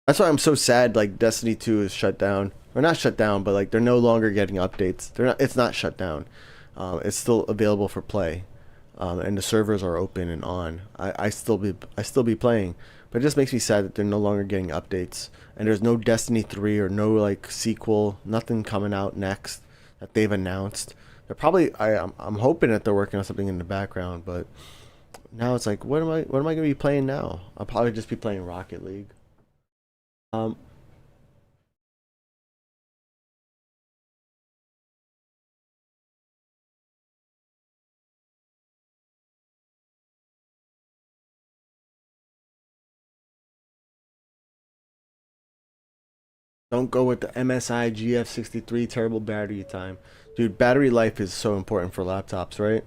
That's why I'm so sad like Destiny 2 is shut down. Or not shut down, but like they're no longer getting updates. It's not shut down. It's still available for play. And the servers are open and on. I still be playing, but it just makes me sad that they're no longer getting updates. And there's no Destiny 3 or no like sequel, nothing coming out next that they've announced. They're probably I'm hoping that they're working on something in the background, but now it's like what am I gonna be playing now? I'll probably just be playing Rocket League. Um, don't go with the MSI GF63 terrible battery time. Dude, battery life is so important for laptops, right?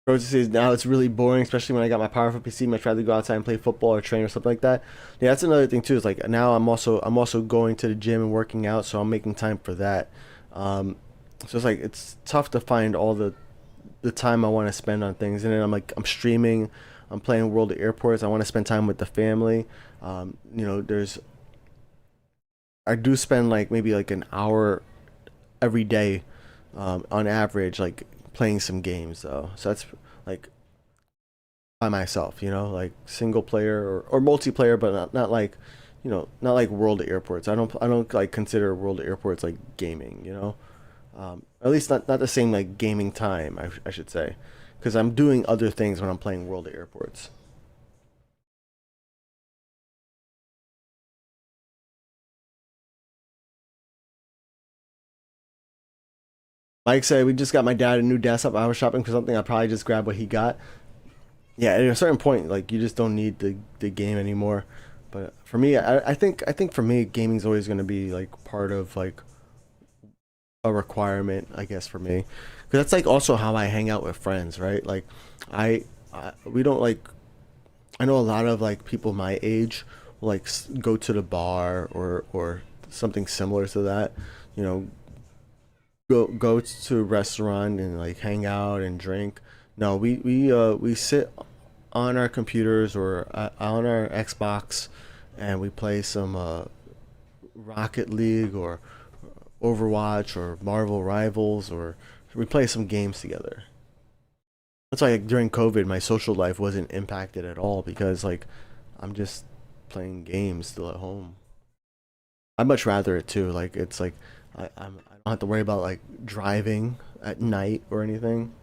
Rosie says now it's really boring, especially when I got my powerful PC. Much rather go outside and play football or train or something like that. Yeah, that's another thing too. Is like now I'm also going to the gym and working out, so I'm making time for that. So it's like it's tough to find all the time I want to spend on things, and then I'm streaming, I'm playing World of Airports. I want to spend time with the family. There's I do spend like maybe like an hour every day, on average, like playing some games though. So that's like by myself, like single player or multiplayer, but not like, not like World of Airports. I don't like consider World of Airports like gaming, at least not the same like gaming time, I should say, because I'm doing other things when I'm playing World of Airports. Mike said we just got my dad a new desktop. I was shopping for something. I probably just grabbed what he got. Yeah, at a certain point, like you just don't need the game anymore. But for me, I think for me, gaming's always going to be like part of like a requirement, I guess, for me, because that's like also how I hang out with friends, right? Like, we don't like. I know a lot of like people my age will like go to the bar or something similar to that, you know, go to a restaurant and like hang out and drink. No, we sit on our computers or on our Xbox, and we play some Rocket League or Overwatch or Marvel Rivals, or we play some games together. That's why like, during COVID, my social life wasn't impacted at all because like I'm just playing games still at home. I'd much rather it too. Like it's like I don't have to worry about like driving at night or anything.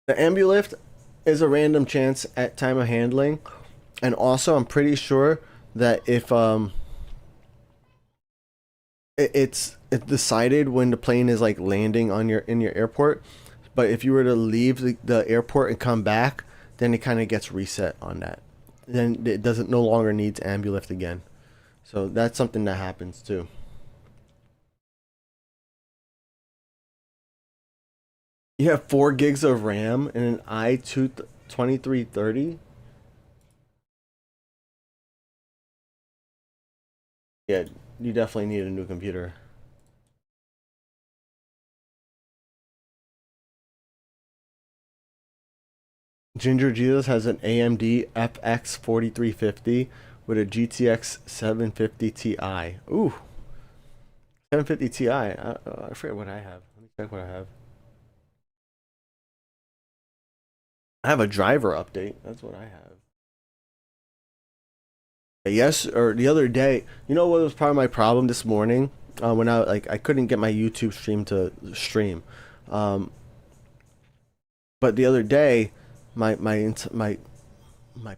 The Ambulift is a random chance at time of handling, and also I'm pretty sure that if it's decided when the plane is like landing on your in your airport, but if you were to leave the airport and come back, then it kind of gets reset on that. Then it doesn't no longer needs Ambulift again. So that's something that happens too. You have 4 gigs of RAM and an i2 2330. Yeah, you definitely need a new computer. Ginger Jesus has an AMD FX 4350 with a GTX 750 Ti. Ooh, 750 Ti. I forget what I have. Let me check what I have. I have a driver update. That's what I have. Yes, or the other day, you know what was part of my problem this morning? When I couldn't get my YouTube stream to stream. Um, but the other day, my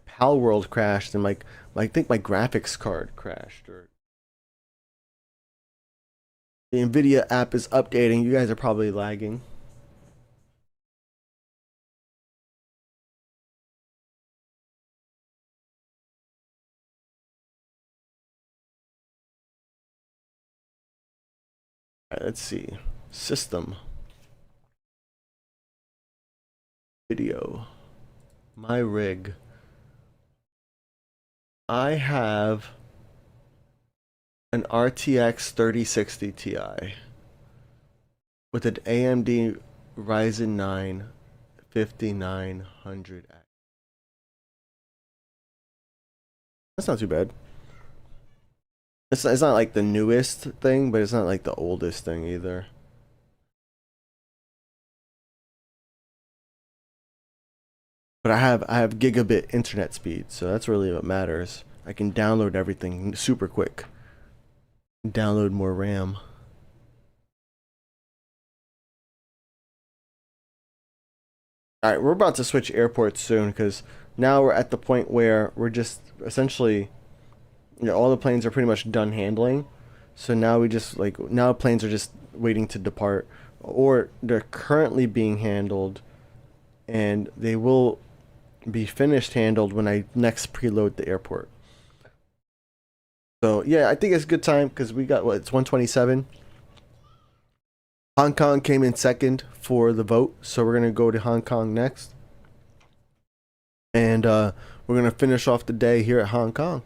Pal World crashed, and I think my graphics card crashed, or the Nvidia app is updating. You guys are probably lagging. All right, let's see. System. Video. My rig. I have an RTX 3060 Ti with an AMD Ryzen 9 5900X. That's not too bad. It's not like the newest thing, but it's not like the oldest thing either. But I have gigabit internet speed, so that's really what matters. I can download everything super quick. Download more RAM. All right, we're about to switch airports soon because now we're at the point where we're just essentially, you know, all the planes are pretty much done handling. So now we just like now planes are just waiting to depart, or they're currently being handled, and they will be finished handled when I next preload the airport. So yeah, I think it's a good time because we got what, it's 127. Hong Kong came in second for the vote, so we're gonna go to Hong Kong next, and we're gonna finish off the day here at Hong Kong.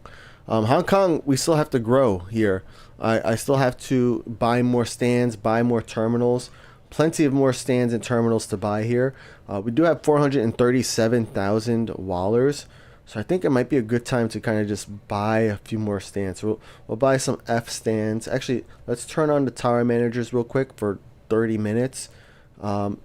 Hong Kong, we still have to grow here. I still have to buy more stands, buy more terminals. Plenty of more stands and terminals to buy here. We do have 437,000 Wallers, so I think it might be a good time to kind of just buy a few more stands. So we'll buy some F stands. Actually, let's turn on the tower managers real quick for 30 minutes. And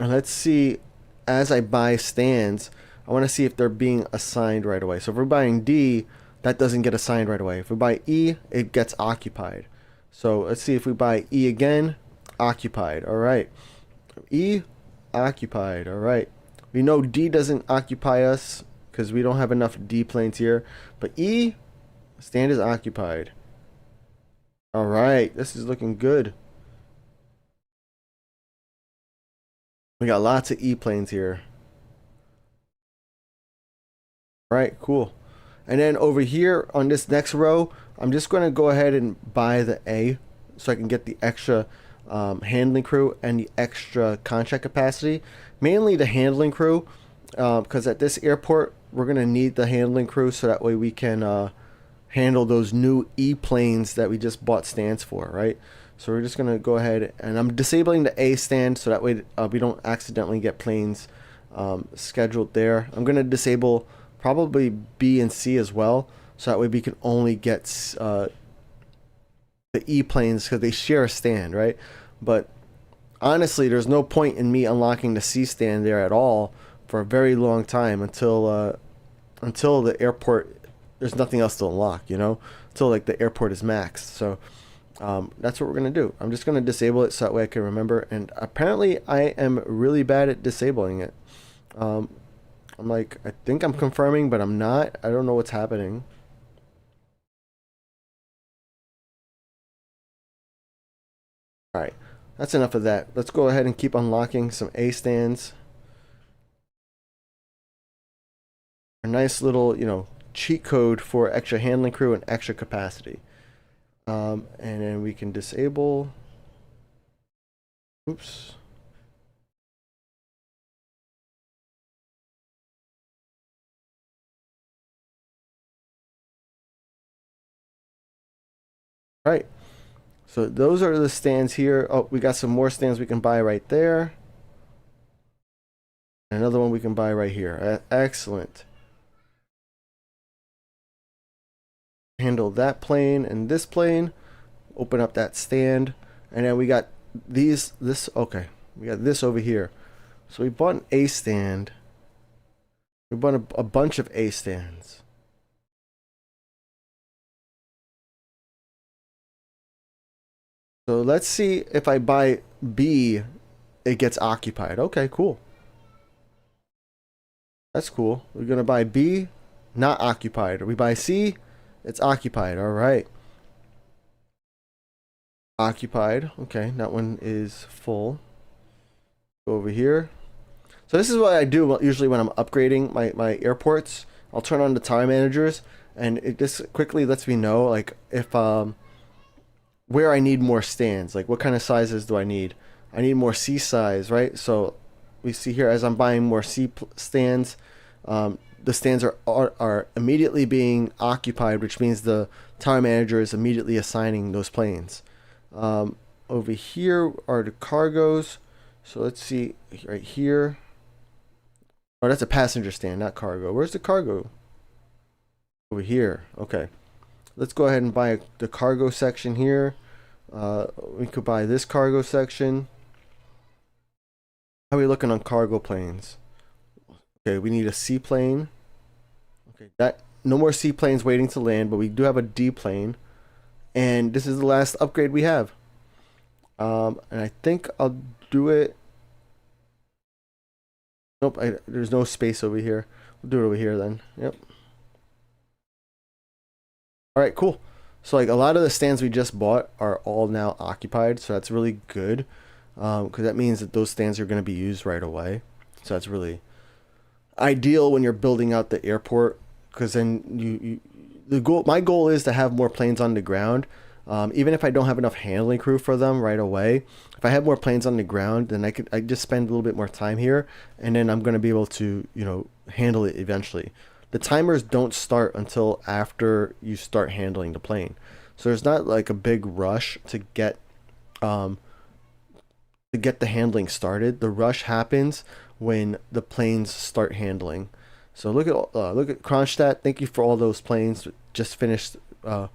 let's see, as I buy stands, I want to see if they're being assigned right away. So if we're buying D, that doesn't get assigned right away. If we buy E, it gets occupied. So let's see if we buy E again, occupied. All right. E, occupied. All right. We know D doesn't occupy us because we don't have enough D planes here. But E, stand is occupied. All right. This is looking good. We got lots of E planes here. All right, cool. And then over here on this next row, I'm just going to go ahead and buy the A so I can get the extra handling crew and the extra contract capacity. Mainly the handling crew, because at this airport, we're going to need the handling crew so that way we can handle those new E-planes that we just bought stands for, right? So we're just going to go ahead and I'm disabling the A stand so that way we don't accidentally get planes scheduled there. I'm going to disable probably B and C as well, so that way we can only get the E planes because they share a stand, right? But honestly, there's no point in me unlocking the C stand there at all for a very long time until the airport, there's nothing else to unlock, you know, until like the airport is maxed. So that's what we're gonna do. I'm just gonna disable it so that way I can remember. And apparently, I am really bad at disabling it. I'm like, I think I'm confirming, but I'm not. I don't know what's happening. Alright, that's enough of that. Let's go ahead and keep unlocking some A stands. A nice little, you know, cheat code for extra handling crew and extra capacity. And then we can disable. Oops. Right, so those are the stands here. Oh, we got some more stands we can buy right there. Another one we can buy right here. Excellent. Handle that plane and this plane. Open up that stand. And then we got okay. We got this over here. So we bought an A stand. We bought a bunch of A stands. So let's see if I buy B, it gets occupied. Okay, cool. That's cool. We're going to buy B, not occupied. We buy C, it's occupied. All right. Occupied. Okay, that one is full. Go over here. So this is what I do usually when I'm upgrading my airports. I'll turn on the time managers, and it just quickly lets me know like if where I need more stands, like what kind of sizes do I need? I need more C size, right? So we see here as I'm buying more C stands, the stands are immediately being occupied, which means the tower manager is immediately assigning those planes. Over here are the cargos. So let's see right here. Oh, that's a passenger stand, not cargo. Where's the cargo? Over here. Okay. Let's go ahead and buy the cargo section here. We could buy this cargo section. How are we looking on cargo planes? Okay, we need a C plane. Okay, that no more C planes waiting to land, but we do have a D plane. And this is the last upgrade we have. And I think I'll do it. Nope, there's no space over here. We'll do it over here then. Yep. All right, cool. So like a lot of the stands we just bought are all now occupied, so that's really good because that means that those stands are going to be used right away. So that's really ideal when you're building out the airport, because then my goal is to have more planes on the ground. Even if I don't have enough handling crew for them right away, if I have more planes on the ground, then I just spend a little bit more time here, and then I'm going to be able to, you know, handle it eventually. The timers don't start until after you start handling the plane, so there's not like a big rush to get the handling started. The rush happens when the planes start handling. So look at Kronstadt. Thank you for all those planes. Just finished. I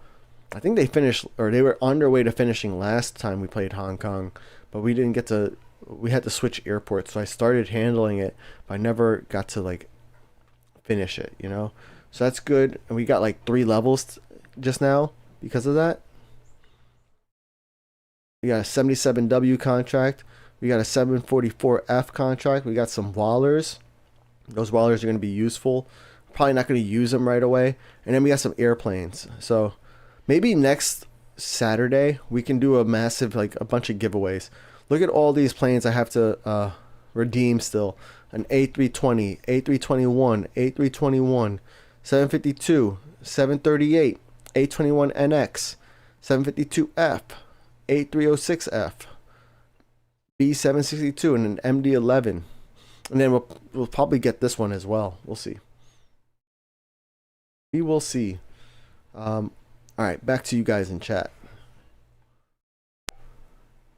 think they finished, or they were on their way to finishing last time we played Hong Kong, but we didn't get to. We had to switch airports, so I started handling it, but I never got to like finish it, you know. So that's good, and we got like 3 levels just now because of that. We got a 77W contract. We got a 744F contract. We got some Wallers. Those Wallers are going to be useful. Probably not going to use them right away. And then we got some airplanes. So maybe next Saturday we can do a massive, like a bunch of giveaways. Look at all these planes I have to redeem still. An A320, A321, A321, 752, 738, A21NX, 752F, A306F, B762, and an MD11. And then we'll probably get this one as well. We'll see. We will see. All right, back to you guys in chat.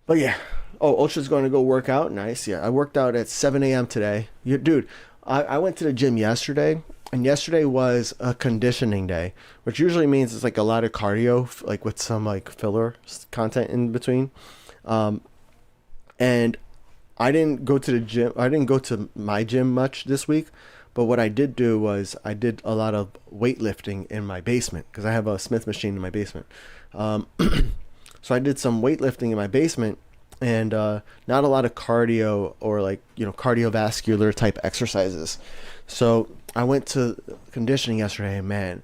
But yeah. Oh, Ultra's going to go work out. Nice. Yeah, I worked out at 7 a.m. today. Dude, I went to the gym yesterday, and yesterday was a conditioning day, which usually means it's like a lot of cardio, like with some like filler content in between. And I didn't go to the gym. I didn't go to my gym much this week. But what I did do was I did a lot of weightlifting in my basement because I have a Smith machine in my basement. So I did some weightlifting in my basement, and not a lot of cardio or like, you know, cardiovascular type exercises. So I went to conditioning yesterday, and man,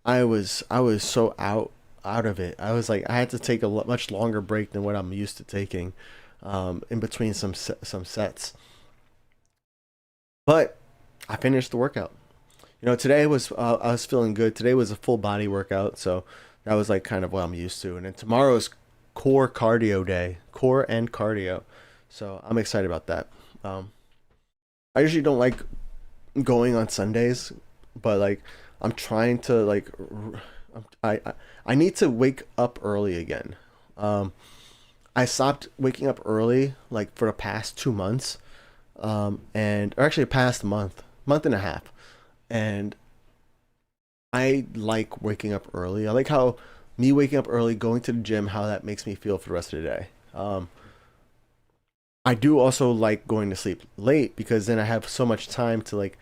I was so out of it. I was like, I had to take a much longer break than what I'm used to taking in between some sets. But I finished the workout. You know, today was I was feeling good. Today was a full body workout, so that was like kind of what I'm used to. And then tomorrow is core cardio day, core and cardio. So I'm excited about that. I usually don't like going on Sundays, but like I'm trying to like I need to wake up early again. I stopped waking up early like for the past 2 months, or actually past month and a half, and I like waking up early. I like how me waking up early, going to the gym, how that makes me feel for the rest of the day. I do also like going to sleep late because then I have so much time to like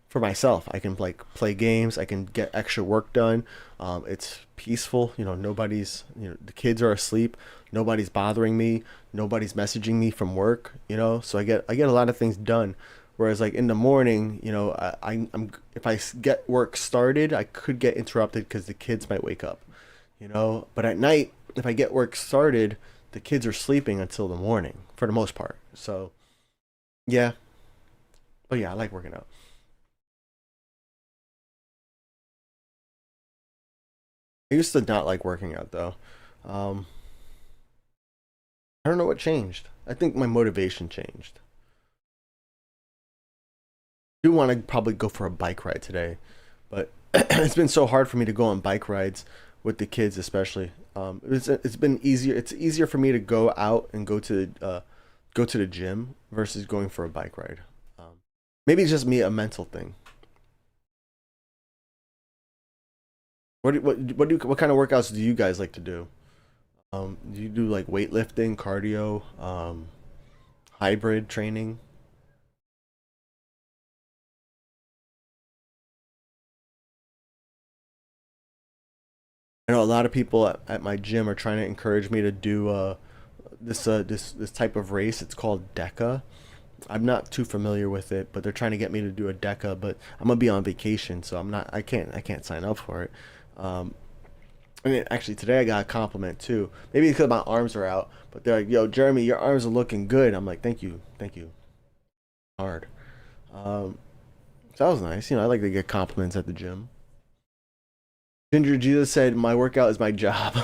for myself. I can like play games, I can get extra work done. It's peaceful, you know, nobody's, you know, the kids are asleep, nobody's bothering me, nobody's messaging me from work, you know, so I get a lot of things done. Whereas like in the morning, you know, I'm if I get work started, I could get interrupted because the kids might wake up, you know. But at night, if I get work started, the kids are sleeping until the morning for the most part. So yeah, but yeah, I like working out. I used to not like working out though. I don't know what changed. I think my motivation changed. Do want to probably go for a bike ride today, but it's been so hard for me to go on bike rides with the kids, especially. It's been easier. It's easier for me to go out and go to the gym versus going for a bike ride. Maybe it's just me, a mental thing. What kind of workouts do you guys like to do? Do you do like weightlifting, cardio, hybrid training? I know a lot of people at my gym are trying to encourage me to do this type of race. It's called DECA. I'm not too familiar with it, but they're trying to get me to do a DECA. But I'm gonna be on vacation, so I can't sign up for it. I mean, actually, today I got a compliment too. Maybe because my arms are out, but they're like, "Yo, Jeremy, your arms are looking good." I'm like, "Thank you." Hard. So that was nice. You know, I like to get compliments at the gym. Ginger Jesus said, "My workout is my job."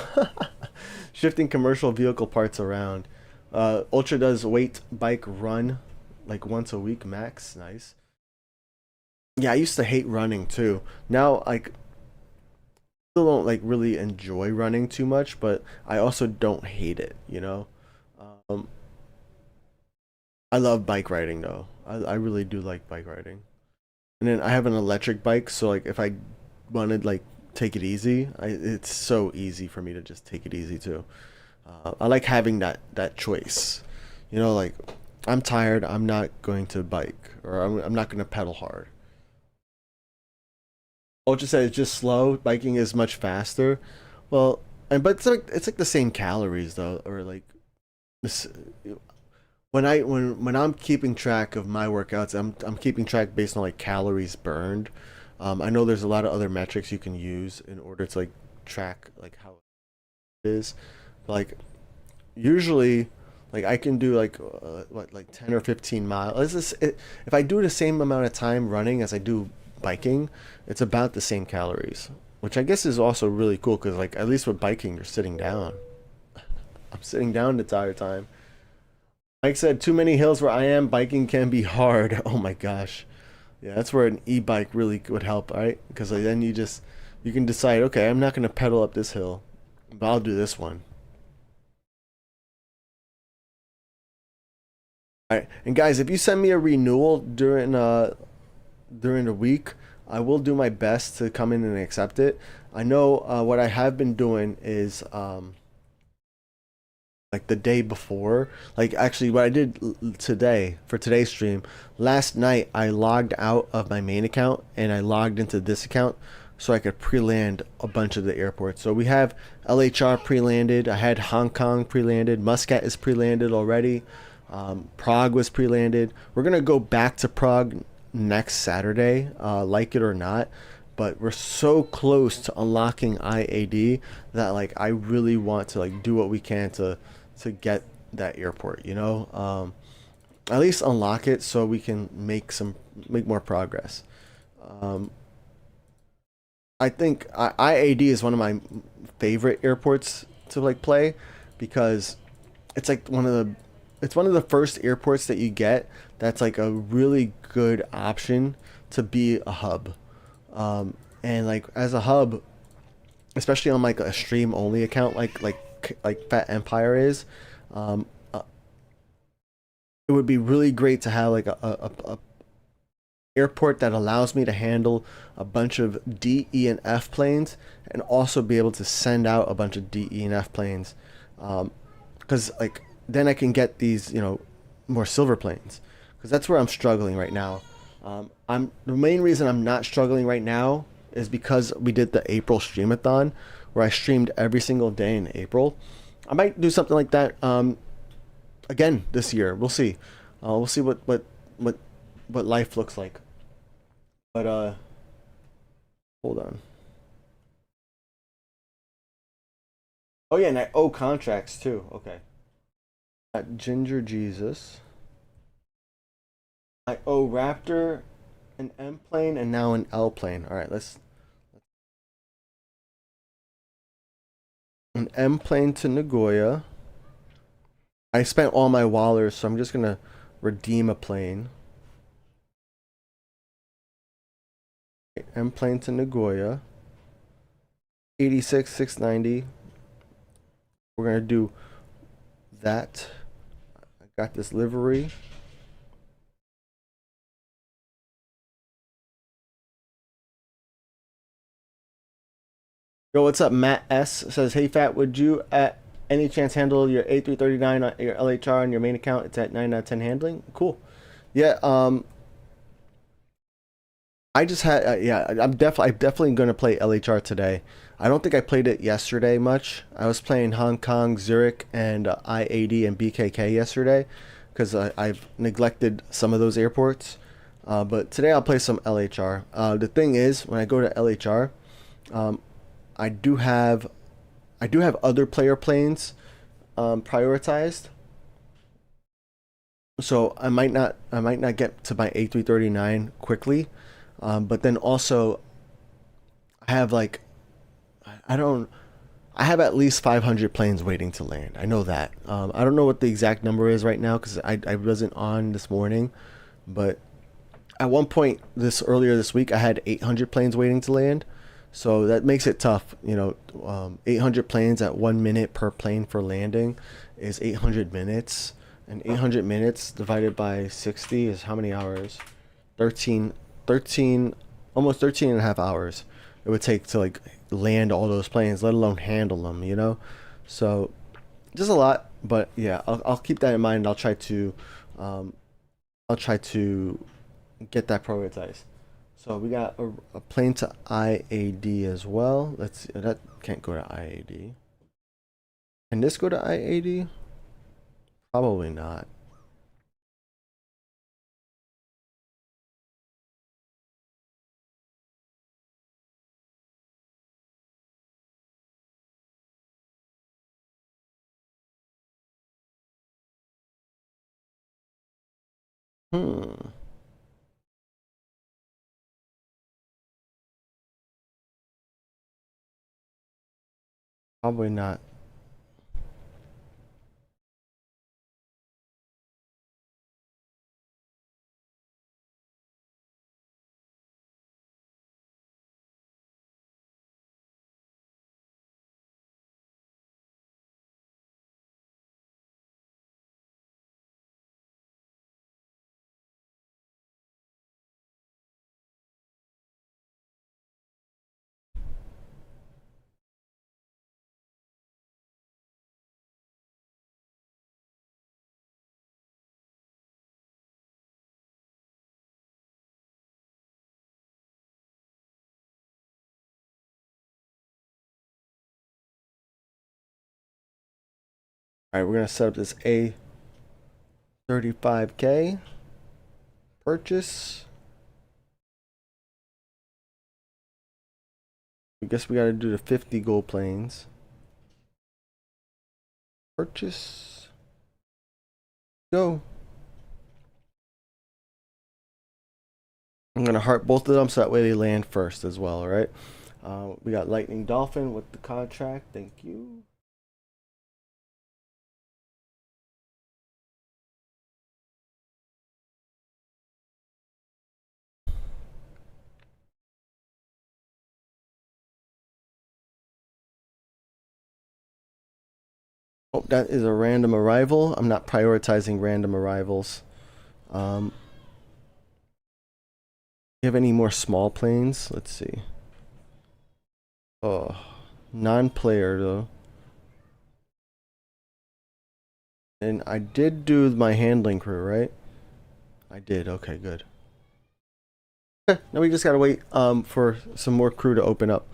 Shifting commercial vehicle parts around. Ultra does weight bike run like once a week max. Nice. Yeah, I used to hate running too. Now, like, still don't like really enjoy running too much, but I also don't hate it, you know. Um, I love bike riding though. I really do like bike riding. And then I have an electric bike, so like if I wanted like take it easy, it's so easy for me to just take it easy too. I like having that choice. You know, like I'm tired, I'm not going to bike, or I'm not going to pedal hard. Ultra said it's just slow. Biking is much faster. Well, but it's like the same calories though, or like this. When I'm keeping track of my workouts, I'm keeping track based on like calories burned. I know there's a lot of other metrics you can use in order to like track like how it is. Like usually, like I can do like like 10 or 15 miles. If I do the same amount of time running as I do biking, it's about the same calories, which I guess is also really cool because like at least with biking you're sitting down. I'm sitting down the entire time. Mike said, too many hills where I am, biking can be hard. Oh my gosh. Yeah, that's where an e-bike really would help, right? Because like, then you can decide, okay, I'm not going to pedal up this hill, but I'll do this one. All right, and guys, if you send me a renewal during the week, I will do my best to come in and accept it. I know what I have been doing is like the day before, like actually what I did today for today's stream, last night I logged out of my main account and I logged into this account so I could pre-land a bunch of the airports. So we have LHR pre-landed, I had Hong Kong pre-landed, Muscat is pre-landed already, Prague was pre-landed. We're gonna go back to Prague next Saturday, like it or not. But we're so close to unlocking IAD that like I really want to like do what we can to get that airport, you know, at least unlock it so we can make more progress. I think IAD is one of my favorite airports to like play because it's like one of the first airports that you get that's like a really good option to be a hub. And like as a hub, especially on like a stream only account like Phat Empire is, it would be really great to have like a airport that allows me to handle a bunch of D, E, and F planes, and also be able to send out a bunch of D, E, and F planes, because like then I can get these, you know, more silver planes, because that's where I'm struggling right now. The main reason I'm not struggling right now is because we did the April streamathon where I streamed every single day in April. I might do something like that again this year. We'll see. We'll see what life looks like. But hold on. Oh yeah, and I owe contracts too. Okay. Got Ginger Jesus. I owe Raptor, an M plane, and now an L plane. All right, let's an M plane to Nagoya. I spent all my wallers, so I'm just gonna redeem a plane. M plane to Nagoya. 86,690. We're gonna do that. I got this livery. Yo, what's up? Matt S says, "Hey Fat, would you at any chance handle your A339 on your LHR on your main account? It's at 9 out of 10 handling." Cool. Yeah. I just had yeah. I'm definitely gonna play LHR today. I don't think I played it yesterday much. I was playing Hong Kong, Zurich, and IAD and BKK yesterday because I've neglected some of those airports. But today I'll play some LHR. The thing is, when I go to LHR, I do have other player planes prioritized, so I might not get to my A339 quickly, but then also I have like I have at least 500 planes waiting to land. I know that. I don't know what the exact number is right now because I wasn't on this morning, but at one point earlier this week I had 800 planes waiting to land. So that makes it tough, you know. 800 planes at 1 minute per plane for landing is 800 minutes, and 800 minutes divided by 60 is how many hours? 13, almost 13 and a half hours it would take to like land all those planes, let alone handle them, you know. So just a lot, but yeah, I'll keep that in mind. I'll try to get that prioritized. So we got a plane to IAD as well. Let's see, that can't go to IAD. Can this go to IAD? Probably not. Hmm. Probably not. All right, we're gonna set up this A35K purchase. I guess we gotta do the 50 gold planes. Purchase. Go. I'm gonna heart both of them so that way they land first as well, all right? We got Lightning Dolphin with the contract. Thank you. Oh, that is a random arrival. I'm not prioritizing random arrivals. You have any more small planes? Let's see. Oh, non-player though. And I did do my handling crew, right? I did. Okay, good. Okay, now we just gotta wait for some more crew to open up.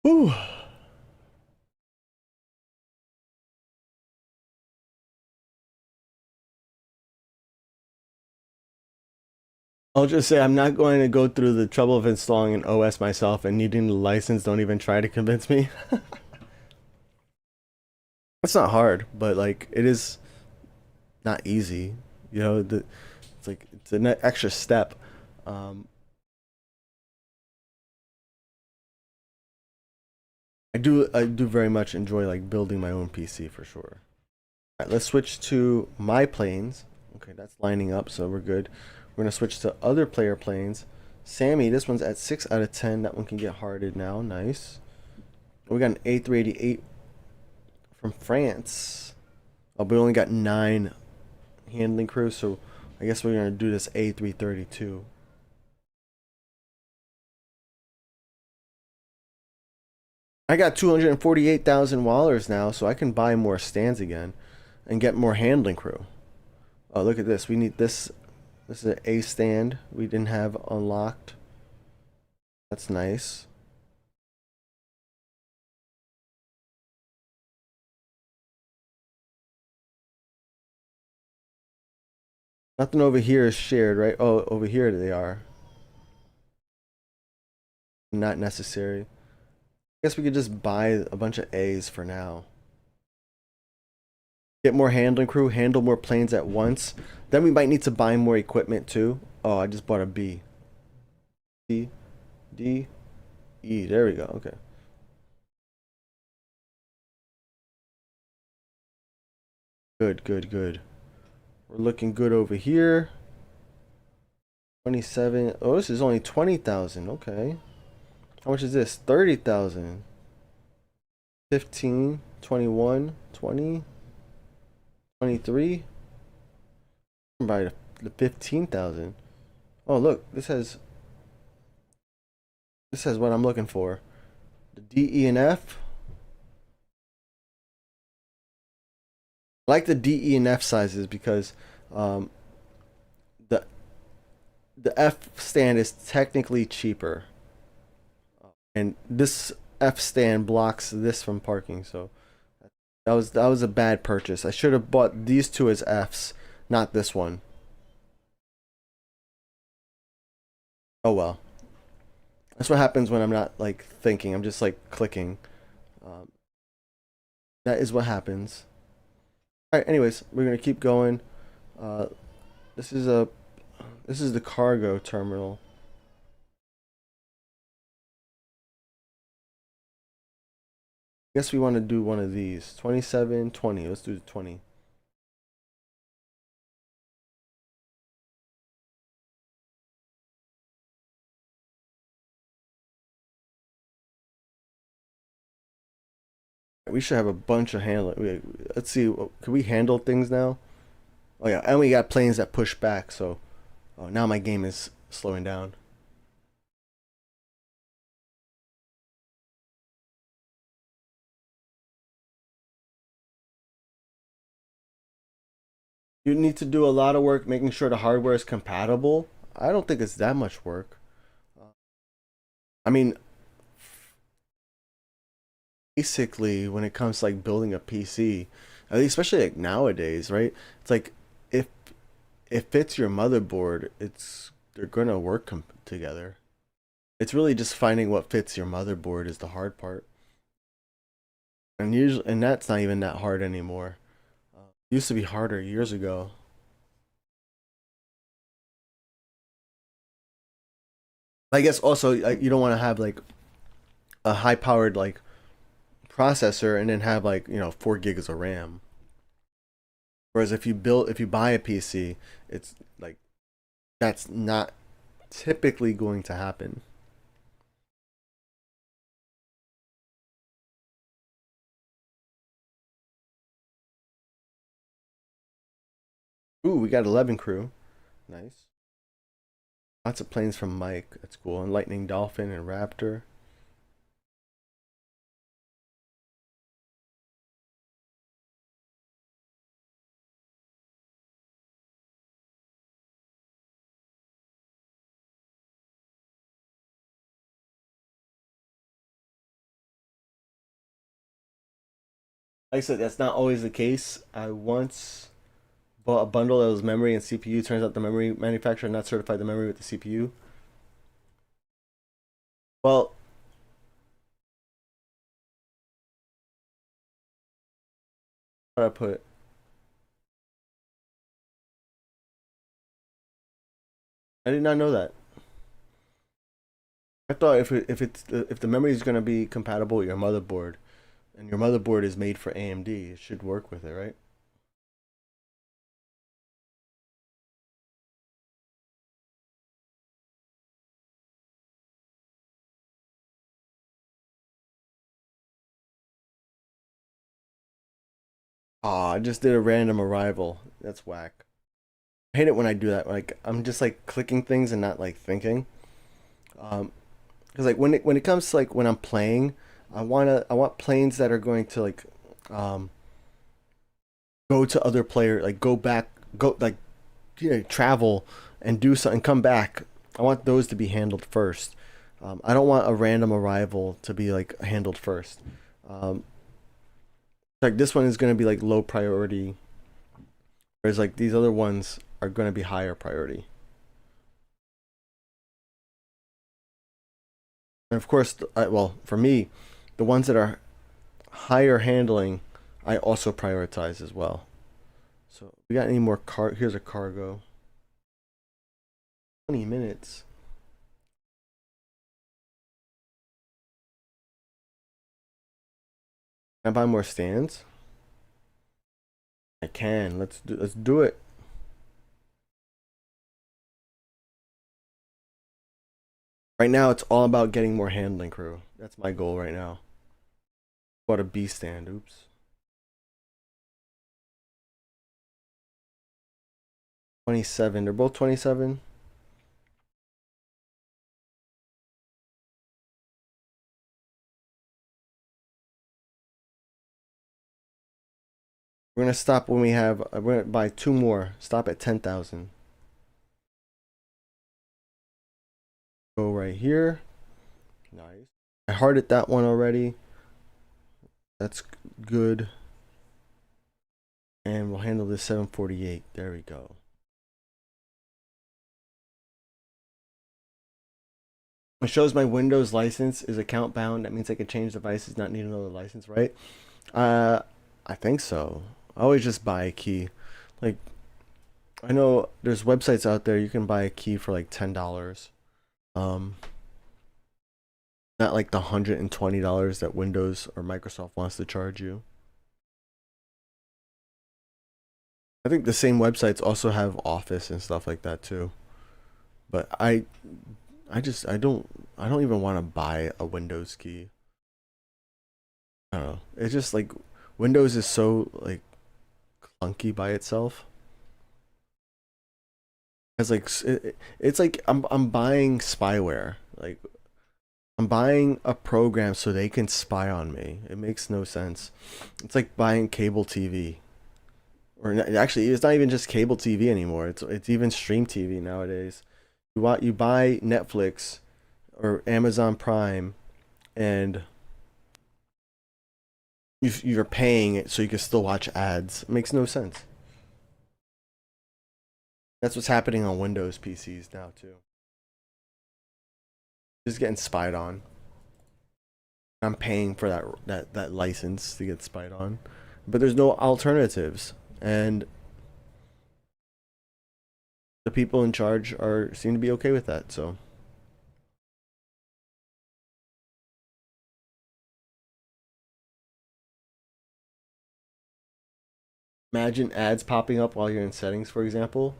Ooh. I'll just say I'm not going to go through the trouble of installing an OS myself and needing the license. Don't even try to convince me. It's not hard, but like it is not easy. You know, it's like it's an extra step. I do very much enjoy like building my own PC for sure. All right, let's switch to my planes. Okay, that's lining up, so we're good. We're gonna switch to other player planes. Sammy, this one's at 6 out of 10. That one can get hearted now. Nice. We got an A388 from France. Oh, we only got 9 handling crew, so I guess we're gonna do this A332. I got 248,000 wallers now, so I can buy more stands again and get more handling crew. Oh, look at this. We need this. This is an A stand we didn't have unlocked. That's nice. Nothing over here is shared, right? Oh, over here they are. Not necessary. I guess we could just buy a bunch of A's for now. Get more handling crew, handle more planes at once. Then we might need to buy more equipment too. Oh, I just bought a B. C, D, E. There we go. Okay. Good, good, good. We're looking good over here. 27. Oh, this is only 20,000. Okay. How much is this? 30,000. 15, 21, 20, 23. By the 15,000. Oh, look, this has what I'm looking for. The D, E, and F. I like the D, E, and F sizes because the F stand is technically cheaper, and this F stand blocks this from parking. So that was a bad purchase. I should have bought these two as Fs, not this one. Oh well. That's what happens when I'm not like thinking. I'm just like clicking. That is what happens. All right. Anyways, we're gonna keep going. This is the cargo terminal. Guess we want to do one of these. 27, 20. Let's do the 20. We should have a bunch of handling. Let's see. Can we handle things now? Oh yeah, and we got planes that push back. So, oh, now my game is slowing down. You need to do a lot of work making sure the hardware is compatible. I don't think it's that much work. I mean, basically, when it comes to like building a PC, especially like nowadays, right? It's like if it fits your motherboard, they're gonna work together. It's really just finding what fits your motherboard is the hard part, and that's not even that hard anymore. It used to be harder years ago. I guess also you don't want to have like a high powered like processor and then have like 4 gigs of RAM. Whereas if you buy a PC, it's like that's not typically going to happen. Ooh, we got 11 crew. Nice. Lots of planes from Mike. That's cool. And Lightning Dolphin and Raptor. Like I said, that's not always the case. I once bought a bundle that was memory and CPU. Turns out the memory manufacturer not certified the memory with the CPU. Well, what I put? I did not know that. I thought if the memory is going to be compatible with your motherboard, and your motherboard is made for AMD, it should work with it, right? Aw, I just did a random arrival. That's whack. I hate it when I do that. Like I'm just like clicking things and not like thinking. Um, because like when it comes to like when I'm playing, I want planes that are going to like um go to other player like go back go like travel and do something come back. I want those to be handled first. I don't want a random arrival to be like handled first. Um, like this one is going to be like low priority, whereas like these other ones are going to be higher priority. And of course, well, for me, the ones that are higher handling, I also prioritize as well. So we got any more here's a cargo. 20 minutes. Can I buy more stands? I can. Let's do it. Right now it's all about getting more handling crew. That's my goal right now. Bought a B stand, oops. 27. They're both 27. We're gonna stop when we have. We're gonna buy 2 more. Stop at 10,000. Go right here. Nice. I hearted that one already. That's good. And we'll handle this 748. There we go. It shows my Windows license is account bound. That means I can change devices, not need another license, right? I think so. I always just buy a key. Like, I know there's websites out there you can buy a key for like $10. Um, Not like the $120 that Windows or Microsoft wants to charge you. I think the same websites also have Office and stuff like that too. But I don't even want to buy a Windows key. I don't know. It's just like Windows is so like clunky by itself. It's like it's like I'm buying spyware. Like I'm buying a program so they can spy on me. It makes no sense. It's like buying cable TV. Actually, it's not even just cable TV anymore. It's even stream TV nowadays. You buy Netflix or Amazon Prime, and you're paying it so you can still watch ads. It makes no sense. That's what's happening on Windows PCs now too. Just getting spied on. I'm paying for that license to get spied on, but there's no alternatives, and the people in charge seem to be okay with that. So imagine ads popping up while you're in settings, for example.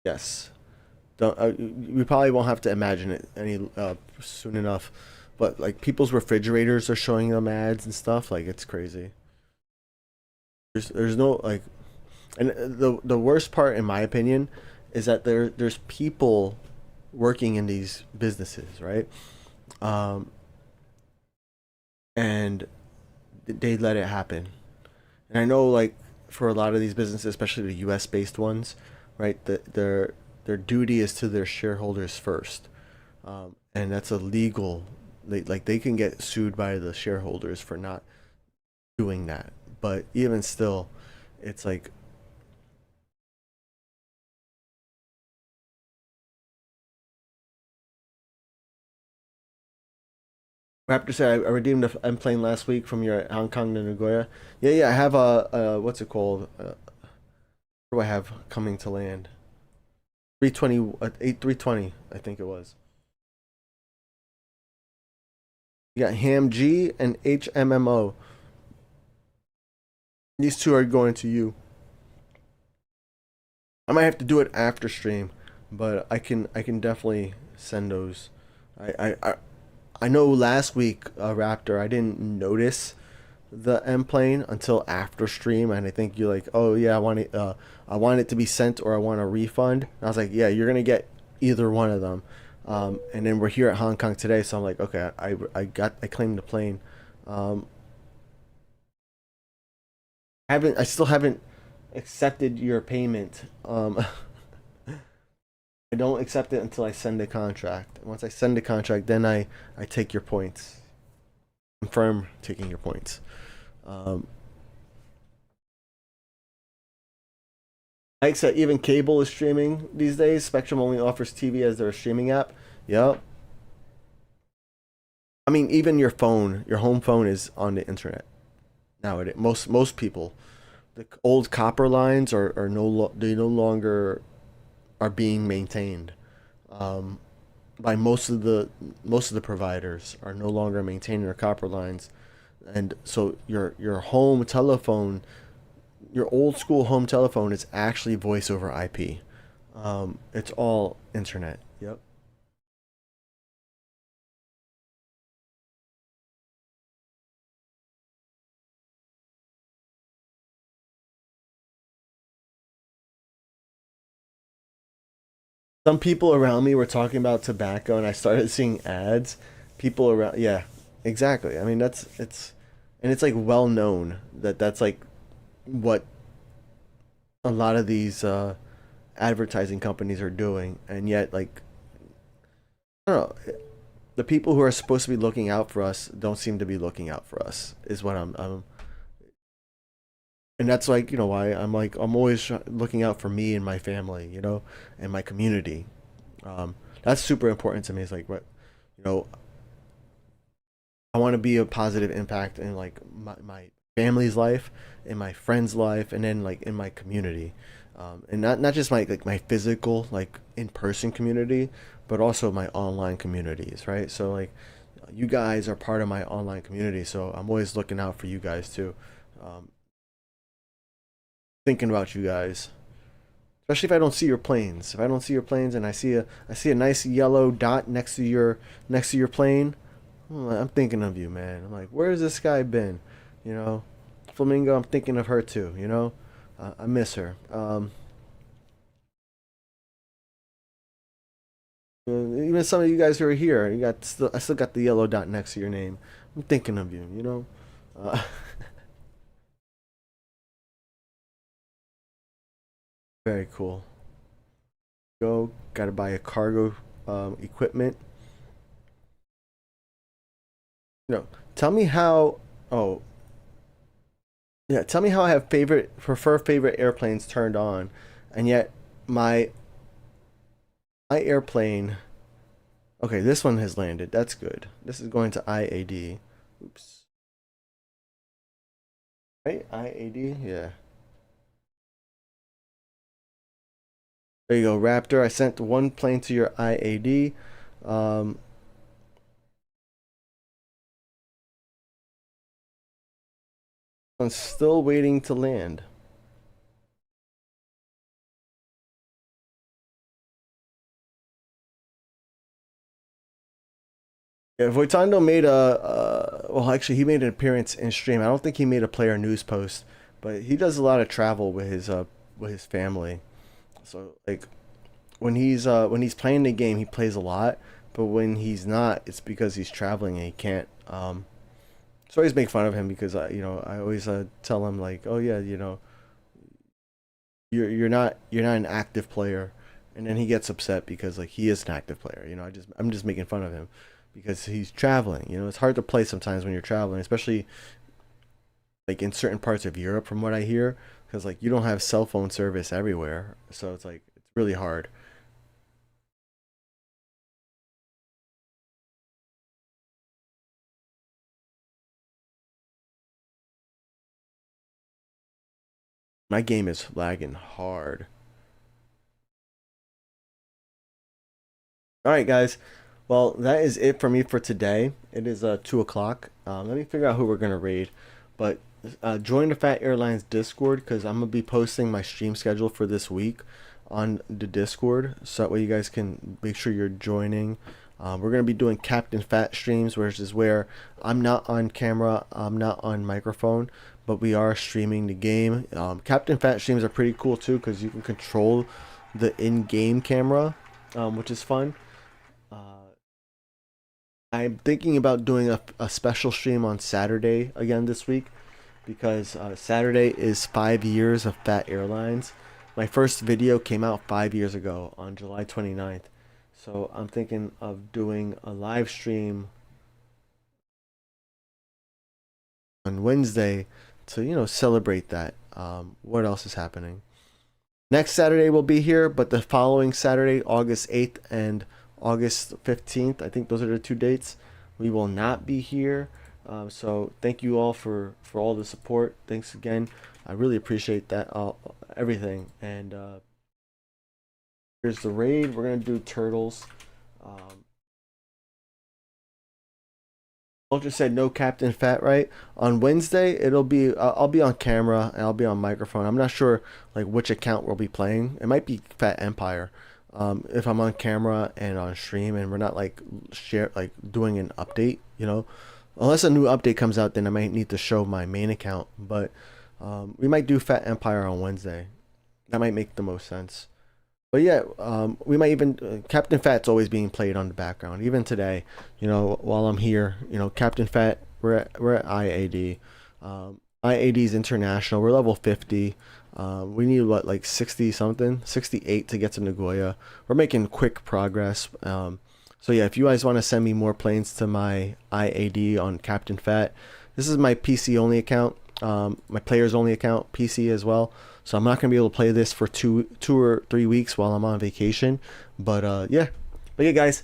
Yes. Don't we probably won't have to imagine it any soon enough, but like people's refrigerators are showing them ads and stuff. Like it's crazy. There's no like, and the worst part in my opinion is that there's people working in these businesses, right? And they let it happen. And I know like for a lot of these businesses, especially the US based ones, right, that their duty is to their shareholders first, and that's illegal. They can get sued by the shareholders for not doing that. But even still, it's like Raptor said, I redeemed a M plane last week from your Hong Kong to Nagoya. Yeah, I have a what's it called? What do I have coming to land? 320, 320, I think it was. You got Ham G and HMMO. These two are going to you. I might have to do it after stream, but I can definitely send those. I know last week, Raptor, I didn't notice the M plane until after stream, and I think you're like, oh yeah, I want it to be sent or I want a refund. And I was like, yeah, you're gonna get either one of them. And then we're here at Hong Kong today, so I'm like, okay, I claimed the plane. I still haven't accepted your payment. I don't accept it until I send the contract. Once I send the contract, then I take your points. Confirm taking your points. Like I said, even cable is streaming these days. Spectrum only offers TV as their streaming app. Yep. I mean, even your phone, your home phone is on the internet nowadays. Most people, the old copper lines are they no longer are being maintained. By most of the providers are no longer maintaining their copper lines, and so your home telephone, your old school home telephone is actually voice over IP. It's all internet. Yep. Some people around me were talking about tobacco, and I started seeing ads. People around, yeah, exactly. I mean, and it's like well known that that's like what a lot of these advertising companies are doing, and yet like I don't know, the people who are supposed to be looking out for us don't seem to be looking out for us. Is what I'm and that's like why I'm like I'm always looking out for me and my family, and my community. That's super important to me. It's like what you know I want to be a positive impact in like my family's life, in my friends life, and then like in my community. and not just my my physical like in-person community, but also my online communities, right? So like you guys are part of my online community, so I'm always looking out for you guys too. Thinking about you guys, especially if I don't see your planes. If I don't see your planes and I see a nice yellow dot next to your plane, I'm thinking of you, man. I'm like, where's this guy been? You know, Flamingo. I'm thinking of her too. You know, I miss her. Even some of you guys who are here, I still got the yellow dot next to your name. I'm thinking of you. You know. Very cool. Gotta buy a cargo equipment. Tell me how. Oh, yeah. Tell me how I have prefer favorite airplanes turned on, and yet my airplane. Okay, this one has landed. That's good. This is going to IAD. Oops. Right, IAD. Yeah. There you go, Raptor. I sent one plane to your IAD. I'm still waiting to land. Yeah, Voitando made well, actually, he made an appearance in stream. I don't think he made a player news post, but he does a lot of travel with his family. So like when he's playing the game, he plays a lot, but when he's not, it's because he's traveling and he can't. So I always make fun of him because I always tell him like, oh yeah, you're not an active player, and then he gets upset because like he is an active player. I'm just making fun of him because he's traveling. It's hard to play sometimes when you're traveling, especially like in certain parts of Europe, from what I hear, because like you don't have cell phone service everywhere, so it's like it's really hard. My game is lagging hard. All right, guys. Well, that is it for me for today. It is 2 o'clock. Let me figure out who we're gonna raid, but join the Phat Airlines Discord because I'm gonna be posting my stream schedule for this week on the Discord, so that way you guys can make sure you're joining. We're gonna be doing Captain Phat streams, which is where I'm not on camera, I'm not on microphone, but we are streaming the game. Captain Phat streams are pretty cool too because you can control the in-game camera, which is fun. I'm thinking about doing a special stream on Saturday again this week because Saturday is 5 years of Phat Airlines. My first video came out 5 years ago on July 29th. So I'm thinking of doing a live stream on Wednesday to, celebrate that. What else is happening? Next Saturday we'll be here, but the following Saturday, August 8th and August 15th, I think those are the 2 dates, we will not be here. So thank you all for all the support. Thanks again. I really appreciate that, everything. And here's the raid. We're going to do turtles. Ultra said no Captain Phat, right? On Wednesday, it'll be I'll be on camera and I'll be on microphone. I'm not sure like which account we'll be playing. It might be Phat Empire. If I'm on camera and on stream and we're not like doing an update, unless a new update comes out, then I might need to show my main account. But we might do Phat Empire on Wednesday. That might make the most sense. But yeah, we might even Captain Phat's always being played on the background. Even today, while I'm here, Captain Phat, we're at IAD. IAD's international. We're level 50. We need like 60 something, 68 to get to Nagoya. We're making quick progress. So yeah, if you guys want to send me more planes to my IAD on Captain Phat, this is my PC only account, my players only account, PC as well. So I'm not gonna be able to play this for two or 3 weeks while I'm on vacation. But yeah, guys,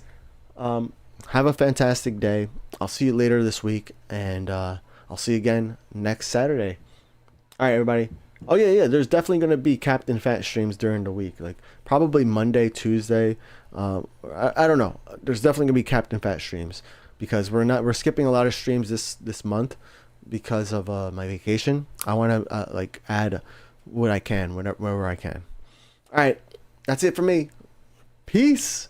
have a fantastic day. I'll see you later this week, and I'll see you again next Saturday. All right, everybody. Oh yeah. There's definitely gonna be Captain Fat streams during the week, like probably Monday, Tuesday. I don't know. There's definitely gonna be Captain Fat streams because we're skipping a lot of streams this month because of my vacation. I want to like add what I can wherever I can. All right, that's it for me. Peace.